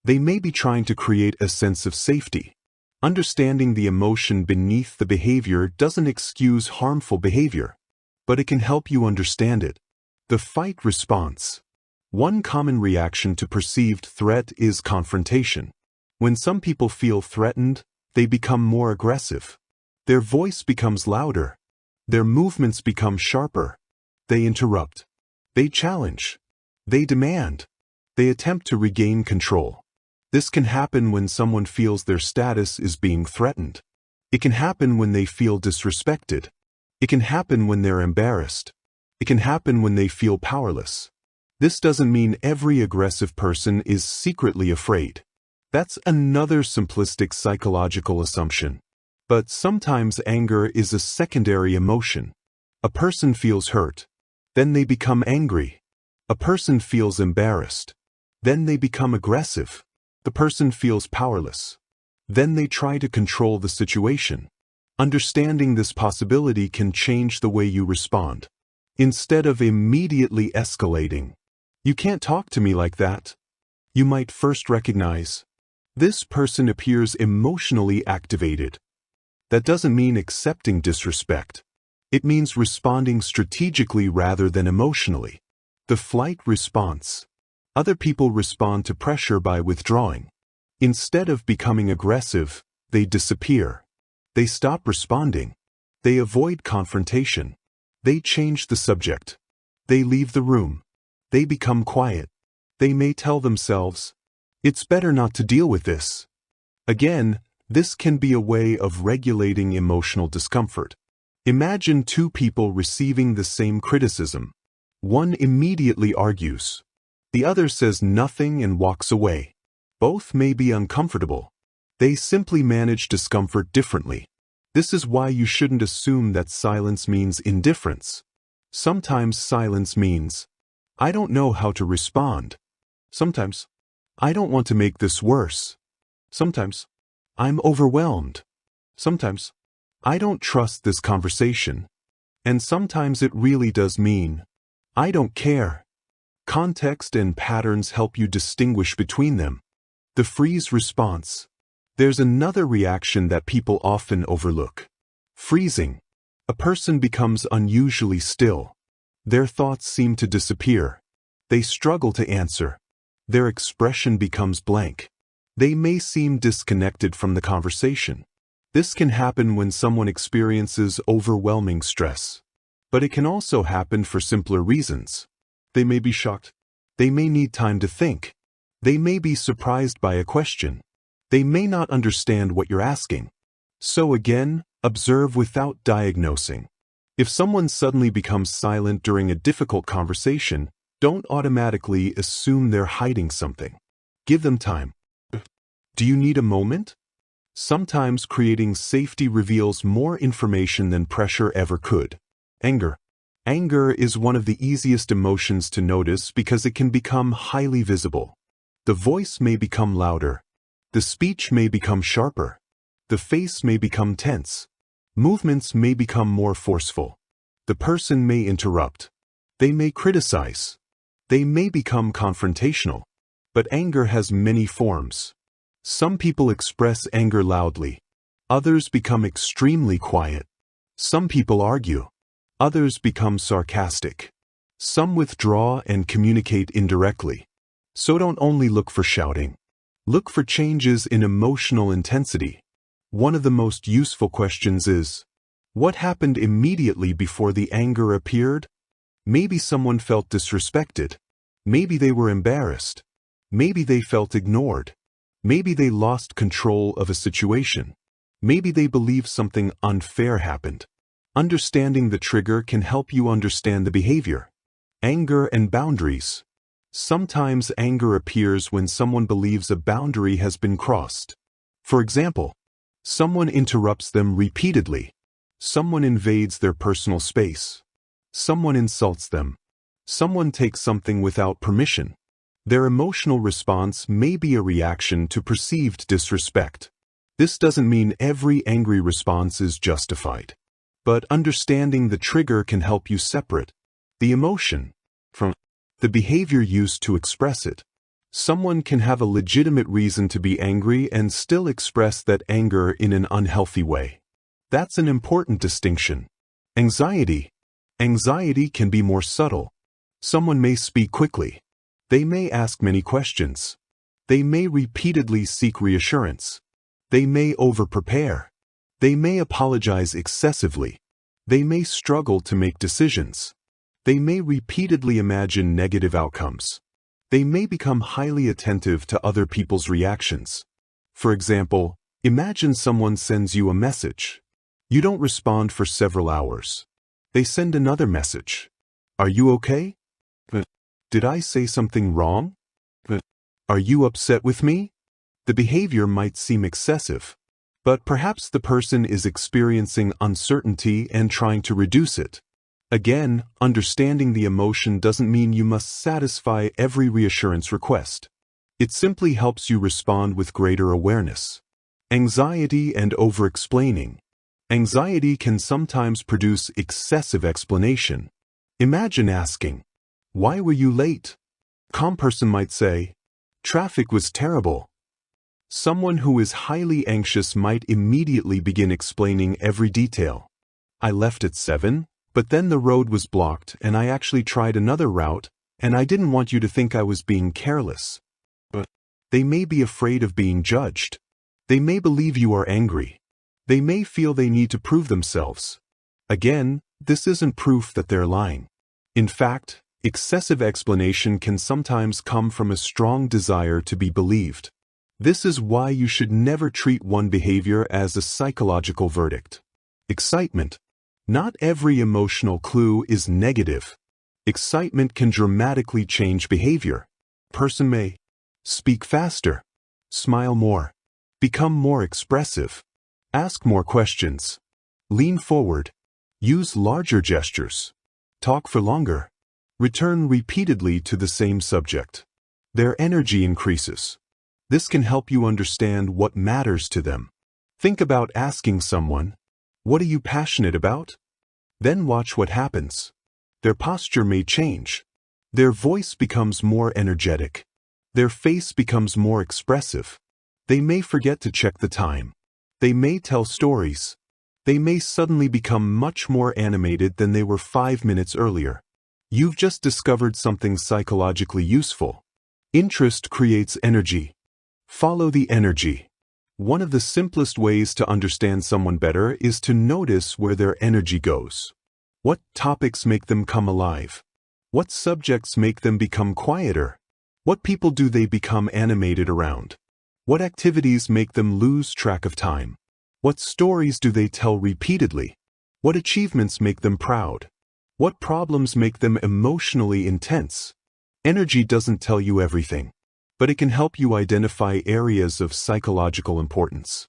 They may be trying to create a sense of safety. Understanding the emotion beneath the behavior doesn't excuse harmful behavior, but it can help you understand it. The fight response. One common reaction to perceived threat is confrontation. When some people feel threatened, they become more aggressive. Their voice becomes louder. Their movements become sharper. They interrupt. They challenge. They demand. They attempt to regain control. This can happen when someone feels their status is being threatened. It can happen when they feel disrespected. It can happen when they're embarrassed. It can happen when they feel powerless. This doesn't mean every aggressive person is secretly afraid. That's another simplistic psychological assumption. But sometimes anger is a secondary emotion. A person feels hurt. Then they become angry. A person feels embarrassed. Then they become aggressive. The person feels powerless. Then they try to control the situation. Understanding this possibility can change the way you respond. Instead of immediately escalating, "You can't talk to me like that," you might first recognize, "This person appears emotionally activated." That doesn't mean accepting disrespect. It means responding strategically rather than emotionally. The flight response. Other people respond to pressure by withdrawing. Instead of becoming aggressive, they disappear. They stop responding. They avoid confrontation. They change the subject. They leave the room. They become quiet. They may tell themselves, "It's better not to deal with this." Again, this can be a way of regulating emotional discomfort. Imagine two people receiving the same criticism. One immediately argues. The other says nothing and walks away. Both may be uncomfortable. They simply manage discomfort differently. This is why you shouldn't assume that silence means indifference. Sometimes silence means, "I don't know how to respond." Sometimes, "I don't want to make this worse." Sometimes, "I'm overwhelmed." Sometimes, "I don't trust this conversation." And sometimes it really does mean, "I don't care." Context and patterns help you distinguish between them. The freeze response. There's another reaction that people often overlook. Freezing. A person becomes unusually still. Their thoughts seem to disappear. They struggle to answer. Their expression becomes blank. They may seem disconnected from the conversation. This can happen when someone experiences overwhelming stress. But it can also happen for simpler reasons. They may be shocked. They may need time to think. They may be surprised by a question. They may not understand what you're asking. So again, observe without diagnosing. If someone suddenly becomes silent during a difficult conversation, don't automatically assume they're hiding something. Give them time. Do you need a moment? Sometimes creating safety reveals more information than pressure ever could. Anger. Anger is one of the easiest emotions to notice because it can become highly visible. The voice may become louder. The speech may become sharper. The face may become tense. Movements may become more forceful. The person may interrupt. They may criticize. They may become confrontational. But anger has many forms. Some people express anger loudly. Others become extremely quiet. Some people argue. Others become sarcastic. Some withdraw and communicate indirectly. So don't only look for shouting. Look for changes in emotional intensity. One of the most useful questions is, what happened immediately before the anger appeared? Maybe someone felt disrespected. Maybe they were embarrassed. Maybe they felt ignored. Maybe they lost control of a situation. Maybe they believe something unfair happened. Understanding the trigger can help you understand the behavior. Anger and boundaries. Sometimes anger appears when someone believes a boundary has been crossed. For example, someone interrupts them repeatedly. Someone invades their personal space. Someone insults them. Someone takes something without permission. Their emotional response may be a reaction to perceived disrespect. This doesn't mean every angry response is justified. But understanding the trigger can help you separate the emotion from the behavior used to express it. Someone can have a legitimate reason to be angry and still express that anger in an unhealthy way. That's an important distinction. Anxiety. Anxiety can be more subtle. Someone may speak quickly. They may ask many questions. They may repeatedly seek reassurance. They may over-prepare. They may apologize excessively. They may struggle to make decisions. They may repeatedly imagine negative outcomes. They may become highly attentive to other people's reactions. For example, imagine someone sends you a message. You don't respond for several hours. They send another message. Are you okay? Did I say something wrong? Are you upset with me? The behavior might seem excessive, but perhaps the person is experiencing uncertainty and trying to reduce it. Again, understanding the emotion doesn't mean you must satisfy every reassurance request. It simply helps you respond with greater awareness. Anxiety and over-explaining. Anxiety can sometimes produce excessive explanation. Imagine asking, "Why were you late?" Calm person might say, "Traffic was terrible." Someone who is highly anxious might immediately begin explaining every detail. "I left at 7, but then the road was blocked and I actually tried another route, and I didn't want you to think I was being careless." But they may be afraid of being judged. They may believe you are angry. They may feel they need to prove themselves. Again, this isn't proof that they're lying. In fact, excessive explanation can sometimes come from a strong desire to be believed. This is why you should never treat one behavior as a psychological verdict. Excitement. Not every emotional clue is negative. Excitement can dramatically change behavior. A person may speak faster, smile more, become more expressive, ask more questions, lean forward, use larger gestures, talk for longer, return repeatedly to the same subject. Their energy increases. This can help you understand what matters to them. Think about asking someone, "What are you passionate about?" Then watch what happens. Their posture may change. Their voice becomes more energetic. Their face becomes more expressive. They may forget to check the time. They may tell stories. They may suddenly become much more animated than they were 5 minutes earlier. You've just discovered something psychologically useful. Interest creates energy. Follow the energy. One of the simplest ways to understand someone better is to notice where their energy goes. What topics make them come alive? What subjects make them become quieter? What people do they become animated around? What activities make them lose track of time? What stories do they tell repeatedly? What achievements make them proud? What problems make them emotionally intense? Energy doesn't tell you everything, but it can help you identify areas of psychological importance.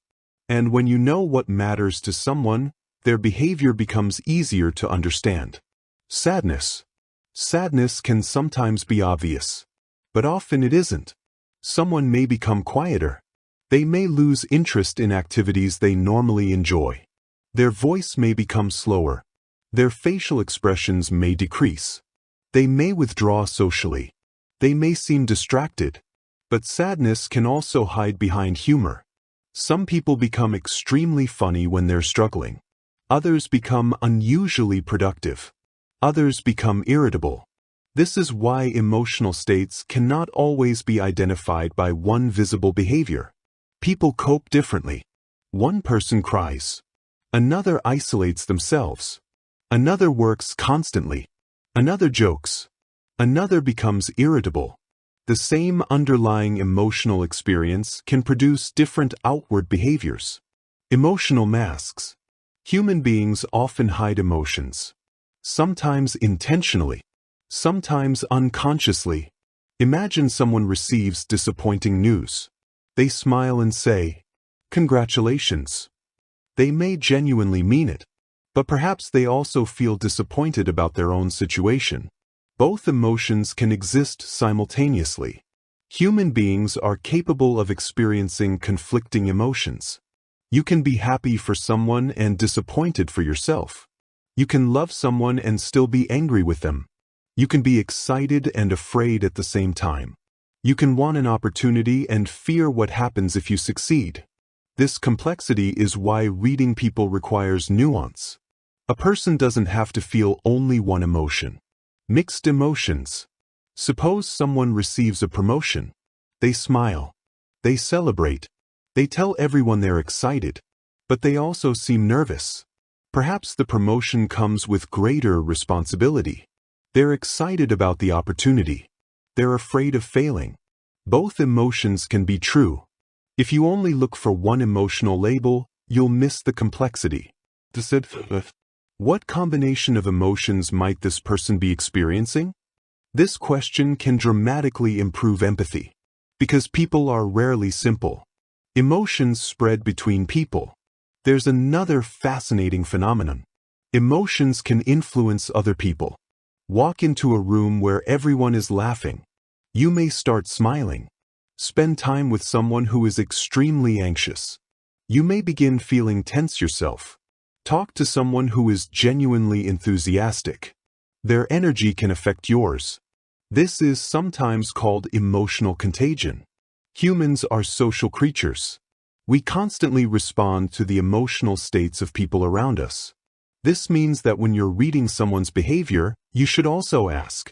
And when you know what matters to someone, their behavior becomes easier to understand. Sadness. Sadness can sometimes be obvious, but often it isn't. Someone may become quieter. They may lose interest in activities they normally enjoy. Their voice may become slower. Their facial expressions may decrease. They may withdraw socially. They may seem distracted. But sadness can also hide behind humor. Some people become extremely funny when they're struggling. Others become unusually productive. Others become irritable. This is why emotional states cannot always be identified by one visible behavior. People cope differently. One person cries. Another isolates themselves. Another works constantly. Another jokes. Another becomes irritable. The same underlying emotional experience can produce different outward behaviors. Emotional masks. Human beings often hide emotions. Sometimes intentionally. Sometimes unconsciously. Imagine someone receives disappointing news. They smile and say, "Congratulations." They may genuinely mean it, but perhaps they also feel disappointed about their own situation. Both emotions can exist simultaneously. Human beings are capable of experiencing conflicting emotions. You can be happy for someone and disappointed for yourself. You can love someone and still be angry with them. You can be excited and afraid at the same time. You can want an opportunity and fear what happens if you succeed. This complexity is why reading people requires nuance. A person doesn't have to feel only one emotion. Mixed emotions. Suppose someone receives a promotion. They smile. They celebrate. They tell everyone they're excited, but they also seem nervous. Perhaps the promotion comes with greater responsibility. They're excited about the opportunity. They're afraid of failing. Both emotions can be true. If you only look for one emotional label, you'll miss the complexity. What combination of emotions might this person be experiencing? This question can dramatically improve empathy, because people are rarely simple. Emotions spread between people. There's another fascinating phenomenon. Emotions can influence other people. Walk into a room where everyone is laughing. You may start smiling. Spend time with someone who is extremely anxious. You may begin feeling tense yourself. Talk to someone who is genuinely enthusiastic. Their energy can affect yours. This is sometimes called emotional contagion. Humans are social creatures. We constantly respond to the emotional states of people around us. This means that when you're reading someone's behavior, you should also ask,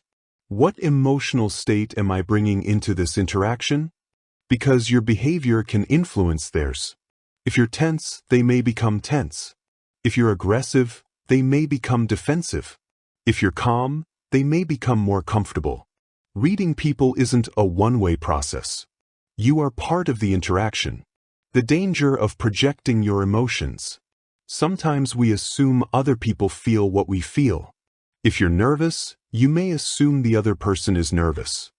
what emotional state am I bringing into this interaction? Because your behavior can influence theirs. If you're tense, they may become tense. If you're aggressive, they may become defensive. If you're calm, they may become more comfortable. Reading people isn't a one-way process. You are part of the interaction. The danger of projecting your emotions. Sometimes we assume other people feel what we feel. If you're nervous, you may assume the other person is nervous.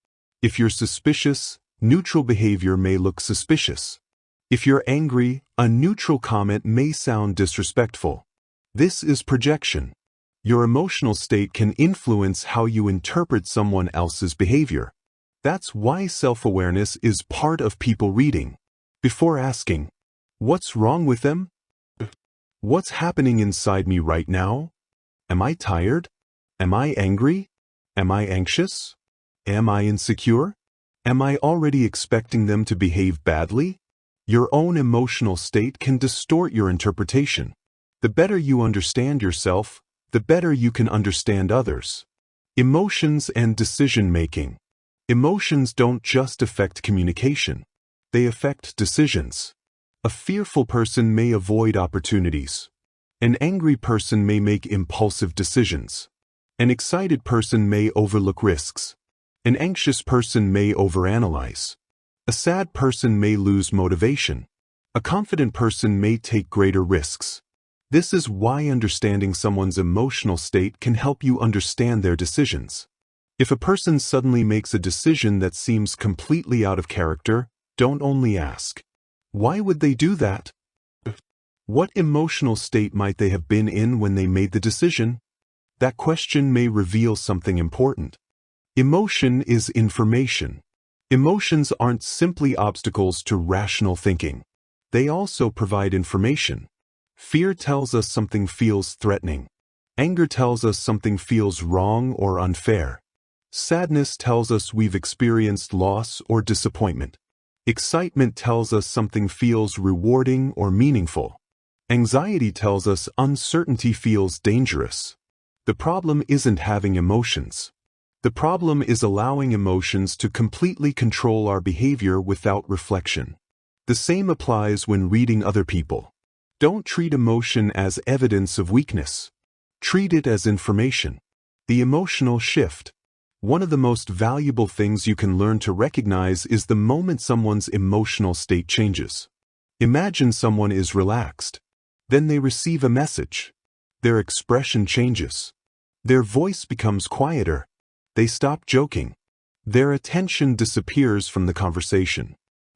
If you're suspicious, neutral behavior may look suspicious. If you're angry, a neutral comment may sound disrespectful. This is projection. Your emotional state can influence how you interpret someone else's behavior. That's why self-awareness is part of people reading. Before asking, what's wrong with them? What's happening inside me right now? Am I tired? Am I angry? Am I anxious? Am I insecure? Am I already expecting them to behave badly? Your own emotional state can distort your interpretation. The better you understand yourself, the better you can understand others. Emotions and decision-making. Emotions don't just affect communication. They affect decisions. A fearful person may avoid opportunities. An angry person may make impulsive decisions. An excited person may overlook risks. An anxious person may overanalyze. A sad person may lose motivation. A confident person may take greater risks. This is why understanding someone's emotional state can help you understand their decisions. If a person suddenly makes a decision that seems completely out of character, don't only ask, "Why would they do that?" What emotional state might they have been in when they made the decision? That question may reveal something important. Emotion is information. Emotions aren't simply obstacles to rational thinking. They also provide information. Fear tells us something feels threatening. Anger tells us something feels wrong or unfair. Sadness tells us we've experienced loss or disappointment. Excitement tells us something feels rewarding or meaningful. Anxiety tells us uncertainty feels dangerous. The problem isn't having emotions. The problem is allowing emotions to completely control our behavior without reflection. The same applies when reading other people. Don't treat emotion as evidence of weakness. Treat it as information. The emotional shift. One of the most valuable things you can learn to recognize is the moment someone's emotional state changes. Imagine someone is relaxed. Then they receive a message. Their expression changes. Their voice becomes quieter. They stop joking. Their attention disappears from the conversation.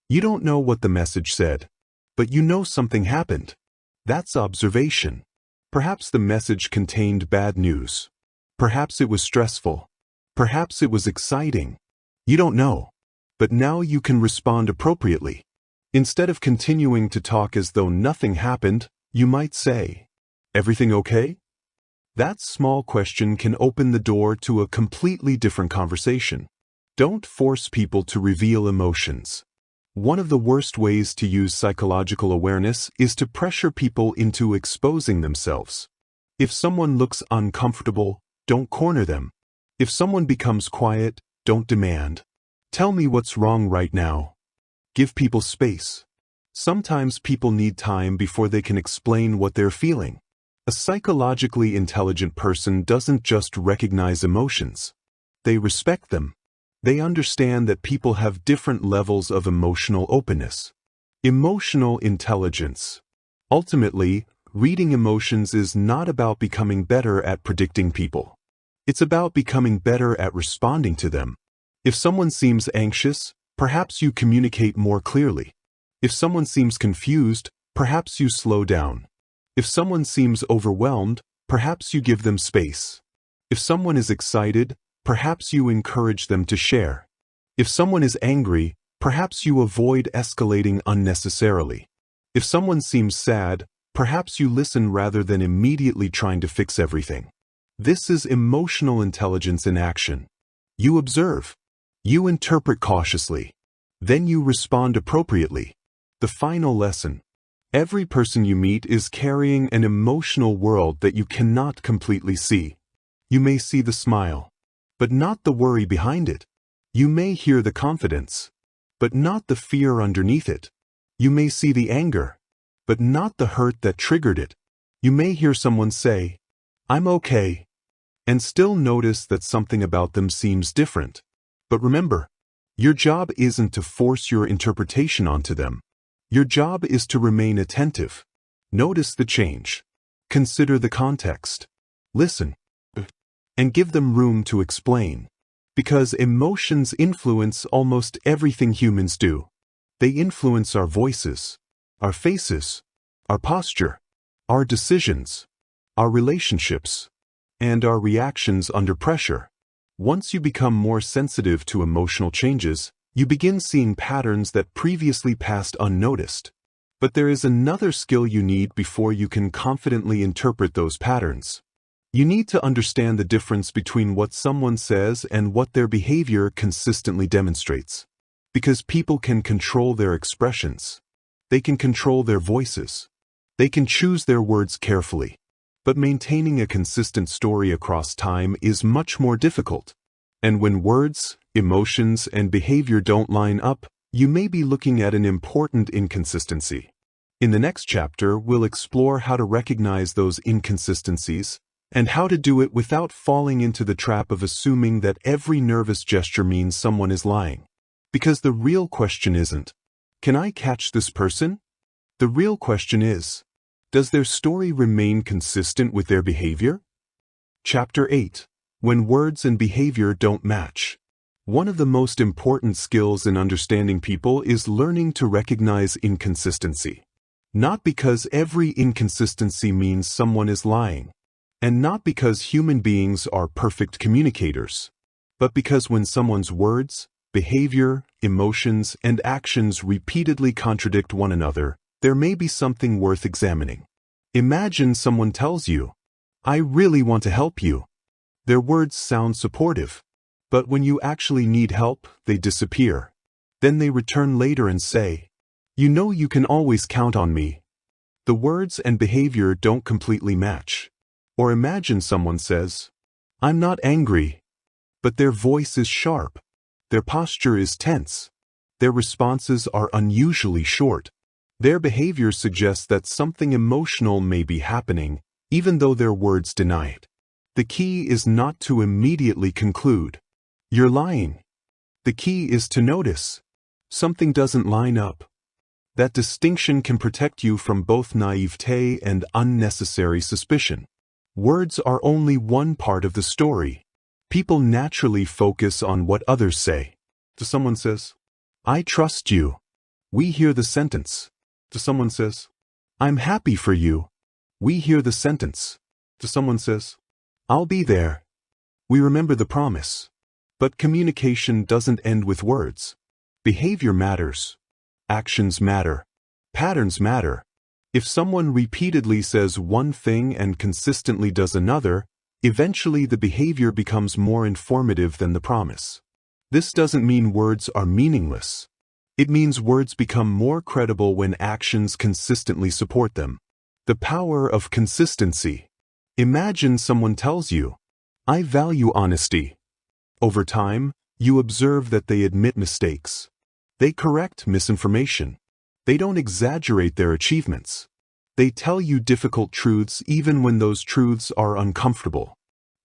You don't know what the message said, but you know something happened. That's observation. Perhaps the message contained bad news. Perhaps it was stressful. Perhaps it was exciting. You don't know. But now you can respond appropriately. Instead of continuing to talk as though nothing happened, you might say, "Everything okay?" That small question can open the door to a completely different conversation. Don't force people to reveal emotions. One of the worst ways to use psychological awareness is to pressure people into exposing themselves. If someone looks uncomfortable, don't corner them. If someone becomes quiet, don't demand, "Tell me what's wrong right now." Give people space. Sometimes people need time before they can explain what they're feeling. A psychologically intelligent person doesn't just recognize emotions. They respect them. They understand that people have different levels of emotional openness. Emotional intelligence. Ultimately, reading emotions is not about becoming better at predicting people. It's about becoming better at responding to them. If someone seems anxious, perhaps you communicate more clearly. If someone seems confused, perhaps you slow down. If someone seems overwhelmed, perhaps you give them space. If someone is excited, perhaps you encourage them to share. If someone is angry, perhaps you avoid escalating unnecessarily. If someone seems sad, perhaps you listen rather than immediately trying to fix everything. This is emotional intelligence in action. You observe. You interpret cautiously. Then you respond appropriately. The final lesson. Every person you meet is carrying an emotional world that you cannot completely see. You may see the smile, but not the worry behind it. You may hear the confidence, but not the fear underneath it. You may see the anger, but not the hurt that triggered it. You may hear someone say, "I'm okay," and still notice that something about them seems different. But remember, your job isn't to force your interpretation onto them. Your job is to remain attentive. Notice the change. Consider the context. Listen. And give them room to explain. Because emotions influence almost everything humans do. They influence our voices, our faces, our posture, our decisions, our relationships, and our reactions under pressure. Once you become more sensitive to emotional changes, you begin seeing patterns that previously passed unnoticed. But there is another skill you need before you can confidently interpret those patterns. You need to understand the difference between what someone says and what their behavior consistently demonstrates. Because people can control their expressions. They can control their voices. They can choose their words carefully. But maintaining a consistent story across time is much more difficult. And when words, emotions, and behavior don't line up, you may be looking at an important inconsistency. In the next chapter, we'll explore how to recognize those inconsistencies and how to do it without falling into the trap of assuming that every nervous gesture means someone is lying. Because the real question isn't, can I catch this person? The real question is, does their story remain consistent with their behavior? Chapter 8. When words and behavior don't match. One of the most important skills in understanding people is learning to recognize inconsistency. Not because every inconsistency means someone is lying, and not because human beings are perfect communicators, but because when someone's words, behavior, emotions, and actions repeatedly contradict one another, there may be something worth examining. Imagine someone tells you, "I really want to help you." Their words sound supportive, but when you actually need help, they disappear. Then they return later and say, "You know you can always count on me." The words and behavior don't completely match. Or imagine someone says, "I'm not angry," but their voice is sharp. Their posture is tense. Their responses are unusually short. Their behavior suggests that something emotional may be happening, even though their words deny it. The key is not to immediately conclude, "You're lying." The key is to notice, something doesn't line up. That distinction can protect you from both naivete and unnecessary suspicion. Words are only one part of the story. People naturally focus on what others say. If someone says, "I trust you," we hear the sentence. If someone says, "I'm happy for you," we hear the sentence. If someone says, "I'll be there," we remember the promise. But communication doesn't end with words. Behavior matters. Actions matter. Patterns matter. If someone repeatedly says one thing and consistently does another, eventually the behavior becomes more informative than the promise. This doesn't mean words are meaningless. It means words become more credible when actions consistently support them. The power of consistency. Imagine someone tells you, "I value honesty." Over time, you observe that they admit mistakes. They correct misinformation. They don't exaggerate their achievements. They tell you difficult truths even when those truths are uncomfortable.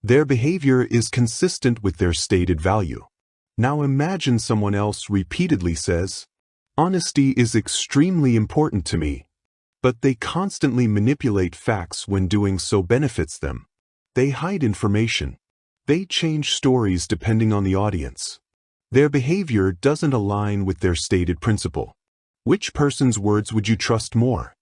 Their behavior is consistent with their stated value. Now imagine someone else repeatedly says, "Honesty is extremely important to me," but they constantly manipulate facts when doing so benefits them. They hide information. They change stories depending on the audience. Their behavior doesn't align with their stated principle. Which person's words would you trust more?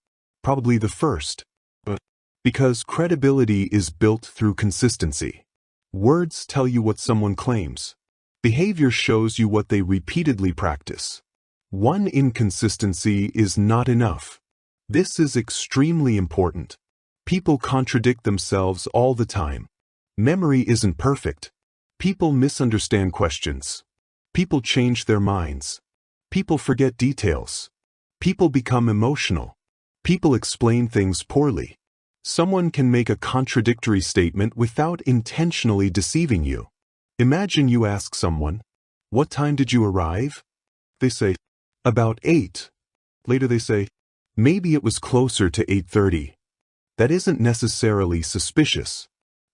Probably the first. But because credibility is built through consistency. Words tell you what someone claims. Behavior shows you what they repeatedly practice. One inconsistency is not enough. This is extremely important. People contradict themselves all the time. Memory isn't perfect. People misunderstand questions. People change their minds. People forget details. People become emotional. People explain things poorly. Someone can make a contradictory statement without intentionally deceiving you. Imagine you ask someone, "What time did you arrive?" They say, "About 8. Later they say, "Maybe it was closer to 8:30. That isn't necessarily suspicious.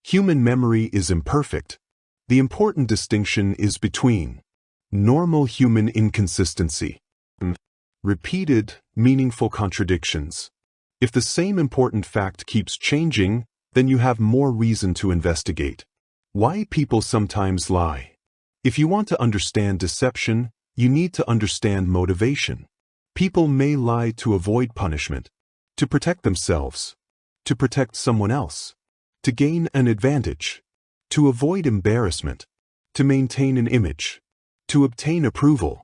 Human memory is imperfect. The important distinction is between normal human inconsistency and repeated, meaningful contradictions. If the same important fact keeps changing, then you have more reason to investigate. Why people sometimes lie. If you want to understand deception, you need to understand motivation. People may lie to avoid punishment, to protect themselves, to protect someone else, to gain an advantage, to avoid embarrassment, to maintain an image, to obtain approval,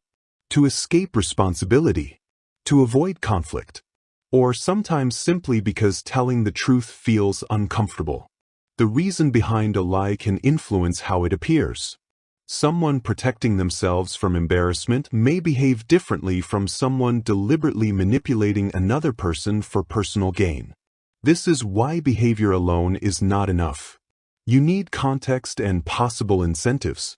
to escape responsibility, to avoid conflict, or sometimes simply because telling the truth feels uncomfortable. The reason behind a lie can influence how it appears. Someone protecting themselves from embarrassment may behave differently from someone deliberately manipulating another person for personal gain. This is why behavior alone is not enough. You need context and possible incentives.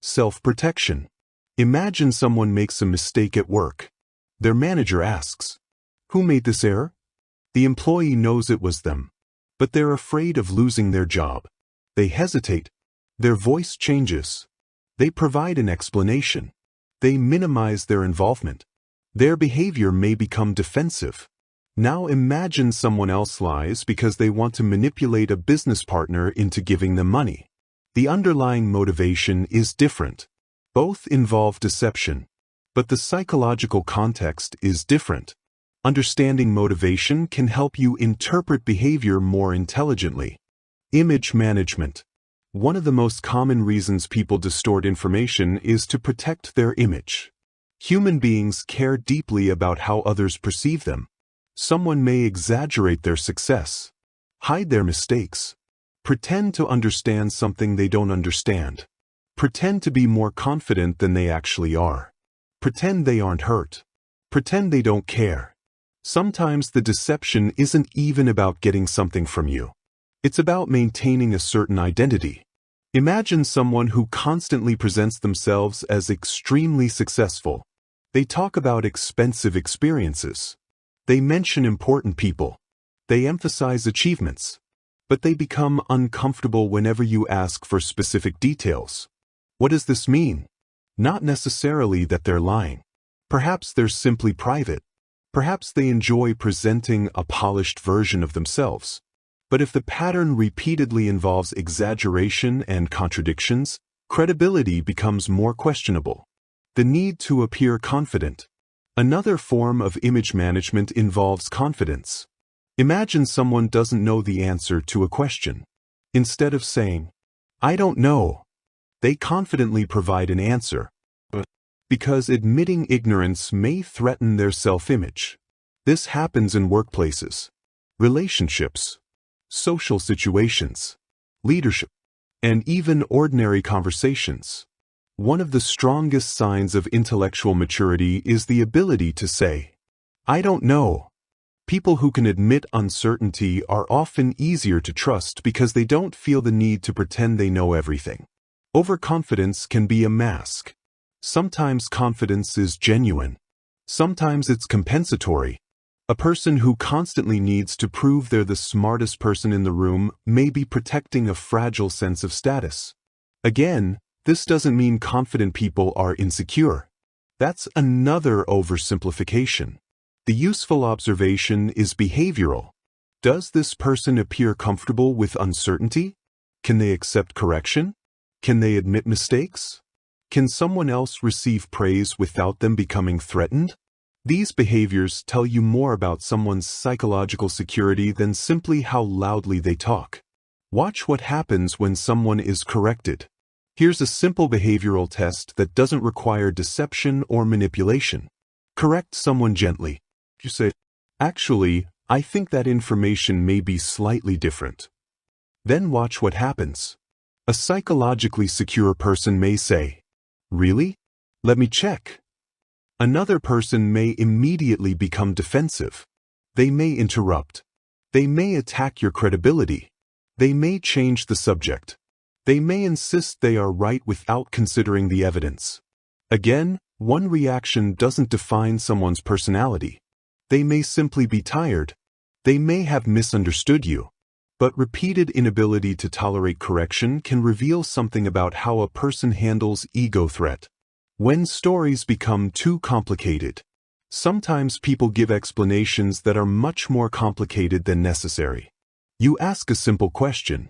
Self-protection. Imagine someone makes a mistake at work. Their manager asks, "Who made this error?" The employee knows it was them, but they're afraid of losing their job. They hesitate. Their voice changes. They provide an explanation. They minimize their involvement. Their behavior may become defensive. Now imagine someone else lies because they want to manipulate a business partner into giving them money. The underlying motivation is different. Both involve deception, but the psychological context is different. Understanding motivation can help you interpret behavior more intelligently. Image management. One of the most common reasons people distort information is to protect their image. Human beings care deeply about how others perceive them. Someone may exaggerate their success, hide their mistakes, pretend to understand something they don't understand, pretend to be more confident than they actually are, pretend they aren't hurt, pretend they don't care. Sometimes the deception isn't even about getting something from you. It's about maintaining a certain identity. Imagine someone who constantly presents themselves as extremely successful. They talk about expensive experiences. They mention important people. They emphasize achievements. But they become uncomfortable whenever you ask for specific details. What does this mean? Not necessarily that they're lying. Perhaps they're simply private. Perhaps they enjoy presenting a polished version of themselves. But if the pattern repeatedly involves exaggeration and contradictions, credibility becomes more questionable. The need to appear confident. Another form of image management involves confidence. Imagine someone doesn't know the answer to a question. Instead of saying, "I don't know," they confidently provide an answer. Because admitting ignorance may threaten their self-image. This happens in workplaces, relationships, social situations, leadership, and even ordinary conversations. One of the strongest signs of intellectual maturity is the ability to say, "I don't know." People who can admit uncertainty are often easier to trust because they don't feel the need to pretend they know everything. Overconfidence can be a mask. Sometimes confidence is genuine. Sometimes it's compensatory. A person who constantly needs to prove they're the smartest person in the room may be protecting a fragile sense of status. Again, this doesn't mean confident people are insecure. That's another oversimplification. The useful observation is behavioral. Does this person appear comfortable with uncertainty? Can they accept correction? Can they admit mistakes? Can someone else receive praise without them becoming threatened? These behaviors tell you more about someone's psychological security than simply how loudly they talk. Watch what happens when someone is corrected. Here's a simple behavioral test that doesn't require deception or manipulation. Correct someone gently. You say, "Actually, I think that information may be slightly different." Then watch what happens. A psychologically secure person may say, "Really? Let me check." Another person may immediately become defensive. They may interrupt. They may attack your credibility. They may change the subject. They may insist they are right without considering the evidence. Again, one reaction doesn't define someone's personality. They may simply be tired. They may have misunderstood you. But repeated inability to tolerate correction can reveal something about how a person handles ego threat. When stories become too complicated, sometimes people give explanations that are much more complicated than necessary. You ask a simple question.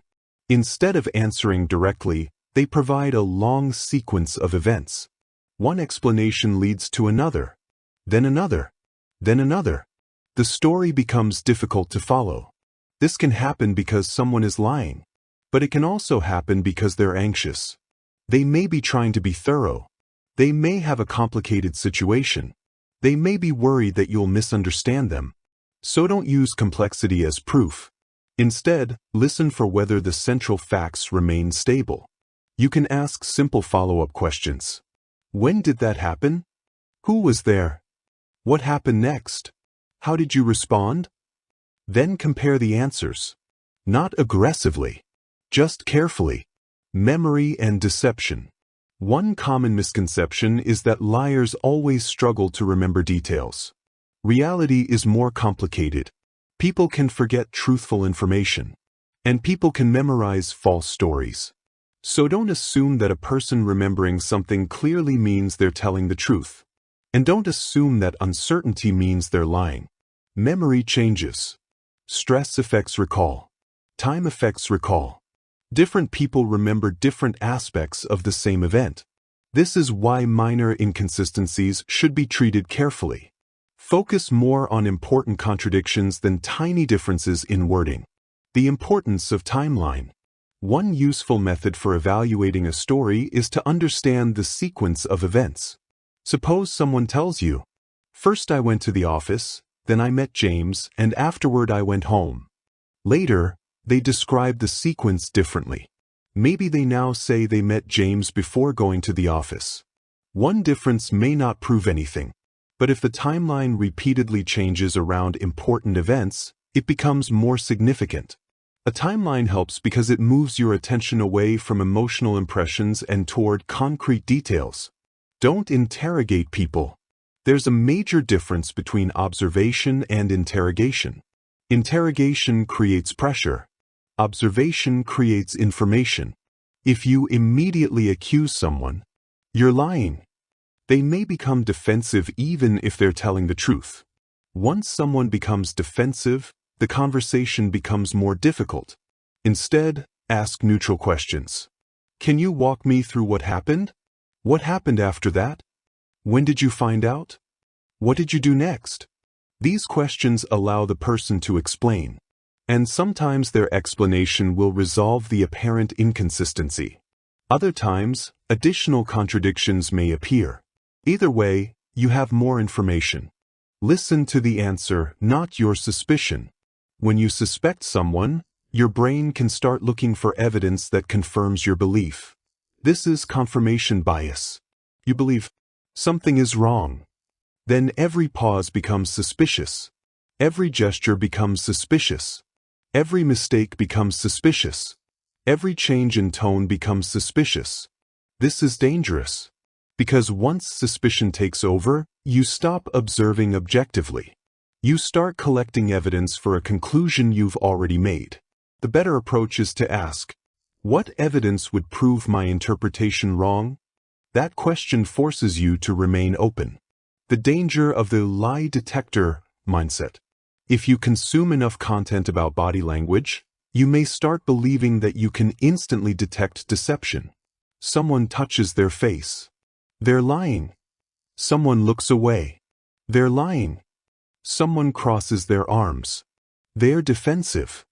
Instead of answering directly, they provide a long sequence of events. One explanation leads to another, then another, then another. The story becomes difficult to follow. This can happen because someone is lying, but it can also happen because they're anxious. They may be trying to be thorough. They may have a complicated situation. They may be worried that you'll misunderstand them. So don't use complexity as proof. Instead, listen for whether the central facts remain stable. You can ask simple follow-up questions. When did that happen? Who was there? What happened next? How did you respond? Then compare the answers. Not aggressively, just carefully. Memory and deception. One common misconception is that liars always struggle to remember details. Reality is more complicated. People can forget truthful information, and people can memorize false stories. So don't assume that a person remembering something clearly means they're telling the truth. And don't assume that uncertainty means they're lying. Memory changes. Stress affects recall. Time affects recall. Different people remember different aspects of the same event. This is why minor inconsistencies should be treated carefully. Focus more on important contradictions than tiny differences in wording. The importance of timeline. One useful method for evaluating a story is to understand the sequence of events. Suppose someone tells you, "First I went to the office, then I met James, and afterward I went home." Later, they describe the sequence differently. Maybe they now say they met James before going to the office. One difference may not prove anything, but if the timeline repeatedly changes around important events, it becomes more significant. A timeline helps because it moves your attention away from emotional impressions and toward concrete details. Don't interrogate people. There's a major difference between observation and interrogation. Interrogation creates pressure. Observation creates information. If you immediately accuse someone, you're lying. They may become defensive even if they're telling the truth. Once someone becomes defensive, the conversation becomes more difficult. Instead, ask neutral questions. Can you walk me through what happened? What happened after that? When did you find out? What did you do next? These questions allow the person to explain, and sometimes their explanation will resolve the apparent inconsistency. Other times, additional contradictions may appear. Either way, you have more information. Listen to the answer, not your suspicion. When you suspect someone, your brain can start looking for evidence that confirms your belief. This is confirmation bias. You believe something is wrong. Then every pause becomes suspicious. Every gesture becomes suspicious. Every mistake becomes suspicious. Every change in tone becomes suspicious. This is dangerous, because once suspicion takes over, you stop observing objectively. You start collecting evidence for a conclusion you've already made. The better approach is to ask, what evidence would prove my interpretation wrong? That question forces you to remain open. The danger of the lie detector mindset. If you consume enough content about body language, you may start believing that you can instantly detect deception. Someone touches their face. They're lying. Someone looks away. They're lying. Someone crosses their arms. They're defensive.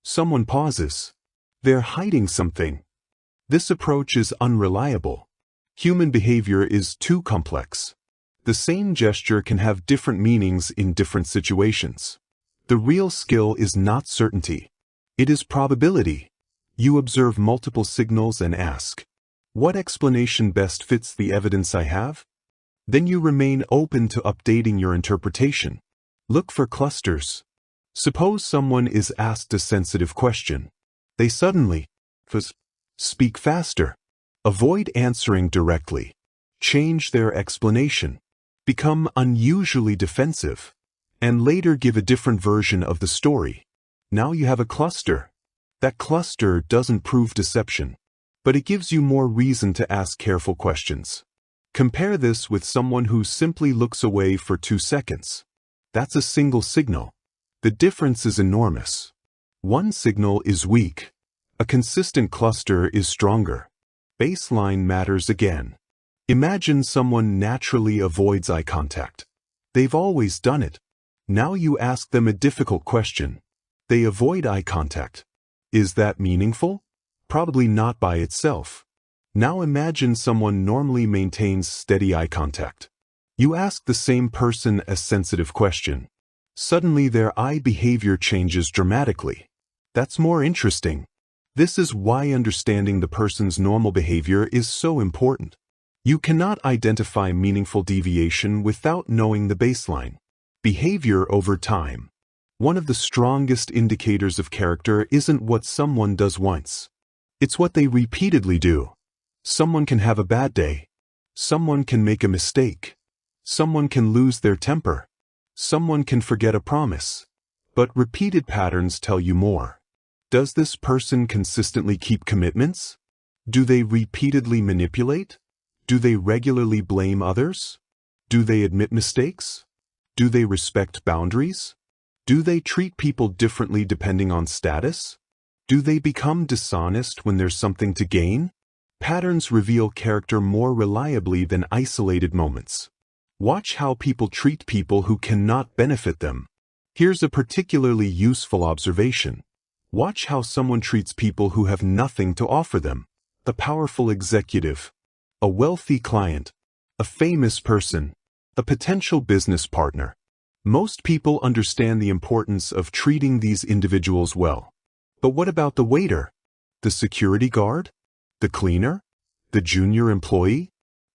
Someone pauses. They're hiding something. This approach is unreliable. Human behavior is too complex. The same gesture can have different meanings in different situations. The real skill is not certainty. It is probability. You observe multiple signals and ask, what explanation best fits the evidence I have? Then you remain open to updating your interpretation. Look for clusters. Suppose someone is asked a sensitive question. They suddenly speak faster, avoid answering directly, change their explanation, become unusually defensive, and later give a different version of the story. Now you have a cluster. That cluster doesn't prove deception, but it gives you more reason to ask careful questions. Compare this with someone who simply looks away for 2 seconds. That's a single signal. The difference is enormous. One signal is weak. A consistent cluster is stronger. Baseline matters again. Imagine someone naturally avoids eye contact. They've always done it. Now you ask them a difficult question. They avoid eye contact. Is that meaningful? Probably not by itself. Now imagine someone normally maintains steady eye contact. You ask the same person a sensitive question. Suddenly their eye behavior changes dramatically. That's more interesting. This is why understanding the person's normal behavior is so important. You cannot identify meaningful deviation without knowing the baseline. Behavior over time. One of the strongest indicators of character isn't what someone does once. It's what they repeatedly do. Someone can have a bad day. Someone can make a mistake. Someone can lose their temper. Someone can forget a promise. But repeated patterns tell you more. Does this person consistently keep commitments? Do they repeatedly manipulate? Do they regularly blame others? Do they admit mistakes? Do they respect boundaries? Do they treat people differently depending on status? Do they become dishonest when there's something to gain? Patterns reveal character more reliably than isolated moments. Watch how people treat people who cannot benefit them. Here's a particularly useful observation. Watch how someone treats people who have nothing to offer them. A powerful executive, a wealthy client, a famous person, a potential business partner. Most people understand the importance of treating these individuals well. But what about the waiter, the security guard, the cleaner, the junior employee,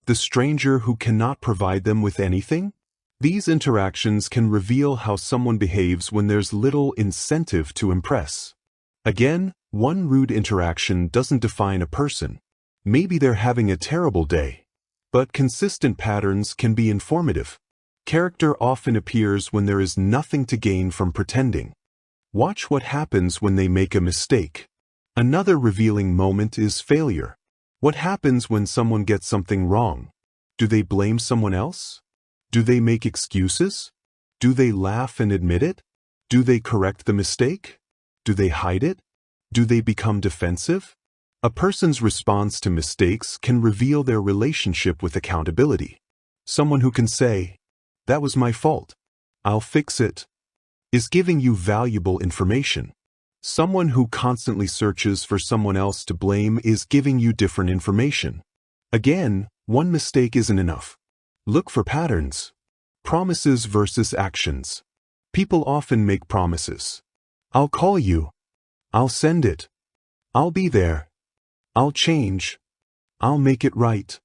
the stranger who cannot provide them with anything? These interactions can reveal how someone behaves when there's little incentive to impress. Again, one rude interaction doesn't define a person. Maybe they're having a terrible day. But consistent patterns can be informative. Character often appears when there is nothing to gain from pretending. Watch what happens when they make a mistake. Another revealing moment is failure. What happens when someone gets something wrong? Do they blame someone else? Do they make excuses? Do they laugh and admit it? Do they correct the mistake? Do they hide it? Do they become defensive? A person's response to mistakes can reveal their relationship with accountability. Someone who can say, "That was my fault. I'll fix it," is giving you valuable information. Someone who constantly searches for someone else to blame is giving you different information. Again, one mistake isn't enough. Look for patterns. Promises versus actions. People often make promises. I'll call you. I'll send it. I'll be there. I'll change. I'll make it right.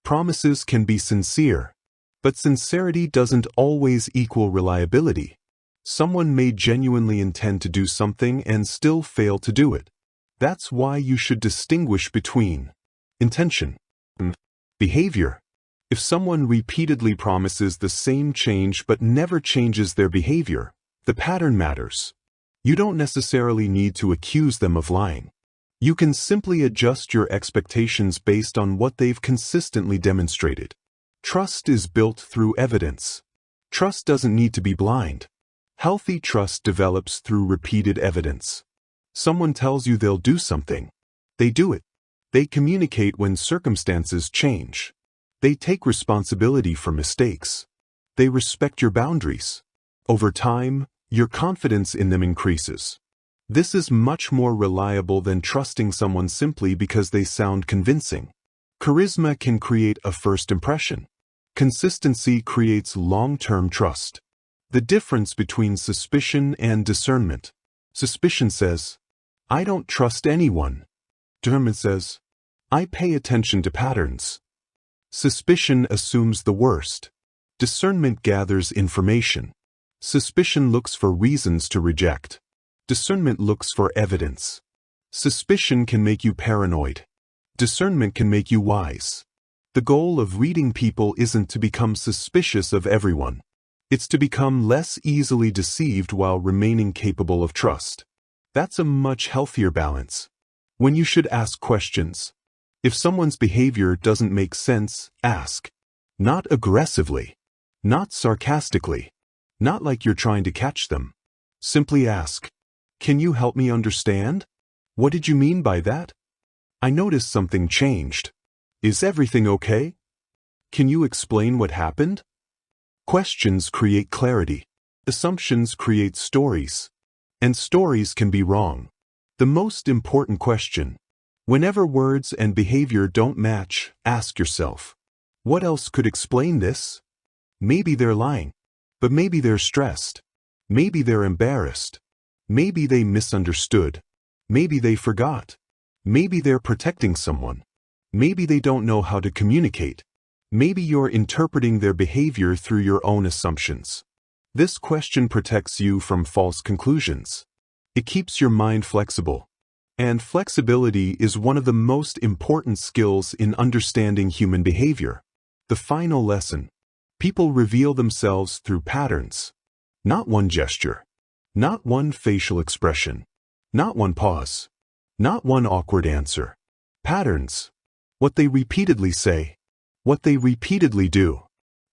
Promises can be sincere, but sincerity doesn't always equal reliability. Someone may genuinely intend to do something and still fail to do it. That's why you should distinguish between intention and behavior. If someone repeatedly promises the same change but never changes their behavior, the pattern matters. You don't necessarily need to accuse them of lying. You can simply adjust your expectations based on what they've consistently demonstrated. Trust is built through evidence. Trust doesn't need to be blind. Healthy trust develops through repeated evidence. Someone tells you they'll do something. They do it. They communicate when circumstances change. They take responsibility for mistakes. They respect your boundaries. Over time, your confidence in them increases. This is much more reliable than trusting someone simply because they sound convincing. Charisma can create a first impression. Consistency creates long-term trust. The difference between suspicion and discernment. Suspicion says, "I don't trust anyone." Discernment says, "I pay attention to patterns." Suspicion assumes the worst. Discernment gathers information. Suspicion looks for reasons to reject. Discernment looks for evidence. Suspicion can make you paranoid. Discernment can make you wise. The goal of reading people isn't to become suspicious of everyone. It's to become less easily deceived while remaining capable of trust. That's a much healthier balance. When you should ask questions. If someone's behavior doesn't make sense, ask. Not aggressively. Not sarcastically. Not like you're trying to catch them. Simply ask, "Can you help me understand? What did you mean by that? I noticed something changed. Is everything okay? Can you explain what happened?" Questions create clarity. Assumptions create stories. And stories can be wrong. The most important question. Whenever words and behavior don't match, ask yourself, what else could explain this? Maybe they're lying. But maybe they're stressed. Maybe they're embarrassed. Maybe they misunderstood. Maybe they forgot. Maybe they're protecting someone. Maybe they don't know how to communicate. Maybe you're interpreting their behavior through your own assumptions. This question protects you from false conclusions. It keeps your mind flexible. And flexibility is one of the most important skills in understanding human behavior. The final lesson. People reveal themselves through patterns. Not one gesture. Not one facial expression. Not one pause. Not one awkward answer. Patterns. What they repeatedly say. What they repeatedly do.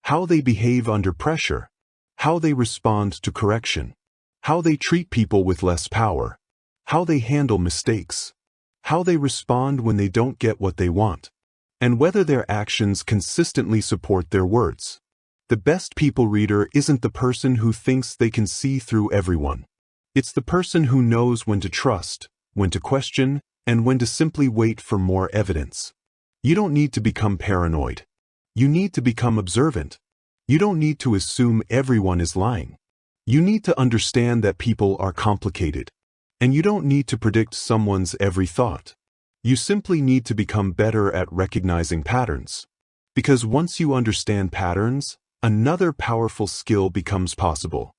How they behave under pressure. How they respond to correction. How they treat people with less power. How they handle mistakes. How they respond when they don't get what they want. And whether their actions consistently support their words. The best people reader isn't the person who thinks they can see through everyone. It's the person who knows when to trust, when to question, and when to simply wait for more evidence. You don't need to become paranoid. You need to become observant. You don't need to assume everyone is lying. You need to understand that people are complicated. And you don't need to predict someone's every thought. You simply need to become better at recognizing patterns. Because once you understand patterns, another powerful skill becomes possible.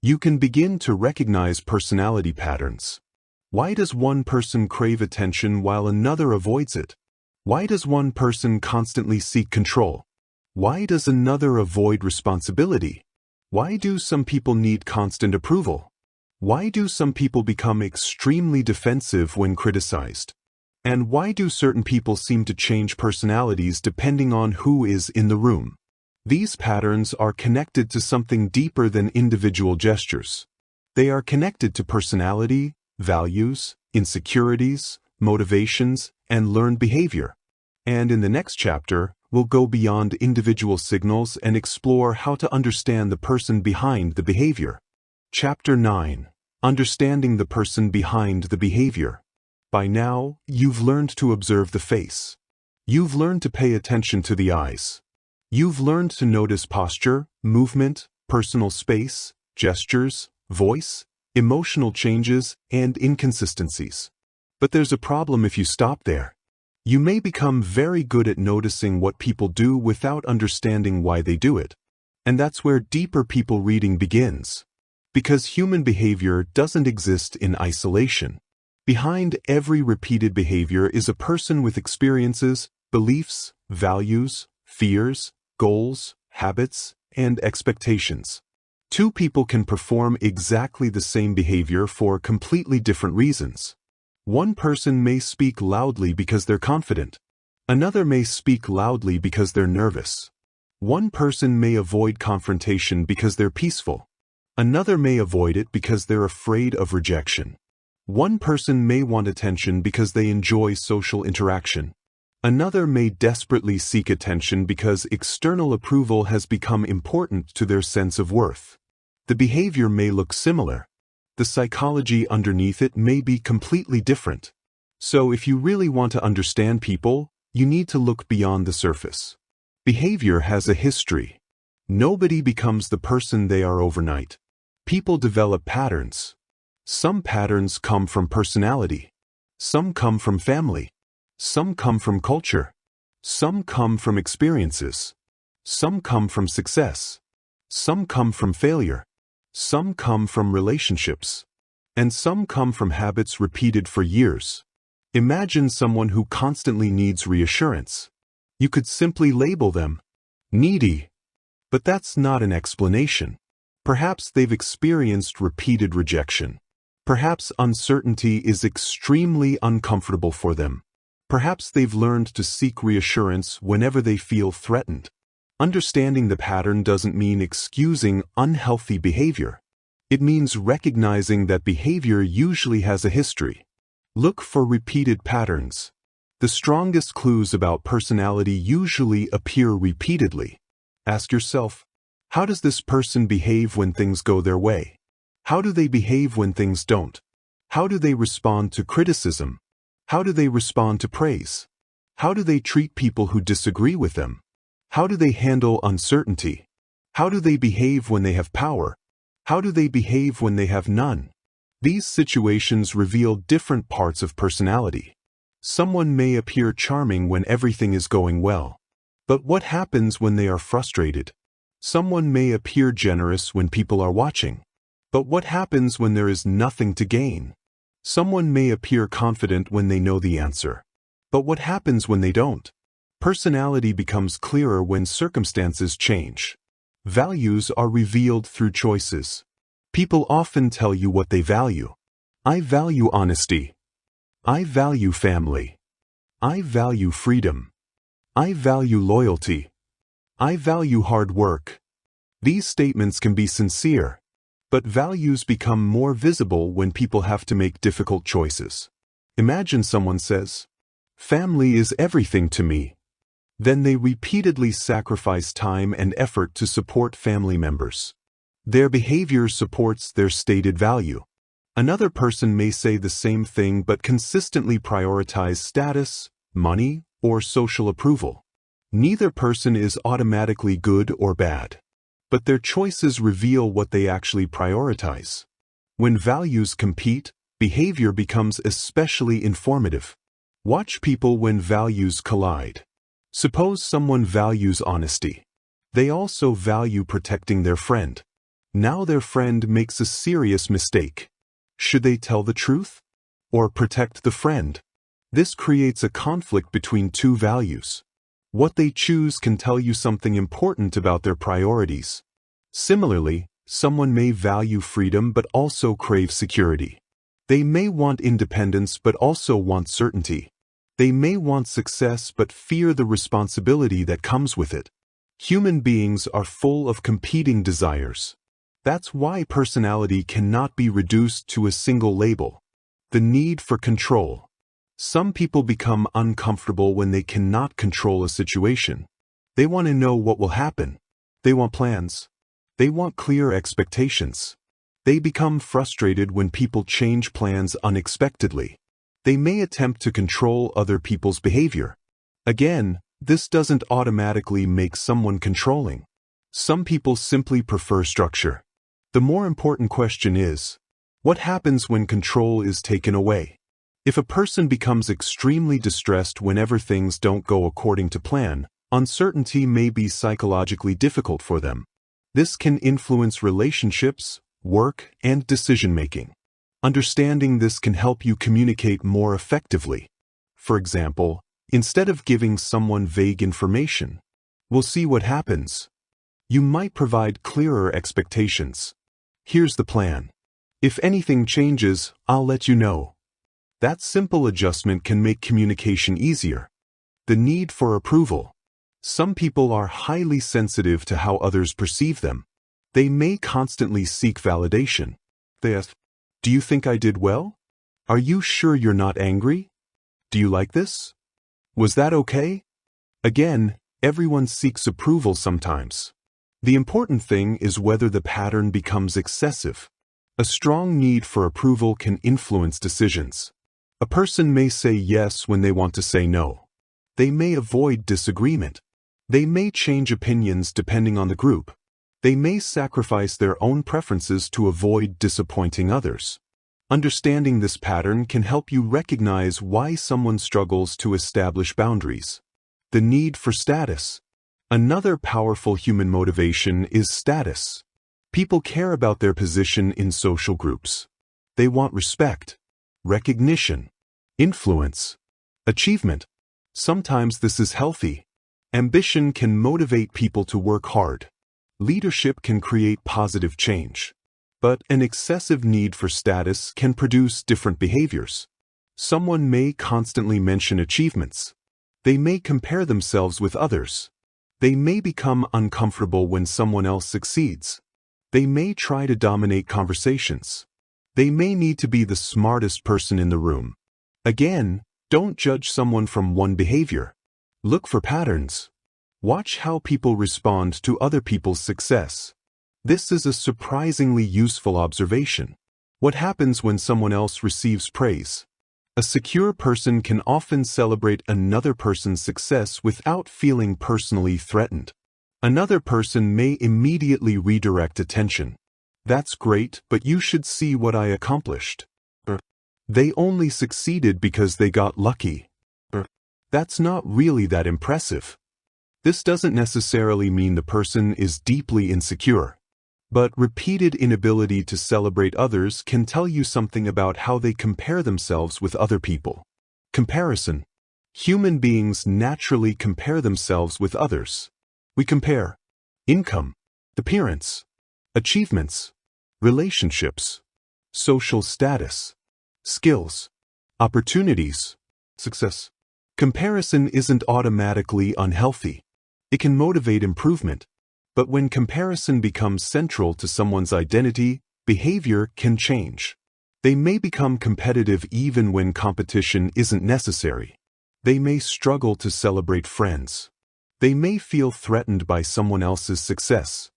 You can begin to recognize personality patterns. Why does one person crave attention while another avoids it? Why does one person constantly seek control? Why does another avoid responsibility? Why do some people need constant approval? Why do some people become extremely defensive when criticized? And why do certain people seem to change personalities depending on who is in the room? These patterns are connected to something deeper than individual gestures. They are connected to personality, values, insecurities, motivations, and learned behavior. And in the next chapter, we'll go beyond individual signals and explore how to understand the person behind the behavior. Chapter 9. Understanding the person behind the behavior. By now, you've learned to observe the face. You've learned to pay attention to the eyes. You've learned to notice posture, movement, personal space, gestures, voice, emotional changes, and inconsistencies. But there's a problem if you stop there. You may become very good at noticing what people do without understanding why they do it. And that's where deeper people reading begins. Because human behavior doesn't exist in isolation. Behind every repeated behavior is a person with experiences, beliefs, values, fears, goals, habits, and expectations. Two people can perform exactly the same behavior for completely different reasons. One person may speak loudly because they're confident. Another may speak loudly because they're nervous. One person may avoid confrontation because they're peaceful. Another may avoid it because they're afraid of rejection. One person may want attention because they enjoy social interaction. Another may desperately seek attention because external approval has become important to their sense of worth. The behavior may look similar. The psychology underneath it may be completely different. So if you really want to understand people, you need to look beyond the surface. Behavior has a history. Nobody becomes the person they are overnight. People develop patterns. Some patterns come from personality. Some come from family. Some come from culture. Some come from experiences. Some come from success. Some come from failure. Some come from relationships. And some come from habits repeated for years. Imagine someone who constantly needs reassurance. You could simply label them needy. But that's not an explanation. Perhaps they've experienced repeated rejection. Perhaps uncertainty is extremely uncomfortable for them. Perhaps they've learned to seek reassurance whenever they feel threatened. Understanding the pattern doesn't mean excusing unhealthy behavior. It means recognizing that behavior usually has a history. Look for repeated patterns. The strongest clues about personality usually appear repeatedly. Ask yourself, how does this person behave when things go their way? How do they behave when things don't? How do they respond to criticism? How do they respond to praise? How do they treat people who disagree with them? How do they handle uncertainty? How do they behave when they have power? How do they behave when they have none? These situations reveal different parts of personality. Someone may appear charming when everything is going well. But what happens when they are frustrated? Someone may appear generous when people are watching. But what happens when there is nothing to gain? Someone may appear confident when they know the answer. But what happens when they don't? Personality becomes clearer when circumstances change. Values are revealed through choices. People often tell you what they value. I value honesty. I value family. I value freedom. I value loyalty. I value hard work. These statements can be sincere, but values become more visible when people have to make difficult choices. Imagine someone says, "Family is everything to me." Then they repeatedly sacrifice time and effort to support family members. Their behavior supports their stated value. Another person may say the same thing but consistently prioritize status, money, or social approval. Neither person is automatically good or bad, but their choices reveal what they actually prioritize. When values compete, behavior becomes especially informative. Watch people when values collide. Suppose someone values honesty. They also value protecting their friend. Now their friend makes a serious mistake. Should they tell the truth or protect the friend? This creates a conflict between two values. What they choose can tell you something important about their priorities. Similarly, someone may value freedom but also crave security. They may want independence but also want certainty. They may want success but fear the responsibility that comes with it. Human beings are full of competing desires. That's why personality cannot be reduced to a single label. The need for control. Some people become uncomfortable when they cannot control a situation. They want to know what will happen. They want plans. They want clear expectations. They become frustrated when people change plans unexpectedly. They may attempt to control other people's behavior. Again, this doesn't automatically make someone controlling. Some people simply prefer structure. The more important question is, what happens when control is taken away? If a person becomes extremely distressed whenever things don't go according to plan, uncertainty may be psychologically difficult for them. This can influence relationships, work, and decision-making. Understanding this can help you communicate more effectively. For example, instead of giving someone vague information, "We'll see what happens," you might provide clearer expectations. "Here's the plan. If anything changes, I'll let you know." That simple adjustment can make communication easier. The need for approval. Some people are highly sensitive to how others perceive them. They may constantly seek validation. They ask, "Do you think I did well? Are you sure you're not angry? Do you like this? Was that okay?" Again, everyone seeks approval sometimes. The important thing is whether the pattern becomes excessive. A strong need for approval can influence decisions. A person may say yes when they want to say no. They may avoid disagreement. They may change opinions depending on the group. They may sacrifice their own preferences to avoid disappointing others. Understanding this pattern can help you recognize why someone struggles to establish boundaries. The need for status. Another powerful human motivation is status. People care about their position in social groups. They want respect, recognition, influence, achievement. Sometimes this is healthy. Ambition can motivate people to work hard. Leadership can create positive change. But an excessive need for status can produce different behaviors. Someone may constantly mention achievements. They may compare themselves with others. They may become uncomfortable when someone else succeeds. They may try to dominate conversations. They may need to be the smartest person in the room. Again, don't judge someone from one behavior. Look for patterns. Watch how people respond to other people's success. This is a surprisingly useful observation. What happens when someone else receives praise? A secure person can often celebrate another person's success without feeling personally threatened. Another person may immediately redirect attention. That's great, but you should see what I accomplished. They only succeeded because they got lucky. That's not really that impressive. This doesn't necessarily mean the person is deeply insecure. But repeated inability to celebrate others can tell you something about how they compare themselves with other people. Comparison. Human beings naturally compare themselves with others. We compare income, appearance, achievements, relationships, social status, skills, opportunities, success. Comparison isn't automatically unhealthy. It can motivate improvement. But when comparison becomes central to someone's identity, behavior can change. They may become competitive even when competition isn't necessary. They may struggle to celebrate friends. They may feel threatened by someone else's success.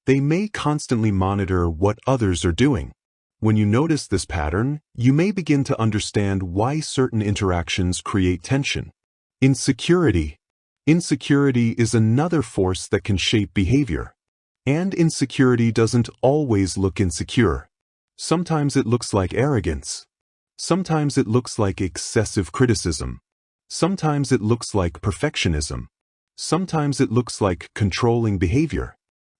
They may constantly monitor what others are doing. When you notice this pattern, you may begin to understand why certain interactions create tension. Insecurity. Insecurity is another force that can shape behavior. And insecurity doesn't always look insecure. Sometimes it looks like arrogance. Sometimes it looks like excessive criticism. Sometimes it looks like perfectionism. Sometimes it looks like controlling behavior.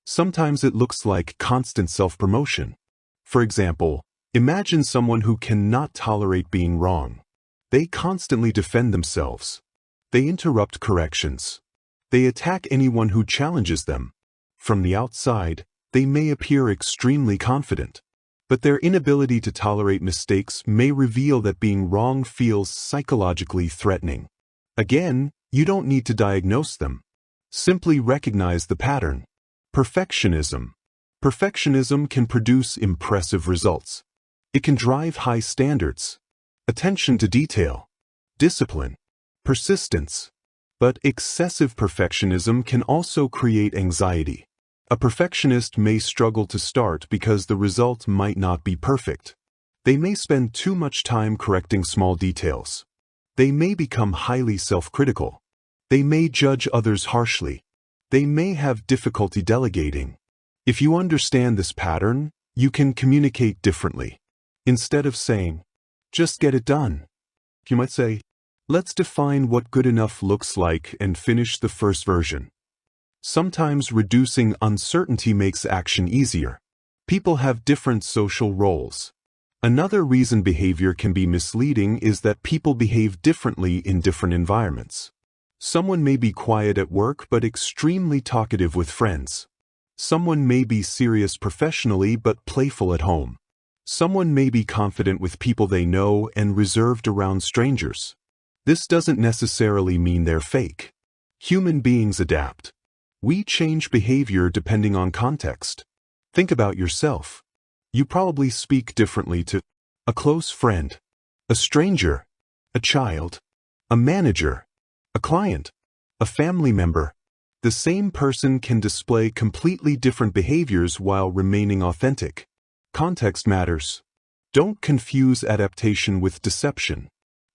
Sometimes it looks like constant self-promotion. For example, imagine someone who cannot tolerate being wrong. They constantly defend themselves. They interrupt corrections. They attack anyone who challenges them. From the outside, they may appear extremely confident. But their inability to tolerate mistakes may reveal that being wrong feels psychologically threatening. Again, you don't need to diagnose them. Simply recognize the pattern. Perfectionism. Perfectionism can produce impressive results. It can drive high standards, attention to detail, discipline, persistence. But excessive perfectionism can also create anxiety. A perfectionist may struggle to start because the result might not be perfect. They may spend too much time correcting small details. They may become highly self-critical. They may judge others harshly. They may have difficulty delegating. If you understand this pattern, you can communicate differently. Instead of saying, "Just get it done," you might say, "Let's define what good enough looks like and finish the first version." Sometimes reducing uncertainty makes action easier. People have different social roles. Another reason behavior can be misleading is that people behave differently in different environments. Someone may be quiet at work but extremely talkative with friends. Someone may be serious professionally but playful at home. Someone may be confident with people they know and reserved around strangers. This doesn't necessarily mean they're fake. Human beings adapt. We change behavior depending on context. Think about yourself. You probably speak differently to a close friend, a stranger, a child, a manager, a client, a family member. The same person can display completely different behaviors while remaining authentic. Context matters. Don't confuse adaptation with deception.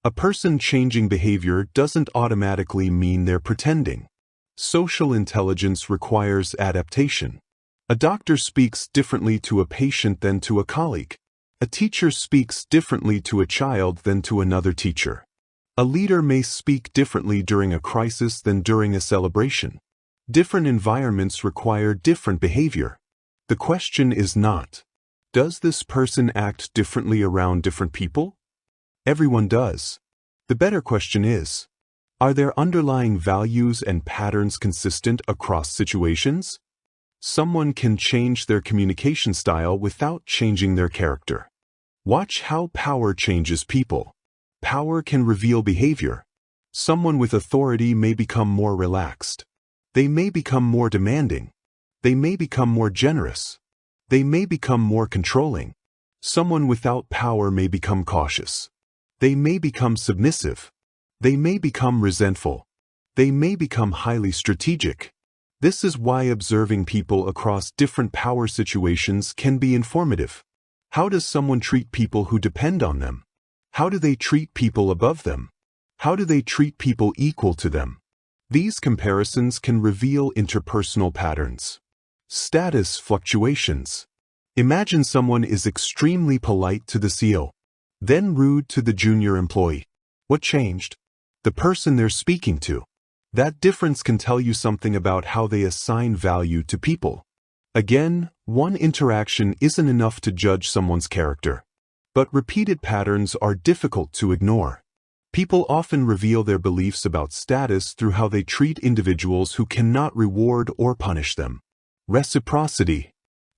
A person changing behavior doesn't automatically mean they're pretending. Social intelligence requires adaptation. A doctor speaks differently to a patient than to a colleague. A teacher speaks differently to a child than to another teacher. A leader may speak differently during a crisis than during a celebration. Different environments require different behavior. The question is not, does this person act differently around different people? Everyone does. The better question is, are their underlying values and patterns consistent across situations? Someone can change their communication style without changing their character. Watch how power changes people. Power can reveal behavior. Someone with authority may become more relaxed. They may become more demanding. They may become more generous. They may become more controlling. Someone without power may become cautious. They may become submissive. They may become resentful. They may become highly strategic. This is why observing people across different power situations can be informative. How does someone treat people who depend on them? How do they treat people above them? How do they treat people equal to them? These comparisons can reveal interpersonal patterns. Status fluctuations. Imagine someone is extremely polite to the CEO, then rude to the junior employee. What changed? The person they're speaking to. That difference can tell you something about how they assign value to people. Again, one interaction isn't enough to judge someone's character. But repeated patterns are difficult to ignore. People often reveal their beliefs about status through how they treat individuals who cannot reward or punish them. Reciprocity.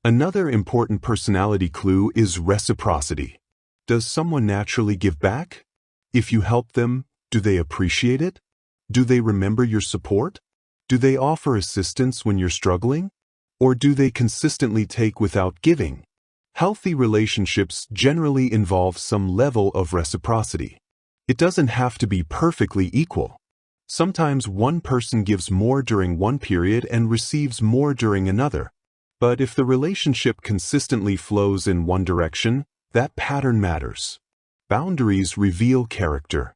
Another important personality clue is reciprocity. Does someone naturally give back? If you help them, do they appreciate it? Do they remember your support? Do they offer assistance when you're struggling? Or do they consistently take without giving? Healthy relationships generally involve some level of reciprocity. It doesn't have to be perfectly equal. Sometimes one person gives more during one period and receives more during another. But if the relationship consistently flows in one direction, that pattern matters. Boundaries reveal character.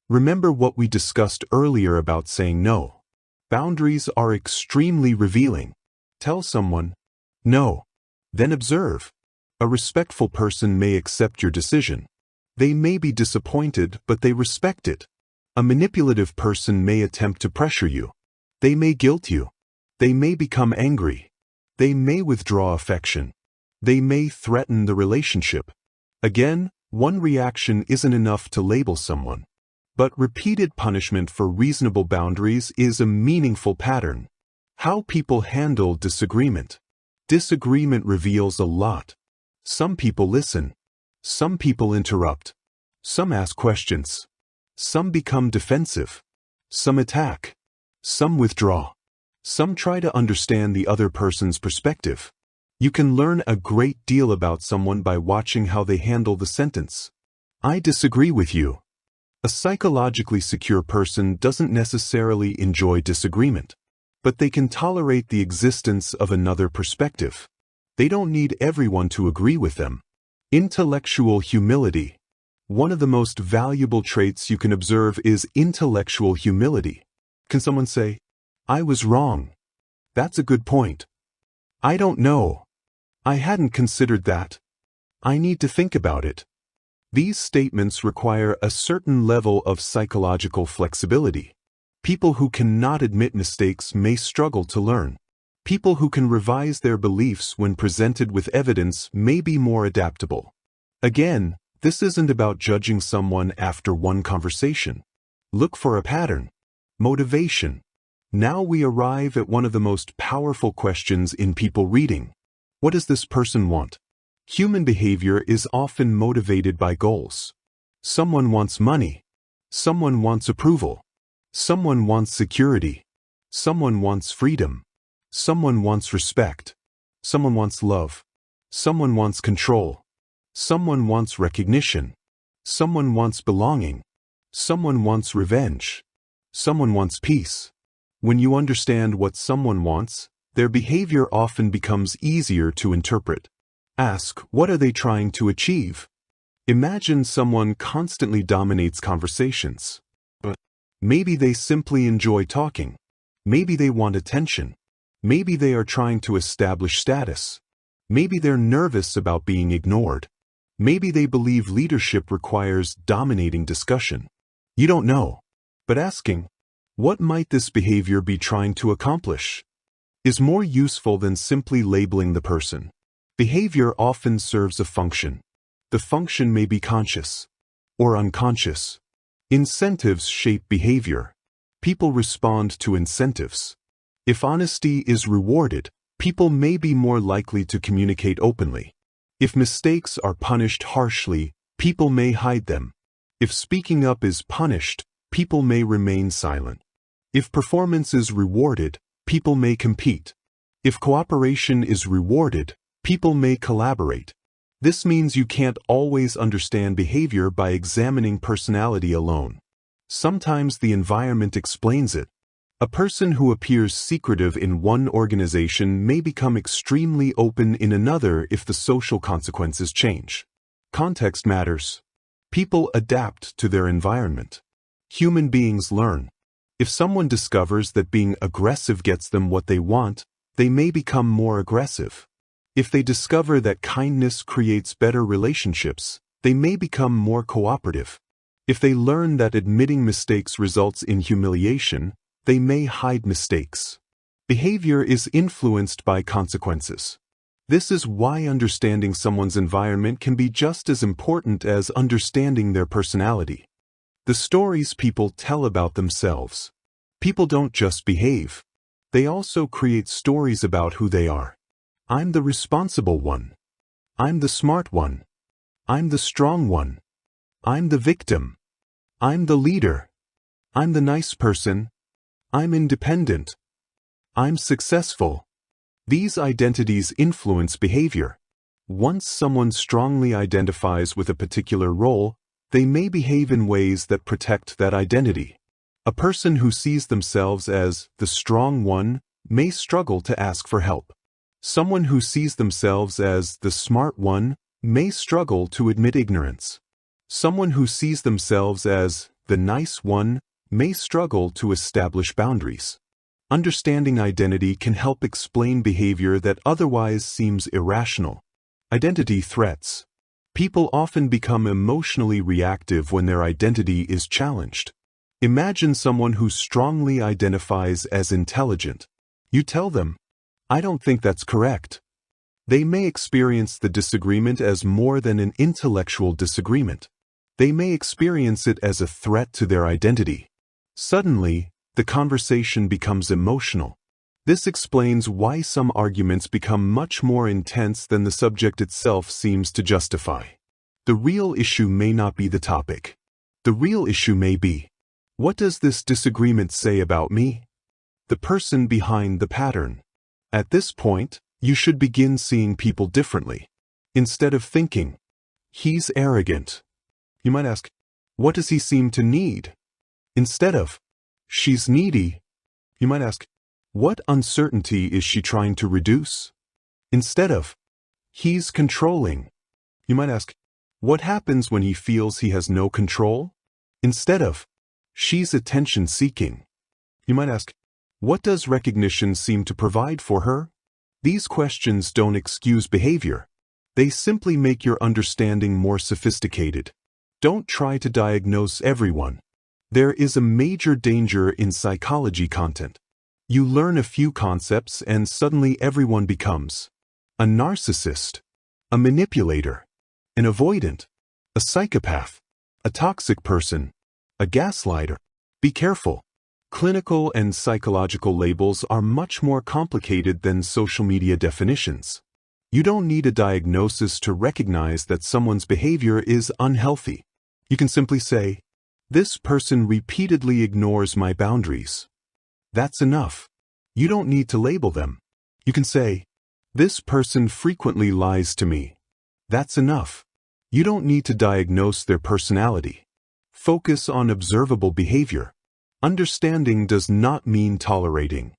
Remember what we discussed earlier about saying no. Boundaries are extremely revealing. Tell someone, no. Then observe. A respectful person may accept your decision. They may be disappointed, but they respect it. A manipulative person may attempt to pressure you. They may guilt you. They may become angry. They may withdraw affection. They may threaten the relationship. Again, one reaction isn't enough to label someone. But repeated punishment for reasonable boundaries is a meaningful pattern. How people handle disagreement. Disagreement reveals a lot. Some people listen. Some people interrupt. Some ask questions. Some become defensive. Some attack. Some withdraw. Some try to understand the other person's perspective. You can learn a great deal about someone by watching how they handle the sentence, "I disagree with you." A psychologically secure person doesn't necessarily enjoy disagreement, but they can tolerate the existence of another perspective. They don't need everyone to agree with them. Intellectual humility. One of the most valuable traits you can observe is intellectual humility. Can someone say, "I was wrong. That's a good point. I don't know. I hadn't considered that. I need to think about it." These statements require a certain level of psychological flexibility. People who cannot admit mistakes may struggle to learn. People who can revise their beliefs when presented with evidence may be more adaptable. Again, this isn't about judging someone after one conversation. Look for a pattern. Motivation. Now we arrive at one of the most powerful questions in people reading. What does this person want? Human behavior is often motivated by goals. Someone wants money. Someone wants approval. Someone wants security. Someone wants freedom. Someone wants respect. Someone wants love. Someone wants control. Someone wants recognition. Someone wants belonging. Someone wants revenge. Someone wants peace. When you understand what someone wants, their behavior often becomes easier to interpret. Ask, what are they trying to achieve? Imagine someone constantly dominates conversations. But maybe they simply enjoy talking. Maybe they want attention. Maybe they are trying to establish status. Maybe they're nervous about being ignored. Maybe they believe leadership requires dominating discussion. You don't know. But asking, what might this behavior be trying to accomplish, is more useful than simply labeling the person. Behavior often serves a function. The function may be conscious or unconscious. Incentives shape behavior. People respond to incentives. If honesty is rewarded, people may be more likely to communicate openly. If mistakes are punished harshly, people may hide them. If speaking up is punished, people may remain silent. If performance is rewarded, people may compete. If cooperation is rewarded, people may collaborate. This means you can't always understand behavior by examining personality alone. Sometimes the environment explains it. A person who appears secretive in one organization may become extremely open in another if the social consequences change. Context matters. People adapt to their environment. Human beings learn. If someone discovers that being aggressive gets them what they want, they may become more aggressive. If they discover that kindness creates better relationships, they may become more cooperative. If they learn that admitting mistakes results in humiliation, they may hide mistakes. Behavior is influenced by consequences. This is why understanding someone's environment can be just as important as understanding their personality. The stories people tell about themselves. People don't just behave. They also create stories about who they are. I'm the responsible one. I'm the smart one. I'm the strong one. I'm the victim. I'm the leader. I'm the nice person. I'm independent. I'm successful. These identities influence behavior. Once someone strongly identifies with a particular role, they may behave in ways that protect that identity. A person who sees themselves as the strong one may struggle to ask for help. Someone who sees themselves as the smart one may struggle to admit ignorance. Someone who sees themselves as the nice one may struggle to establish boundaries. Understanding identity can help explain behavior that otherwise seems irrational. Identity threats. People often become emotionally reactive when their identity is challenged. Imagine someone who strongly identifies as intelligent. You tell them, "I don't think that's correct." They may experience the disagreement as more than an intellectual disagreement. They may experience it as a threat to their identity. Suddenly, the conversation becomes emotional. This explains why some arguments become much more intense than the subject itself seems to justify. The real issue may not be the topic. The real issue may be, what does this disagreement say about me? The person behind the pattern. At this point, you should begin seeing people differently. Instead of thinking, he's arrogant, you might ask, what does he seem to need? Instead of, she's needy, you might ask, what uncertainty is she trying to reduce? Instead of, he's controlling, you might ask, what happens when he feels he has no control? Instead of, she's attention-seeking, you might ask, what does recognition seem to provide for her? These questions don't excuse behavior. They simply make your understanding more sophisticated. Don't try to diagnose everyone. There is a major danger in psychology content. You learn a few concepts and suddenly everyone becomes a narcissist, a manipulator, an avoidant, a psychopath, a toxic person, a gaslighter. Be careful. Clinical and psychological labels are much more complicated than social media definitions. You don't need a diagnosis to recognize that someone's behavior is unhealthy. You can simply say, this person repeatedly ignores my boundaries. That's enough. You don't need to label them. You can say, this person frequently lies to me. That's enough. You don't need to diagnose their personality. Focus on observable behavior. Understanding does not mean tolerating.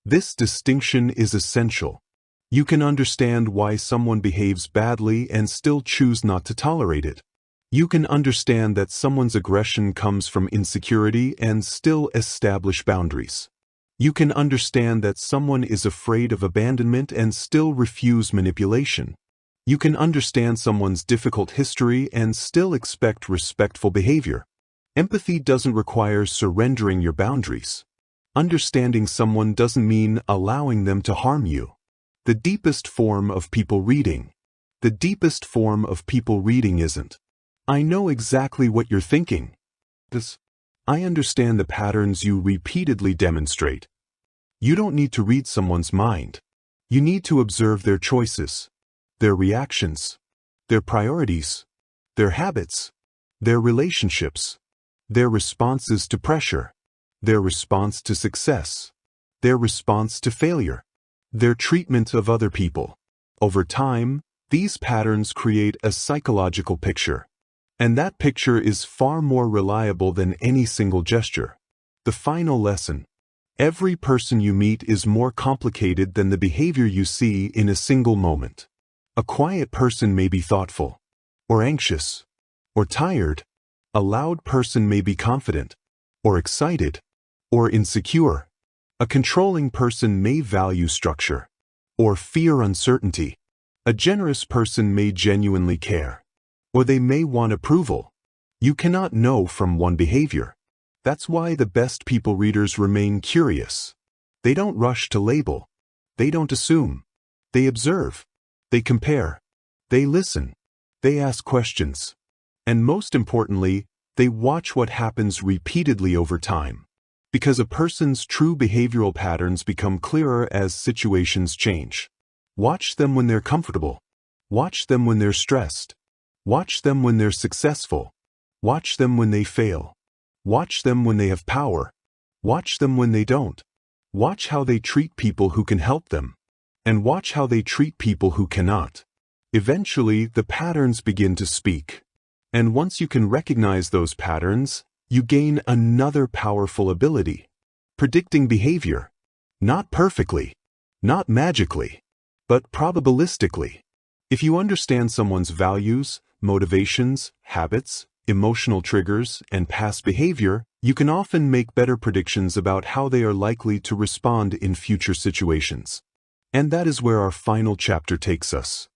This distinction is essential. You can understand why someone behaves badly and still choose not to tolerate it. You can understand that someone's aggression comes from insecurity and still establish boundaries. You can understand that someone is afraid of abandonment and still refuse manipulation. You can understand someone's difficult history and still expect respectful behavior. Empathy doesn't require surrendering your boundaries. Understanding someone doesn't mean allowing them to harm you. The deepest form of people reading. The deepest form of people reading isn't, I know exactly what you're thinking. I understand the patterns you repeatedly demonstrate. You don't need to read someone's mind. You need to observe their choices, their reactions, their priorities, their habits, their relationships, their responses to pressure, their response to success, their response to failure, their treatment of other people. Over time, these patterns create a psychological picture. And that picture is far more reliable than any single gesture. The final lesson. Every person you meet is more complicated than the behavior you see in a single moment. A quiet person may be thoughtful, or anxious, or tired. A loud person may be confident, or excited, or insecure. A controlling person may value structure, or fear uncertainty. A generous person may genuinely care. Or they may want approval. You cannot know from one behavior. That's why the best people readers remain curious. They don't rush to label. They don't assume. They observe. They compare. They listen. They ask questions. And most importantly, they watch what happens repeatedly over time. Because a person's true behavioral patterns become clearer as situations change. Watch them when they're comfortable. Watch them when they're stressed. Watch them when they're successful. Watch them when they fail. Watch them when they have power. Watch them when they don't. Watch how they treat people who can help them. And watch how they treat people who cannot. Eventually, the patterns begin to speak. And once you can recognize those patterns, you gain another powerful ability. Predicting behavior. Not perfectly. Not magically. But probabilistically. If you understand someone's values, motivations, habits, emotional triggers, and past behavior, you can often make better predictions about how they are likely to respond in future situations. And that is where our final chapter takes us.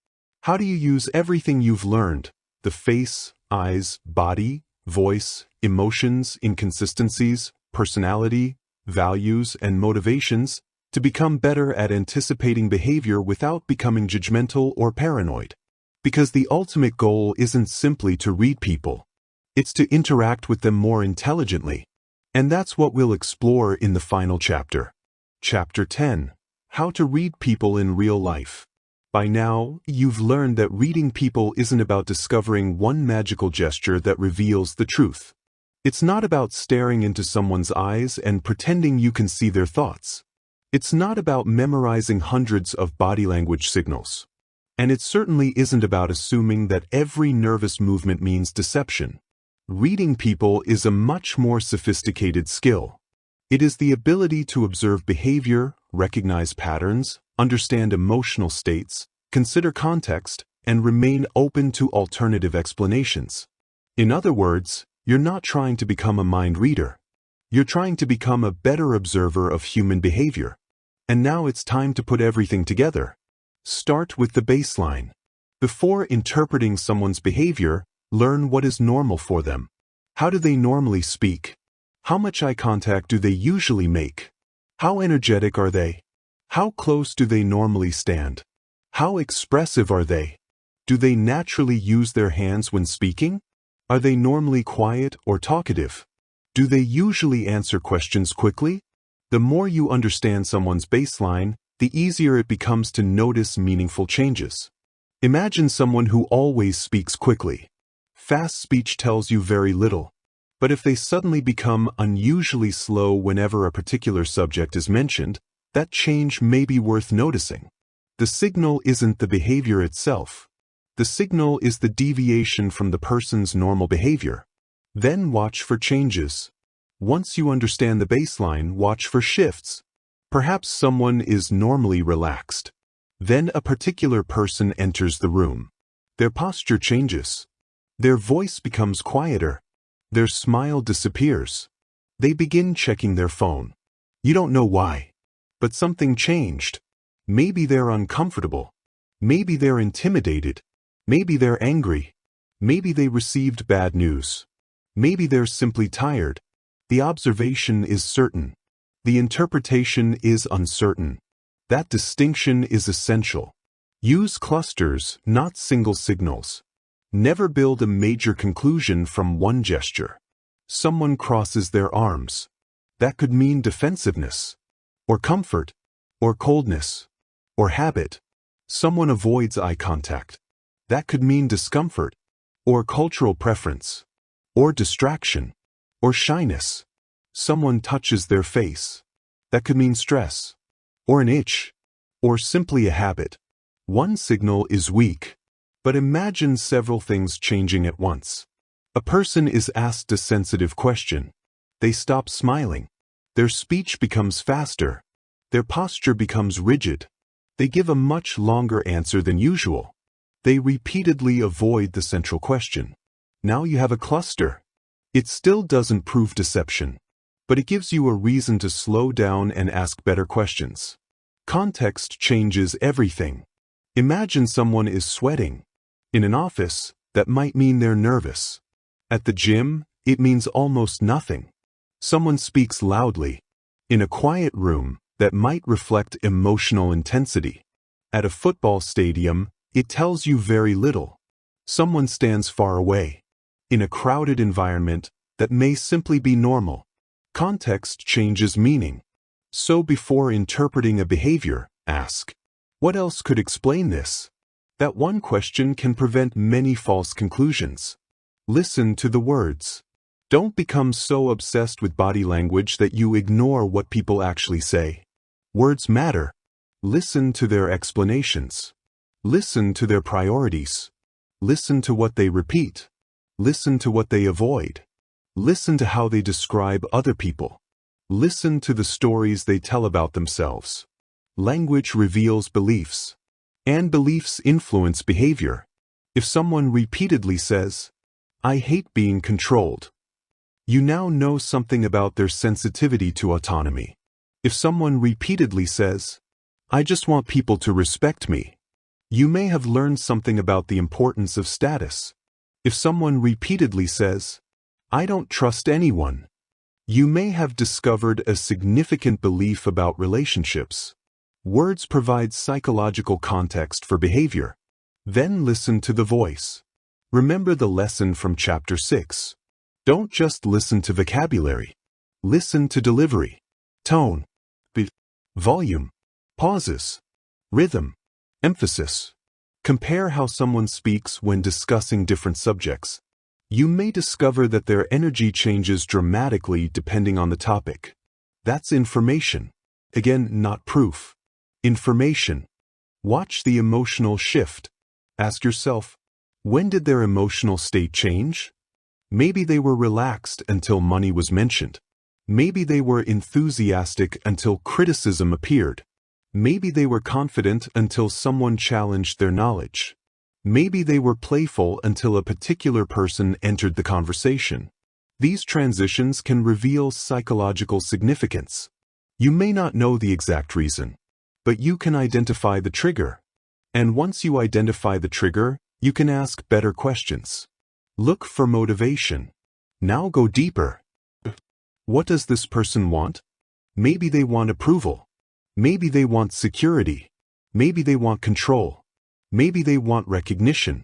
How do you use everything you've learned, the face, eyes, body, voice, emotions, inconsistencies, personality, values, and motivations, to become better at anticipating behavior without becoming judgmental or paranoid? Because the ultimate goal isn't simply to read people. It's to interact with them more intelligently. And that's what we'll explore in the final chapter. Chapter 10. How to read people in real life. By now, you've learned that reading people isn't about discovering one magical gesture that reveals the truth. It's not about staring into someone's eyes and pretending you can see their thoughts. It's not about memorizing hundreds of body language signals. And it certainly isn't about assuming that every nervous movement means deception. Reading people is a much more sophisticated skill. It is the ability to observe behavior, recognize patterns, understand emotional states, consider context, and remain open to alternative explanations. In other words, you're not trying to become a mind reader. You're trying to become a better observer of human behavior. And now it's time to put everything together. Start with the baseline. Before interpreting someone's behavior, learn what is normal for them. How do they normally speak? How much eye contact do they usually make? How energetic are they? How close do they normally stand? How expressive are they? Do they naturally use their hands when speaking? Are they normally quiet or talkative? Do they usually answer questions quickly? The more you understand someone's baseline, the easier it becomes to notice meaningful changes. Imagine someone who always speaks quickly. Fast speech tells you very little. But if they suddenly become unusually slow whenever a particular subject is mentioned, that change may be worth noticing. The signal isn't the behavior itself. The signal is the deviation from the person's normal behavior. Then watch for changes. Once you understand the baseline, watch for shifts. Perhaps someone is normally relaxed. Then a particular person enters the room. Their posture changes. Their voice becomes quieter. Their smile disappears. They begin checking their phone. You don't know why. But something changed. Maybe they're uncomfortable. Maybe they're intimidated. Maybe they're angry. Maybe they received bad news. Maybe they're simply tired. The observation is certain. The interpretation is uncertain. That distinction is essential. Use clusters, not single signals. Never build a major conclusion from one gesture. Someone crosses their arms. That could mean defensiveness, or comfort, or coldness, or habit. Someone avoids eye contact. That could mean discomfort, or cultural preference, or distraction, or shyness. Someone touches their face. That could mean stress, or an itch, or simply a habit. One signal is weak. But imagine several things changing at once. A person is asked a sensitive question. They stop smiling. Their speech becomes faster. Their posture becomes rigid. They give a much longer answer than usual. They repeatedly avoid the central question. Now you have a cluster. It still doesn't prove deception, but it gives you a reason to slow down and ask better questions. Context changes everything. Imagine someone is sweating. In an office, that might mean they're nervous. At the gym, it means almost nothing. Someone speaks loudly. In a quiet room, that might reflect emotional intensity. At a football stadium, it tells you very little. Someone stands far away. In a crowded environment, that may simply be normal. Context changes meaning. So before interpreting a behavior, ask, what else could explain this? That one question can prevent many false conclusions. Listen to the words. Don't become so obsessed with body language that you ignore what people actually say. Words matter. Listen to their explanations. Listen to their priorities. Listen to what they repeat. Listen to what they avoid. Listen to how they describe other people. Listen to the stories they tell about themselves. Language reveals beliefs. And beliefs influence behavior. If someone repeatedly says, "I hate being controlled," you now know something about their sensitivity to autonomy. If someone repeatedly says, "I just want people to respect me," you may have learned something about the importance of status. If someone repeatedly says, "I don't trust anyone," you may have discovered a significant belief about relationships. Words provide psychological context for behavior. Then listen to the voice. Remember the lesson from Chapter 6. Don't just listen to vocabulary. Listen to delivery, tone, volume, pauses, rhythm, emphasis. Compare how someone speaks when discussing different subjects. You may discover that their energy changes dramatically depending on the topic. That's information. Again, not proof. Information. Watch the emotional shift. Ask yourself, when did their emotional state change? Maybe they were relaxed until money was mentioned. Maybe they were enthusiastic until criticism appeared. Maybe they were confident until someone challenged their knowledge. Maybe they were playful until a particular person entered the conversation. These transitions can reveal psychological significance. You may not know the exact reason, but you can identify the trigger. And once you identify the trigger, you can ask better questions. Look for motivation. Now go deeper. What does this person want? Maybe they want approval. Maybe they want security. Maybe they want control. Maybe they want recognition.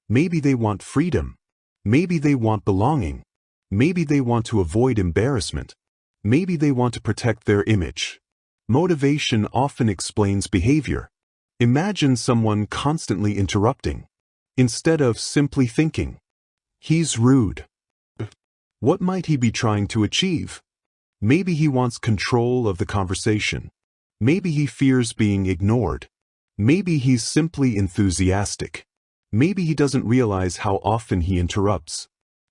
Maybe they want freedom. Maybe they want belonging. Maybe they want to avoid embarrassment. Maybe they want to protect their image. Motivation often explains behavior. Imagine someone constantly interrupting. Instead of simply thinking, "He's rude." What might he be trying to achieve? Maybe he wants control of the conversation. Maybe he fears being ignored. Maybe he's simply enthusiastic. Maybe he doesn't realize how often he interrupts.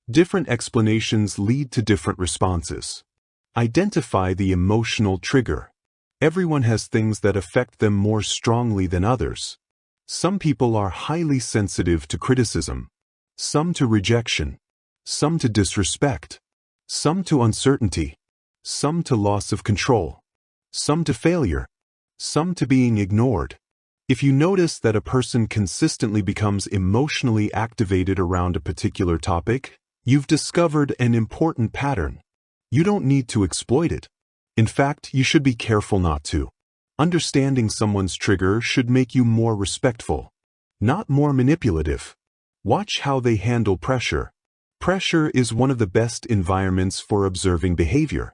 Different explanations lead to different responses. Identify the emotional trigger. Everyone has things that affect them more strongly than others. Some people are highly sensitive to criticism, some to rejection, some to disrespect, some to uncertainty, some to loss of control, some to failure, some to being ignored. If you notice that a person consistently becomes emotionally activated around a particular topic, you've discovered an important pattern. You don't need to exploit it. In fact, you should be careful not to. Understanding someone's trigger should make you more respectful, not more manipulative. Watch how they handle pressure. Pressure is one of the best environments for observing behavior.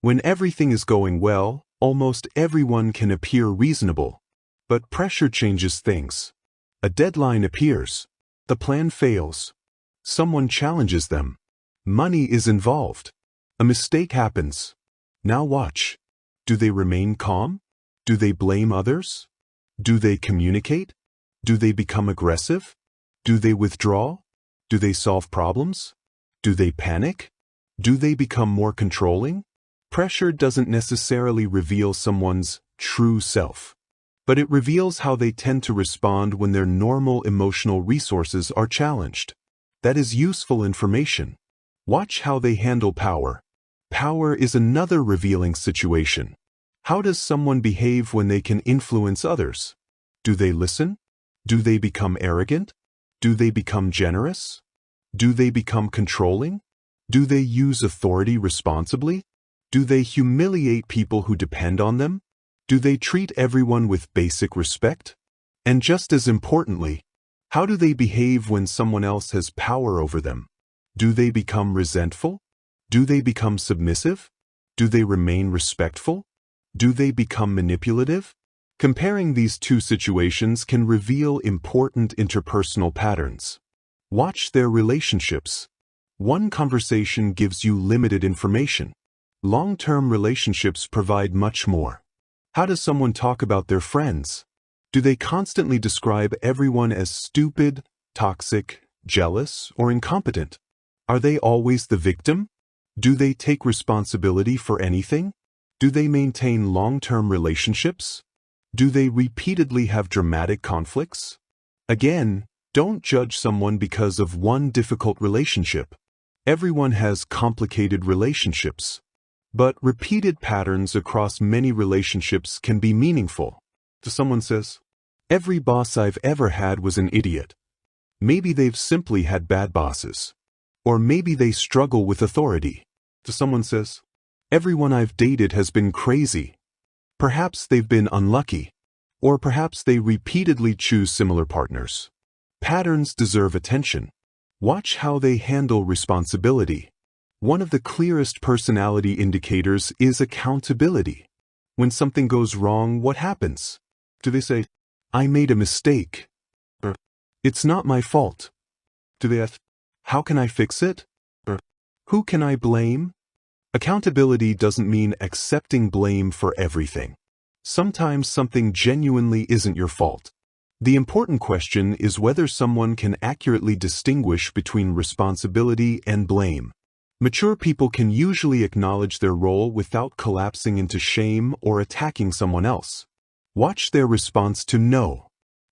When everything is going well, almost everyone can appear reasonable. But pressure changes things. A deadline appears. The plan fails. Someone challenges them. Money is involved. A mistake happens. Now watch. Do they remain calm? Do they blame others? Do they communicate? Do they become aggressive? Do they withdraw? Do they solve problems? Do they panic? Do they become more controlling? Pressure doesn't necessarily reveal someone's true self, but it reveals how they tend to respond when their normal emotional resources are challenged. That is useful information. Watch how they handle power. Power is another revealing situation. How does someone behave when they can influence others? Do they listen? Do they become arrogant? Do they become generous? Do they become controlling? Do they use authority responsibly? Do they humiliate people who depend on them? Do they treat everyone with basic respect? And just as importantly, how do they behave when someone else has power over them? Do they become resentful? Do they become submissive? Do they remain respectful? Do they become manipulative? Comparing these two situations can reveal important interpersonal patterns. Watch their relationships. One conversation gives you limited information. Long-term relationships provide much more. How does someone talk about their friends? Do they constantly describe everyone as stupid, toxic, jealous, or incompetent? Are they always the victim? Do they take responsibility for anything? Do they maintain long-term relationships? Do they repeatedly have dramatic conflicts? Again, don't judge someone because of one difficult relationship. Everyone has complicated relationships. But repeated patterns across many relationships can be meaningful. If someone says, "Every boss I've ever had was an idiot," maybe they've simply had bad bosses. Or maybe they struggle with authority. If someone says, "Everyone I've dated has been crazy," perhaps they've been unlucky. Or perhaps they repeatedly choose similar partners. Patterns deserve attention. Watch how they handle responsibility. One of the clearest personality indicators is accountability. When something goes wrong, what happens? Do they say, "I made a mistake," or "It's not my fault"? Do they ask, "How can I fix it?" or "Who can I blame?" Accountability doesn't mean accepting blame for everything. Sometimes something genuinely isn't your fault. The important question is whether someone can accurately distinguish between responsibility and blame. Mature people can usually acknowledge their role without collapsing into shame or attacking someone else. Watch their response to no.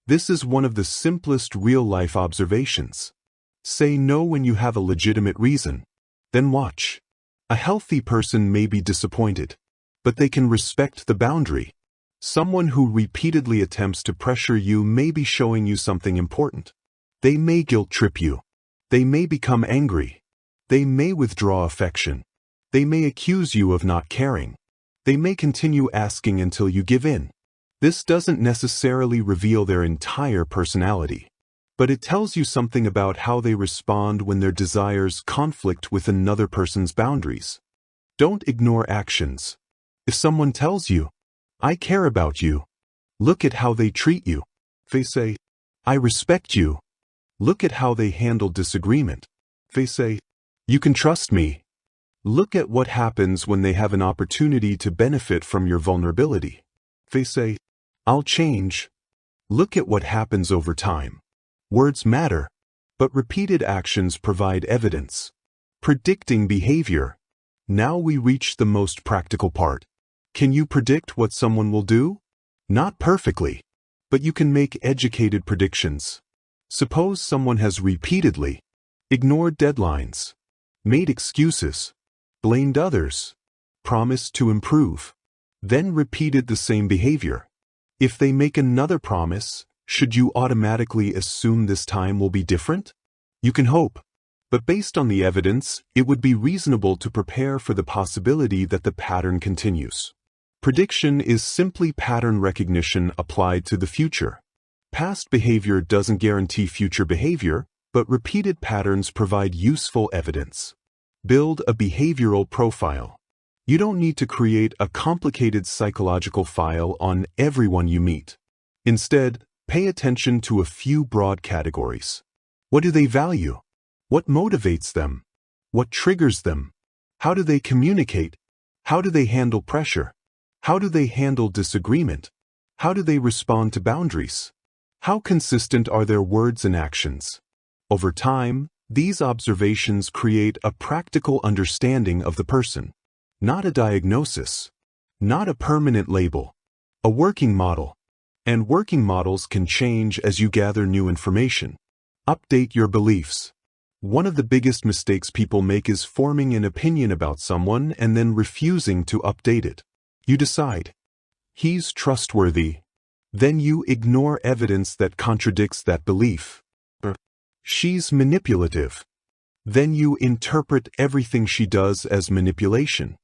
This is one of the simplest real-life observations. Say no when you have a legitimate reason. Then watch. A healthy person may be disappointed, but they can respect the boundary. Someone who repeatedly attempts to pressure you may be showing you something important. They may guilt-trip you. They may become angry. They may withdraw affection. They may accuse you of not caring. They may continue asking until you give in. This doesn't necessarily reveal their entire personality, but it tells you something about how they respond when their desires conflict with another person's boundaries. Don't ignore actions. If someone tells you, "I care about you," look at how they treat you. If they say, "I respect you," look at how they handle disagreement. If they say, "You can trust me," look at what happens when they have an opportunity to benefit from your vulnerability. If they say, "I'll change," look at what happens over time. Words matter, but repeated actions provide evidence. Predicting behavior. Now we reach the most practical part. Can you predict what someone will do? Not perfectly, but you can make educated predictions. Suppose someone has repeatedly ignored deadlines, made excuses, blamed others, promised to improve, then repeated the same behavior. If they make another promise, should you automatically assume this time will be different? You can hope, but based on the evidence, it would be reasonable to prepare for the possibility that the pattern continues. Prediction is simply pattern recognition applied to the future. Past behavior doesn't guarantee future behavior, but repeated patterns provide useful evidence. Build a behavioral profile. You don't need to create a complicated psychological file on everyone you meet. Instead, pay attention to a few broad categories. What do they value? What motivates them? What triggers them? How do they communicate? How do they handle pressure? How do they handle disagreement? How do they respond to boundaries? How consistent are their words and actions? Over time, these observations create a practical understanding of the person. Not a diagnosis, not a permanent label, a working model. And working models can change as you gather new information. Update your beliefs. One of the biggest mistakes people make is forming an opinion about someone and then refusing to update it. You decide, "He's trustworthy," Then you ignore evidence that contradicts that belief. She's manipulative. Then you interpret everything she does as manipulation.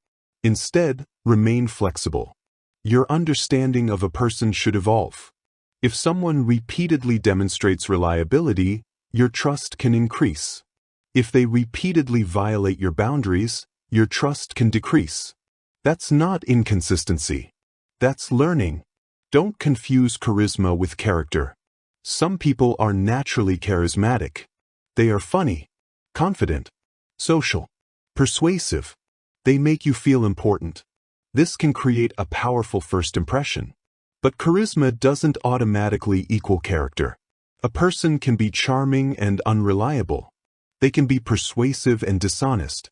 Instead, remain flexible. Your understanding of a person should evolve. If someone repeatedly demonstrates reliability, your trust can increase. If they repeatedly violate your boundaries, your trust can decrease. That's not inconsistency. That's learning. Don't confuse charisma with character. Some people are naturally charismatic. They are funny, confident, social, persuasive. They make you feel important. This can create a powerful first impression. But charisma doesn't automatically equal character. A person can be charming and unreliable. They can be persuasive and dishonest.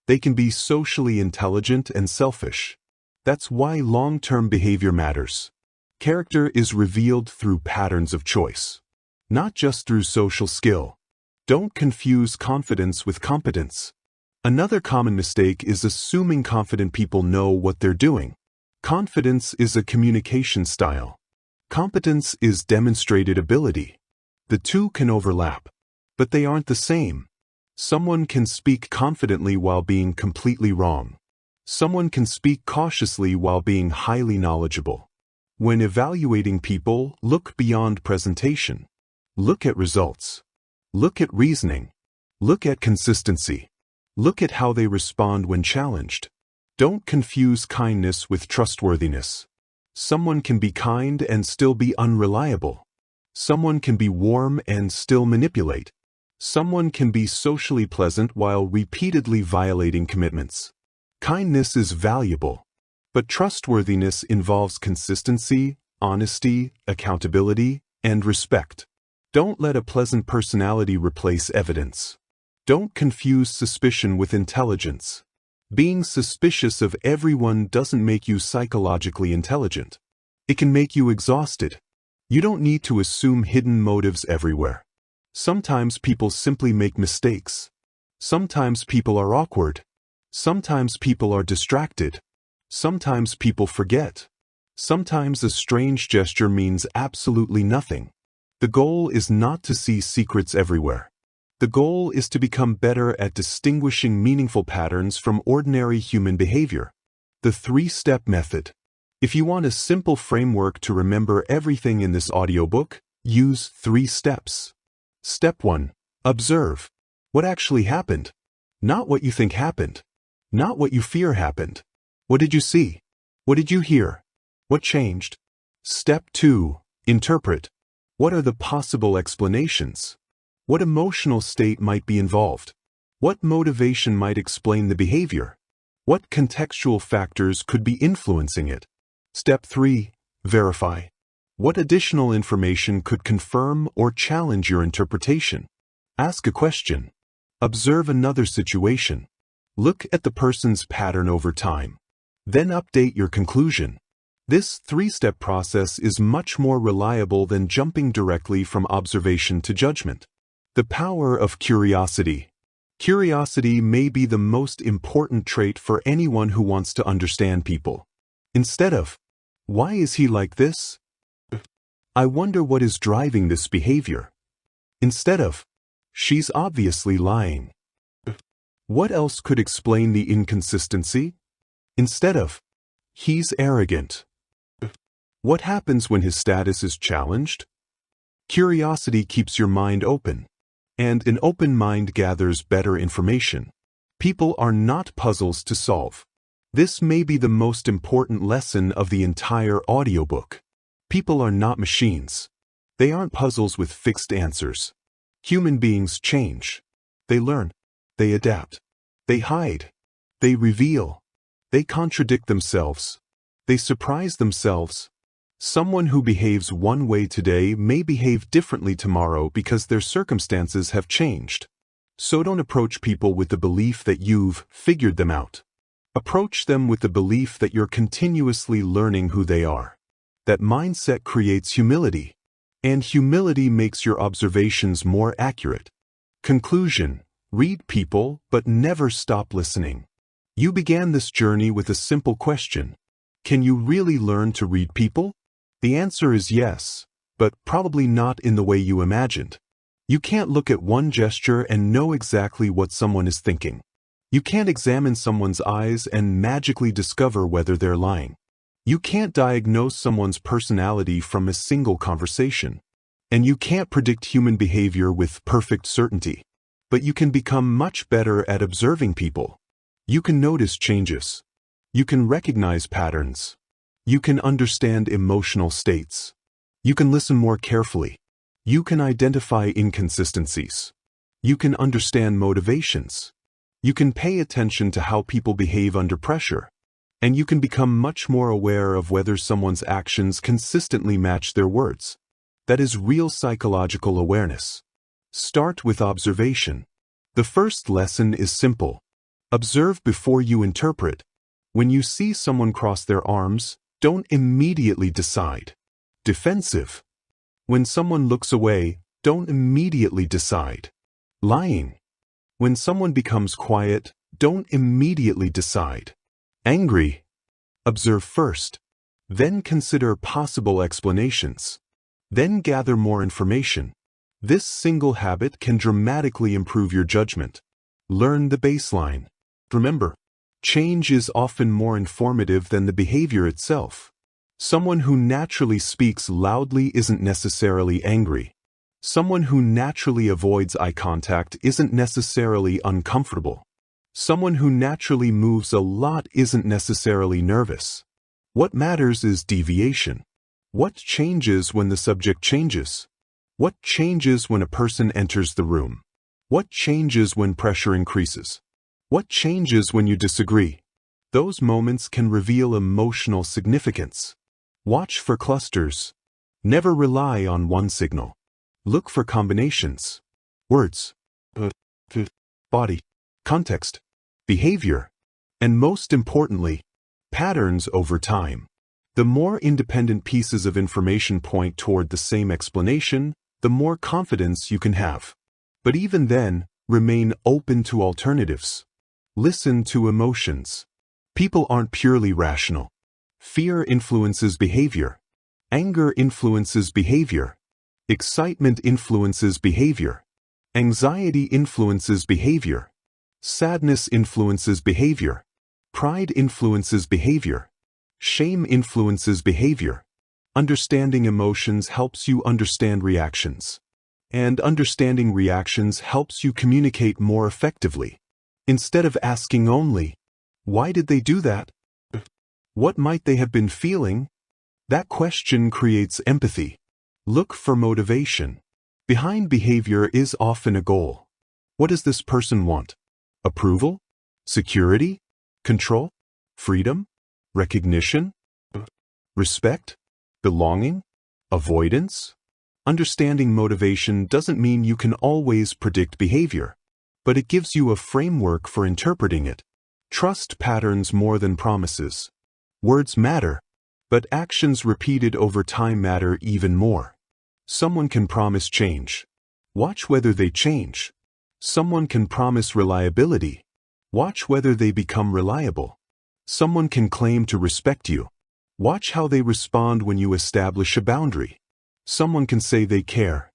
They can be socially intelligent and selfish. That's why long-term behavior matters. Character is revealed through patterns of choice, not just through social skill. Don't confuse confidence with competence. Another common mistake is assuming confident people know what they're doing. Confidence is a communication style. Competence is demonstrated ability. The two can overlap, but they aren't the same. Someone can speak confidently while being completely wrong. Someone can speak cautiously while being highly knowledgeable. When evaluating people, look beyond presentation. Look at results. Look at reasoning. Look at consistency. Look at how they respond when challenged. Don't confuse kindness with trustworthiness. Someone can be kind and still be unreliable. Someone can be warm and still manipulate. Someone can be socially pleasant while repeatedly violating commitments. Kindness is valuable, but trustworthiness involves consistency, honesty, accountability, and respect. Don't let a pleasant personality replace evidence. Don't confuse suspicion with intelligence. Being suspicious of everyone doesn't make you psychologically intelligent. It can make you exhausted. You don't need to assume hidden motives everywhere. Sometimes people simply make mistakes. Sometimes people are awkward. Sometimes people are distracted. Sometimes people forget. Sometimes a strange gesture means absolutely nothing. The goal is not to see secrets everywhere. The goal is to become better at distinguishing meaningful patterns from ordinary human behavior. The 3-step method. If you want a simple framework to remember everything in this audiobook, use 3 steps. Step 1. Observe. What actually happened? Not what you think happened. Not what you fear happened. What did you see? What did you hear? What changed? Step 2. Interpret. What are the possible explanations? What emotional state might be involved? What motivation might explain the behavior? What contextual factors could be influencing it? Step 3. Verify. What additional information could confirm or challenge your interpretation? Ask a question. Observe another situation. Look at the person's pattern over time. Then update your conclusion. This 3-step process is much more reliable than jumping directly from observation to judgment. The power of curiosity. Curiosity may be the most important trait for anyone who wants to understand people. Instead of, "Why is he like this?" "I wonder what is driving this behavior." Instead of, "She's obviously lying." "What else could explain the inconsistency?" Instead of, "He's arrogant." "What happens when his status is challenged?" Curiosity keeps your mind open, and an open mind gathers better information. People are not puzzles to solve. This may be the most important lesson of the entire audiobook. People are not machines. They aren't puzzles with fixed answers. Human beings change. They learn. They adapt. They hide. They reveal. They contradict themselves. They surprise themselves. Someone who behaves one way today may behave differently tomorrow because their circumstances have changed. So don't approach people with the belief that you've figured them out. Approach them with the belief that you're continuously learning who they are. That mindset creates humility, and humility makes your observations more accurate. Conclusion: read people, but never stop listening. You began this journey with a simple question: can you really learn to read people? The answer is yes, but probably not in the way you imagined. You can't look at one gesture and know exactly what someone is thinking. You can't examine someone's eyes and magically discover whether they're lying. You can't diagnose someone's personality from a single conversation. And you can't predict human behavior with perfect certainty. But you can become much better at observing people. You can notice changes. You can recognize patterns. You can understand emotional states. You can listen more carefully. You can identify inconsistencies. You can understand motivations. You can pay attention to how people behave under pressure. And you can become much more aware of whether someone's actions consistently match their words. That is real psychological awareness. Start with observation. The first lesson is simple. Observe before you interpret. When you see someone cross their arms, don't immediately decide. Defensive. When someone looks away, don't immediately decide. Lying. When someone becomes quiet, don't immediately decide. Angry. Observe first. Then consider possible explanations. Then gather more information. This single habit can dramatically improve your judgment. Learn the baseline. Remember, change is often more informative than the behavior itself. Someone who naturally speaks loudly isn't necessarily angry. Someone who naturally avoids eye contact isn't necessarily uncomfortable. Someone who naturally moves a lot isn't necessarily nervous. What matters is deviation. What changes when the subject changes? What changes when a person enters the room? What changes when pressure increases? What changes when you disagree? Those moments can reveal emotional significance. Watch for clusters. Never rely on one signal. Look for combinations. Words, body, context, behavior, and most importantly, patterns over time. The more independent pieces of information point toward the same explanation, the more confidence you can have. But even then, remain open to alternatives. Listen to emotions. People aren't purely rational. Fear influences behavior. Anger influences behavior. Excitement influences behavior. Anxiety influences behavior. Sadness influences behavior. Pride influences behavior. Shame influences behavior. Understanding emotions helps you understand reactions. And understanding reactions helps you communicate more effectively. Instead of asking only, "Why did they do that?" "What might they have been feeling?" That question creates empathy. Look for motivation. Behind behavior is often a goal. What does this person want? Approval? Security? Control? Freedom? Recognition? Respect? Belonging? Avoidance? Understanding motivation doesn't mean you can always predict behavior, but it gives you a framework for interpreting it. Trust patterns more than promises. Words matter, but actions repeated over time matter even more. Someone can promise change. Watch whether they change. Someone can promise reliability. Watch whether they become reliable. Someone can claim to respect you. Watch how they respond when you establish a boundary. Someone can say they care.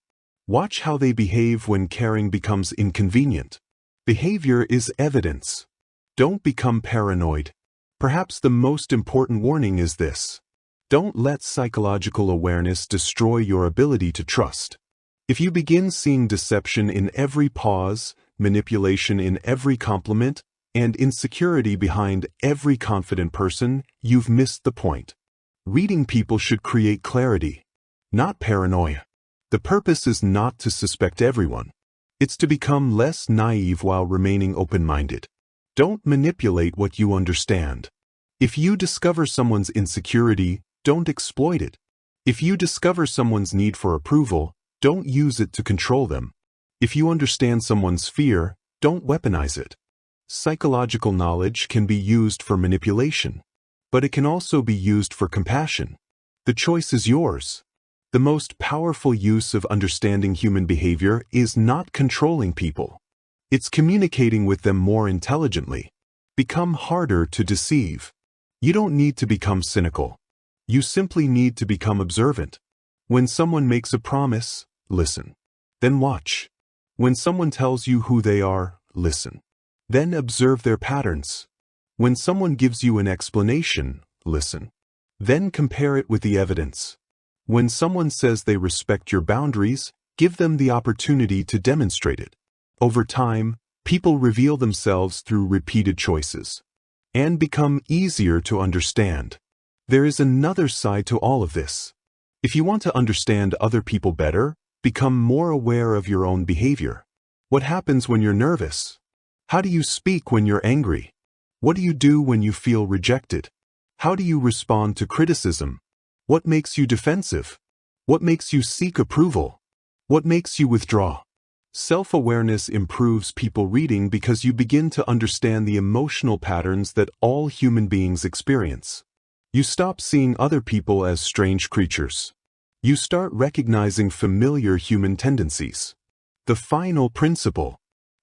Watch how they behave when caring becomes inconvenient. Behavior is evidence. Don't become paranoid. Perhaps the most important warning is this. Don't let psychological awareness destroy your ability to trust. If you begin seeing deception in every pause, manipulation in every compliment, and insecurity behind every confident person, you've missed the point. Reading people should create clarity, not paranoia. The purpose is not to suspect everyone. It's to become less naive while remaining open-minded. Don't manipulate what you understand. If you discover someone's insecurity, don't exploit it. If you discover someone's need for approval, don't use it to control them. If you understand someone's fear, don't weaponize it. Psychological knowledge can be used for manipulation, but it can also be used for compassion. The choice is yours. The most powerful use of understanding human behavior is not controlling people. It's communicating with them more intelligently. Become harder to deceive. You don't need to become cynical. You simply need to become observant. When someone makes a promise, listen. Then watch. When someone tells you who they are, listen. Then observe their patterns. When someone gives you an explanation, listen. Then compare it with the evidence. When someone says they respect your boundaries, give them the opportunity to demonstrate it. Over time, people reveal themselves through repeated choices and become easier to understand. There is another side to all of this. If you want to understand other people better, become more aware of your own behavior. What happens when you're nervous? How do you speak when you're angry? What do you do when you feel rejected? How do you respond to criticism? What makes you defensive? What makes you seek approval? What makes you withdraw? Self-awareness improves people reading because you begin to understand the emotional patterns that all human beings experience. You stop seeing other people as strange creatures. You start recognizing familiar human tendencies. The final principle,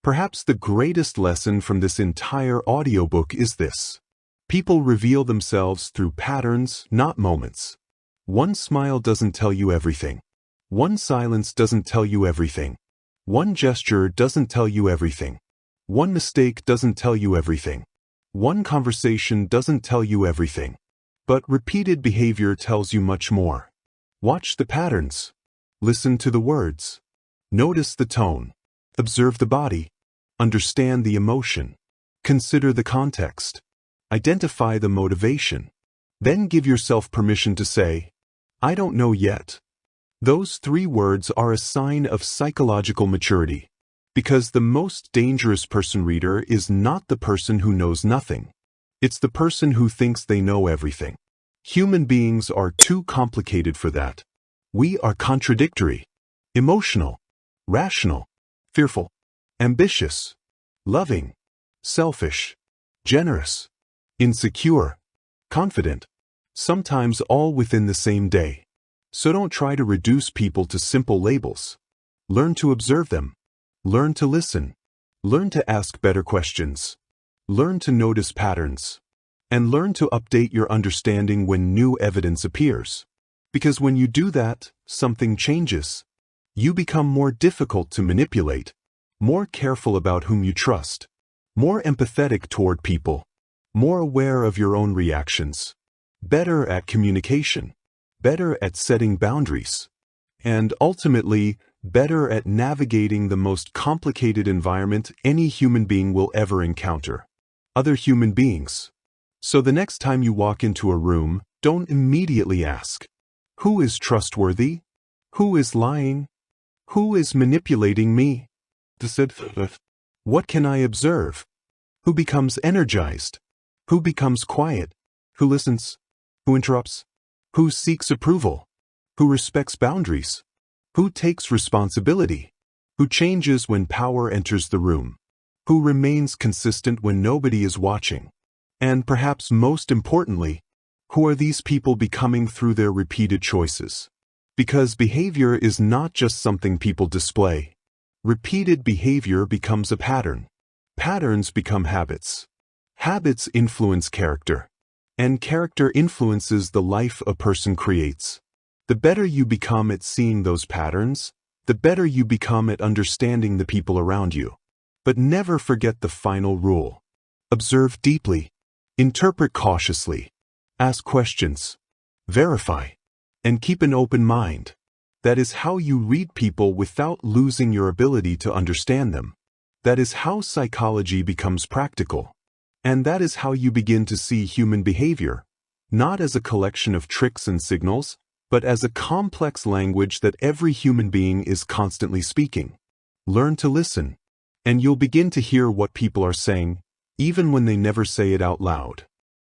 perhaps the greatest lesson from this entire audiobook, is this. People reveal themselves through patterns, not moments. One smile doesn't tell you everything. One silence doesn't tell you everything. One gesture doesn't tell you everything. One mistake doesn't tell you everything. One conversation doesn't tell you everything. But repeated behavior tells you much more. Watch the patterns. Listen to the words. Notice the tone. Observe the body. Understand the emotion. Consider the context. Identify the motivation. Then give yourself permission to say, "I don't know yet." Those 3 words are a sign of psychological maturity, because the most dangerous person reader is not the person who knows nothing. It's the person who thinks they know everything. Human beings are too complicated for that. We are contradictory, emotional, rational, fearful, ambitious, loving, selfish, generous, insecure, confident, sometimes all within the same day. So don't try to reduce people to simple labels. Learn to observe them. Learn to listen. Learn to ask better questions. Learn to notice patterns. And learn to update your understanding when new evidence appears. Because when you do that, something changes. You become more difficult to manipulate, more careful about whom you trust, more empathetic toward people, more aware of your own reactions, better at communication, better at setting boundaries, and ultimately, better at navigating the most complicated environment any human being will ever encounter: other human beings. So the next time you walk into a room, don't immediately ask, "Who is trustworthy? Who is lying? Who is manipulating me?" What can I observe? Who becomes energized? Who becomes quiet? Who listens? Who interrupts? Who seeks approval? Who respects boundaries? Who takes responsibility? Who changes when power enters the room? Who remains consistent when nobody is watching? And perhaps most importantly, who are these people becoming through their repeated choices? Because behavior is not just something people display. Repeated behavior becomes a pattern. Patterns become habits. Habits influence character. And character influences the life a person creates. The better you become at seeing those patterns, the better you become at understanding the people around you. But never forget the final rule. Observe deeply. Interpret cautiously. Ask questions. Verify. And keep an open mind. That is how you read people without losing your ability to understand them. That is how psychology becomes practical. And that is how you begin to see human behavior, not as a collection of tricks and signals, but as a complex language that every human being is constantly speaking. Learn to listen, and you'll begin to hear what people are saying, even when they never say it out loud.